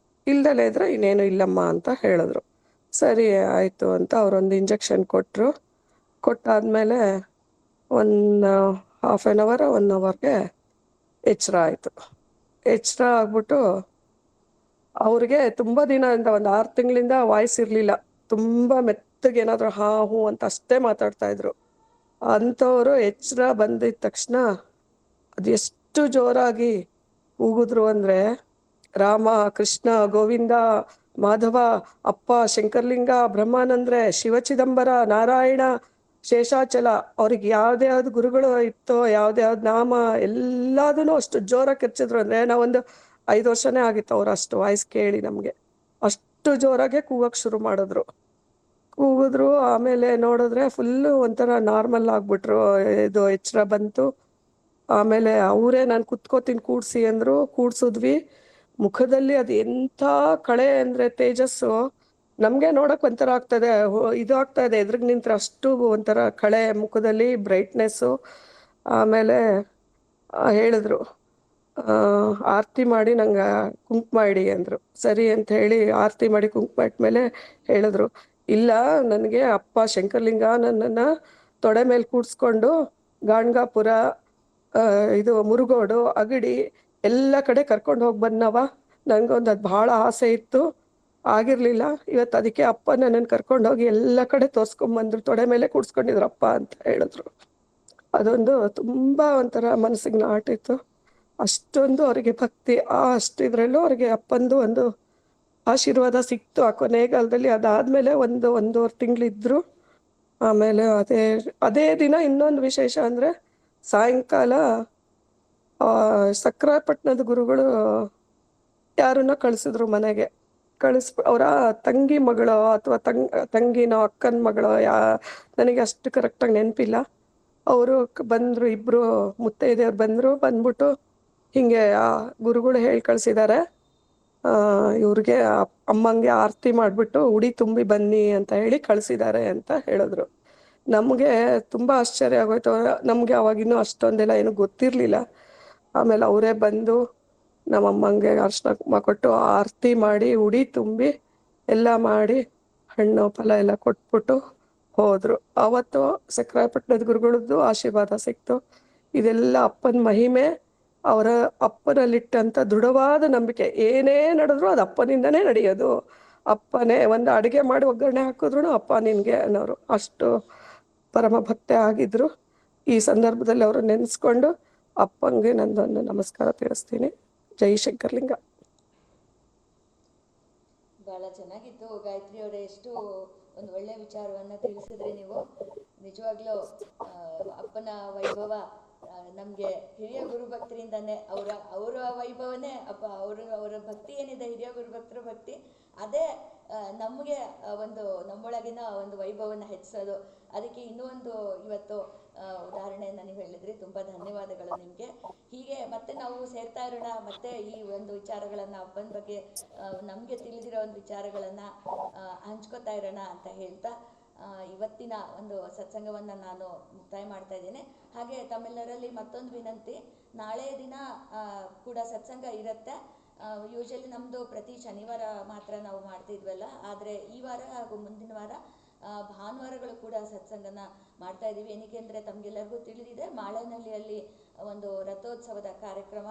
[SPEAKER 5] ಇಲ್ದಲೇ ಇದ್ರೆ ಇನ್ನೇನು ಇಲ್ಲಮ್ಮ ಅಂತ ಹೇಳಿದ್ರು. ಸರಿ ಆಯಿತು ಅಂತ ಅವರೊಂದು ಇಂಜೆಕ್ಷನ್ ಕೊಟ್ಟರು. ಕೊಟ್ಟಾದಮೇಲೆ ಒಂದು ಹಾಫ್ ಆನ್ ಅವರ್ 1 ಅವರ್ಗೆ ಎಚ್ಚರ ಆಯಿತು. ಎಚ್ಚರ ಆಗ್ಬಿಟ್ಟು ಅವ್ರಿಗೆ ತುಂಬ ದಿನದಿಂದ ಒಂದು 6 ತಿಂಗಳಿಂದ ವಾಯ್ಸ್ ಇರಲಿಲ್ಲ. ತುಂಬ ಮೆತ್ತಗೆ ಏನಾದರೂ ಹಾ ಹೂ ಅಂತ ಅಷ್ಟೇ ಮಾತಾಡ್ತಾಯಿದ್ರು. ಅಂಥವರು ಎಚ್ಚರ ಬಂದಿದ್ದ ತಕ್ಷಣ ಅದು ಎಷ್ಟು ಜೋರಾಗಿ ಕೂಗಿದ್ರು ಅಂದರೆ, ರಾಮ ಕೃಷ್ಣ ಗೋವಿಂದ ಮಾಧವ ಅಪ್ಪ ಶಂಕರಲಿಂಗ ಬ್ರಹ್ಮಾನಂದ್ರೆ ಶಿವಚಿದಂಬರ ನಾರಾಯಣ ಶೇಷಾಚಲ, ಅವ್ರಿಗೆ ಯಾವ್ದ್ಯಾವ್ದು ಗುರುಗಳು ಇತ್ತೋ ಯಾವ್ದ್ಯಾವ್ದು ನಾಮ ಎಲ್ಲದೂ ಅಷ್ಟು ಜೋರಾಗಿ ಕಿರ್ಚಿದ್ರು ಅಂದರೆ, ನಾವೊಂದು 5 ವರ್ಷನೇ ಆಗಿತ್ತು ಅವ್ರು ಅಷ್ಟು ವಾಯ್ಸ್ ಕೇಳಿ ನಮಗೆ. ಅಷ್ಟು ಜೋರಾಗೆ ಕೂಗಕ್ಕೆ ಶುರು ಮಾಡಿದ್ರು. ಕೂಗಿದ್ರು. ಆಮೇಲೆ ನೋಡಿದ್ರೆ ಫುಲ್ಲು ಒಂಥರ ನಾರ್ಮಲ್ ಆಗಿಬಿಟ್ರು. ಇದು ಎಚ್ಚರ ಬಂತು. ಆಮೇಲೆ ಅವರೇ ನಾನು ಕುತ್ಕೋತೀನಿ ಕೂಡಿಸಿ ಅಂದರು. ಕೂಡ್ಸಿದ್ವಿ. ಮುಖದಲ್ಲಿ ಅದು ಎಂಥ ಕಳೆ ಅಂದರೆ ತೇಜಸ್ಸು, ನಮಗೆ ನೋಡೋಕೆ ಒಂಥರ ಆಗ್ತದೆ, ಇದು ಆಗ್ತಾಯಿದೆ ಎದುರಿಗೆ ನಿಂತರೆ, ಅಷ್ಟು ಒಂಥರ ಕಳೆ ಮುಖದಲ್ಲಿ ಬ್ರೈಟ್ನೆಸ್ಸು. ಆಮೇಲೆ ಹೇಳಿದ್ರು, ಆರತಿ ಮಾಡಿ ನಂಗೆ ಕುಂಕುಮ ಇಡಿ ಅಂದರು. ಸರಿ ಅಂತ ಹೇಳಿ ಆರತಿ ಮಾಡಿ ಕುಂಕುಮ ಇಟ್ಮೇಲೆ ಹೇಳಿದ್ರು, ಇಲ್ಲ ನನಗೆ ಅಪ್ಪ ಶಂಕರಲಿಂಗ ನನ್ನನ್ನು ತೊಡೆ ಮೇಲೆ ಕೂಡಿಸ್ಕೊಂಡು ಗಾಣಗಾಪುರ, ಇದು ಮುರುಗೋಡು, ಅಗಡಿ ಎಲ್ಲ ಕಡೆ ಕರ್ಕೊಂಡು ಹೋಗಿ ಬಂದವ. ನನಗೊಂದು ಅದು ಭಾಳ ಆಸೆ ಇತ್ತು, ಆಗಿರಲಿಲ್ಲ. ಇವತ್ತು ಅದಕ್ಕೆ ಅಪ್ಪ ನನ್ನನ್ನು ಕರ್ಕೊಂಡೋಗಿ ಎಲ್ಲ ಕಡೆ ತೋರಿಸ್ಕೊಂಬಂದ್ರು, ತೊಡೆ ಮೇಲೆ ಕೂಡಿಸ್ಕೊಂಡಿದ್ರಪ್ಪ ಅಂತ ಹೇಳಿದ್ರು. ಅದೊಂದು ತುಂಬ ಒಂಥರ ಮನಸ್ಸಿಗೆ ನಾಟಿತ್ತು. ಅಷ್ಟೊಂದು ಅವರಿಗೆ ಭಕ್ತಿ, ಅಷ್ಟಿದ್ರಲ್ಲೂ ಅವ್ರಿಗೆ ಅಪ್ಪಂದು ಒಂದು ಆಶೀರ್ವಾದ ಸಿಕ್ತು ಆ ಕೊನೆಗಾಲದಲ್ಲಿ. ಅದಾದಮೇಲೆ 1-1.5 ತಿಂಗಳಿದ್ರು. ಆಮೇಲೆ ಅದೇ ದಿನ ಇನ್ನೊಂದು ವಿಶೇಷ ಅಂದರೆ, ಸಾಯಂಕಾಲ ಸಕ್ರಾಪಟ್ಟಣದ ಗುರುಗಳು ಯಾರನ್ನ ಕಳಿಸಿದ್ರು ಮನೆಗೆ. ಅವರ ತಂಗಿ ಮಗಳು ಅಥವಾ ತಂಗಿನೋ ಅಕ್ಕನ ಮಗಳು, ನನಗೆ ಅಷ್ಟು ಕರೆಕ್ಟಾಗಿ ನೆನಪಿಲ್ಲ. ಅವರು ಬಂದರು, ಇಬ್ಬರು ಮುತ್ತೈದೆಯವ್ರು ಬಂದರು. ಬಂದ್ಬಿಟ್ಟು ಹೀಗೆ ಗುರುಗಳು ಹೇಳಿ ಕಳಿಸಿದ್ದಾರೆ, ಇವ್ರಿಗೆ ಅಮ್ಮಂಗೆ ಆರತಿ ಮಾಡಿಬಿಟ್ಟು ಉಡಿ ತುಂಬಿ ಬನ್ನಿ ಅಂತ ಹೇಳಿ ಕಳಿಸಿದ್ದಾರೆ ಅಂತ ಹೇಳಿದ್ರು. ನಮಗೆ ತುಂಬ ಆಶ್ಚರ್ಯ ಆಗೋಯ್ತು. ನಮಗೆ ಅವಾಗಿನ್ನೂ ಅಷ್ಟೊಂದೆಲ್ಲ ಏನೂ ಗೊತ್ತಿರಲಿಲ್ಲ. ಆಮೇಲೆ ಅವರೇ ಬಂದು ನಮ್ಮಮ್ಮಂಗೆ ಅರ್ಶಿನ ಕುಂಕುಮ ಕೊಟ್ಟು ಆರತಿ ಮಾಡಿ ಉಡಿ ತುಂಬಿ ಎಲ್ಲ ಮಾಡಿ ಹಣ್ಣು ಫಲ ಎಲ್ಲ ಕೊಟ್ಬಿಟ್ಟು ಹೋದರು. ಆವತ್ತು ಸಕ್ರಾಯಪಟ್ಟಣದ ಗುರುಗಳದ್ದು ಆಶೀರ್ವಾದ ಸಿಕ್ತು. ಇದೆಲ್ಲ ಅಪ್ಪನ ಮಹಿಮೆ, ಅವರ ಅಪ್ಪನಲ್ಲಿಟ್ಟಂಥ ದೃಢವಾದ ನಂಬಿಕೆ. ಏನೇ ನಡೆದ್ರು ಅದು ಅಪ್ಪನಿಂದನೇ ನಡೆಯೋದು. ಅಪ್ಪನೇ ಒಂದು ಅಡುಗೆ ಮಾಡಿ ಒಗ್ಗರಣೆ ಹಾಕಿದ್ರು ಅಪ್ಪ ನಿನಗೆ ಅನ್ನೋರು. ಅಷ್ಟು ಪರಮ ಭಕ್ತೆ ಆಗಿದ್ರು. ಈ ಸಂದರ್ಭದಲ್ಲಿ ಅವರು ನೆನೆಸ್ಕೊಂಡು ಅಪ್ಪಂಗೆ ನಂದೊಂದು ನಮಸ್ಕಾರ ತಿಳಿಸ್ತೀನಿ. ಜೈ ಶಂಕರಲಿಂಗ.
[SPEAKER 1] ಬಹಳ ಚೆನ್ನಾಗಿತ್ತು ಗಾಯತ್ರಿ ಅವರೇ. ಎಷ್ಟು ಒಂದು ಒಳ್ಳೆ ವಿಚಾರವನ್ನು ತಿಳಿಸಿದ್ರಿ ನೀವು. ನಿಜವಾಗ್ಲೂ ಅಪ್ಪನ ವೈಭವ ನಮಗೆ ಹಿರಿಯ ಗುರುಭಕ್ತರಿಂದನೇ ಅವರ ವೈಭವನೇ ಅಪ್ಪ. ಅವರ ಭಕ್ತಿ ಏನಿದೆ, ಹಿರಿಯ ಗುರುಭಕ್ತರ ಭಕ್ತಿ, ಅದೇ ನಮಗೆ ಒಂದು ನಮ್ಮೊಳಗಿನ ಒಂದು ವೈಭವನ ಹೆಚ್ಚಿಸೋದು. ಅದಕ್ಕೆ ಇನ್ನೂ ಒಂದು ಇವತ್ತು ಉದಾಹರಣೆಯನ್ನು ನೀವು ಹೇಳಿದ್ರಿ. ತುಂಬ ಧನ್ಯವಾದಗಳು ನಿಮಗೆ. ಹೀಗೆ ಮತ್ತೆ ನಾವು ಸೇರ್ತಾ ಇರೋಣ, ಮತ್ತೆ ಈ ಒಂದು ವಿಚಾರಗಳನ್ನು, ಅಪ್ಪನ ಬಗ್ಗೆ ನಮಗೆ ತಿಳಿದಿರೋ ಒಂದು ವಿಚಾರಗಳನ್ನು ಹಂಚ್ಕೋತಾ ಇರೋಣ ಅಂತ ಹೇಳ್ತಾ ಇವತ್ತಿನ ಒಂದು ಸತ್ಸಂಗವನ್ನು ನಾನು ಮುಕ್ತಾಯ ಮಾಡ್ತಾ ಇದ್ದೇನೆ. ಹಾಗೆ ತಮ್ಮೆಲ್ಲರಲ್ಲಿ ಮತ್ತೊಂದು ವಿನಂತಿ, ನಾಳೆ ದಿನ ಕೂಡ ಸತ್ಸಂಗ ಇರುತ್ತೆ. ಯೂಶಲಿ ನಮ್ಮದು ಪ್ರತಿ ಶನಿವಾರ ಮಾತ್ರ ನಾವು ಮಾಡ್ತಿದ್ವಲ್ಲ, ಆದರೆ ಈ ವಾರ ಹಾಗೂ ಮುಂದಿನ ವಾರ ಭಾನುವಾರಗಳು ಕೂಡ ಸತ್ಸಂಗನ ಮಾಡ್ತಾ ಇದ್ದೀವಿ. ಏನಕ್ಕೆ ಅಂದರೆ ತಮಗೆಲ್ಲರಿಗೂ ತಿಳಿದಿದೆ, ಮಾಳೇನಹಳ್ಳಿಯಲ್ಲಿ ಒಂದು ರಥೋತ್ಸವದ ಕಾರ್ಯಕ್ರಮ.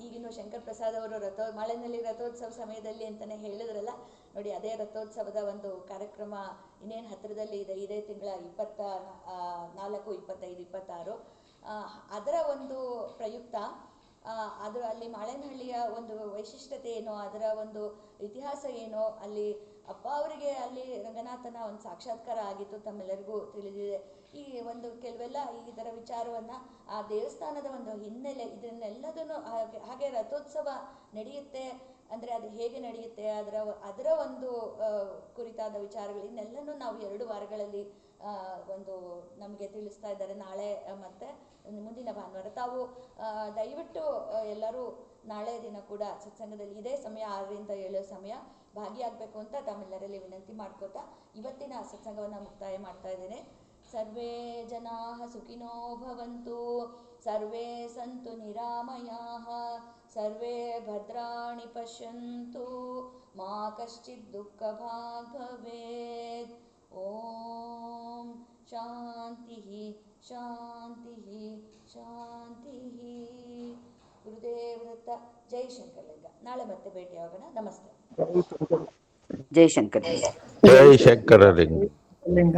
[SPEAKER 1] ಈಗಿನ ಶಂಕರ್ ಪ್ರಸಾದ್ ಅವರು ಮಾಳೇನಹಳ್ಳಿ ರಥೋತ್ಸವ ಸಮಯದಲ್ಲಿ ಅಂತಲೇ ಹೇಳಿದ್ರಲ್ಲ ನೋಡಿ, ಅದೇ ರಥೋತ್ಸವದ ಒಂದು ಕಾರ್ಯಕ್ರಮ ಇನ್ನೇನು ಹತ್ತಿರದಲ್ಲಿ ಇದೆ. ಇದೇ ತಿಂಗಳ 24, 25, 26 ಅದರ ಒಂದು ಪ್ರಯುಕ್ತ ಅಲ್ಲಿ ಮಾಳೇನಹಳ್ಳಿಯ ಒಂದು ವೈಶಿಷ್ಟ್ಯತೆ ಏನೋ, ಅದರ ಒಂದು ಇತಿಹಾಸ ಏನೋ, ಅಲ್ಲಿ ಅಪ್ಪ ಅವರಿಗೆ ಅಲ್ಲಿ ರಂಗನಾಥನ ಒಂದು ಸಾಕ್ಷಾತ್ಕಾರ ಆಗಿತ್ತು, ತಮ್ಮೆಲ್ಲರಿಗೂ ತಿಳಿದಿದೆ. ಈ ಒಂದು ಕೆಲವೆಲ್ಲ ಇದರ ವಿಚಾರವನ್ನು, ಆ ದೇವಸ್ಥಾನದ ಒಂದು ಹಿನ್ನೆಲೆ, ಇದನ್ನೆಲ್ಲದನ್ನು ಹಾಗೆ ರಥೋತ್ಸವ ನಡೆಯುತ್ತೆ ಅಂದರೆ ಅದು ಹೇಗೆ ನಡೆಯುತ್ತೆ, ಅದರ ಒಂದು ಕುರಿತಾದ ವಿಚಾರಗಳು, ಇನ್ನೆಲ್ಲನೂ ನಾವು 2 ವಾರಗಳಲ್ಲಿ ಒಂದು ನಮಗೆ ತಿಳಿಸ್ತಾ ಇದ್ದಾರೆ, ನಾಳೆ ಮತ್ತು ಮುಂದಿನ ಭಾನುವಾರ. ತಾವು ದಯವಿಟ್ಟು ಎಲ್ಲರೂ ನಾಳೆ ದಿನ ಕೂಡ ಸತ್ಸಂಗದಲ್ಲಿ ಇದೇ ಸಮಯ 6ರಿಂದ 7 ಸಮಯ ಭಾಗಿಯಾಗಬೇಕು ಅಂತ ತಮ್ಮೆಲ್ಲರಲ್ಲಿ ವಿನಂತಿ ಮಾಡ್ಕೋತಾ ಇವತ್ತಿನ ಸತ್ಸಂಗವನ್ನು ಮುಕ್ತಾಯ ಮಾಡ್ತಾ ಇದ್ದೇನೆ. ಸರ್ವೇ ಜನಾಃ ಸುಖಿನೋ ಭವಂತು, सर्वे सन्तु निरामयाः, सर्वे भद्राणि पश्यन्तु, मा कश्चित् दुःखभाग् भवेत्. ಓಂ ಶಾಂತಿ ಶಾಂತಿ ಶಾಂತಿ. ಗುರುದೇವದತ್ತ. ಜೈ ಶಂಕರಲಿಂಗ. ನಾಳೆ ಮತ್ತೆ ಭೇಟಿಯಾಗೋಣ. ನಮಸ್ತೆ.
[SPEAKER 4] ಜೈ ಶಂಕರ್.
[SPEAKER 3] ಜೈ ಶಂಕರಲಿಂಗ.
[SPEAKER 5] ಲಿಂಗ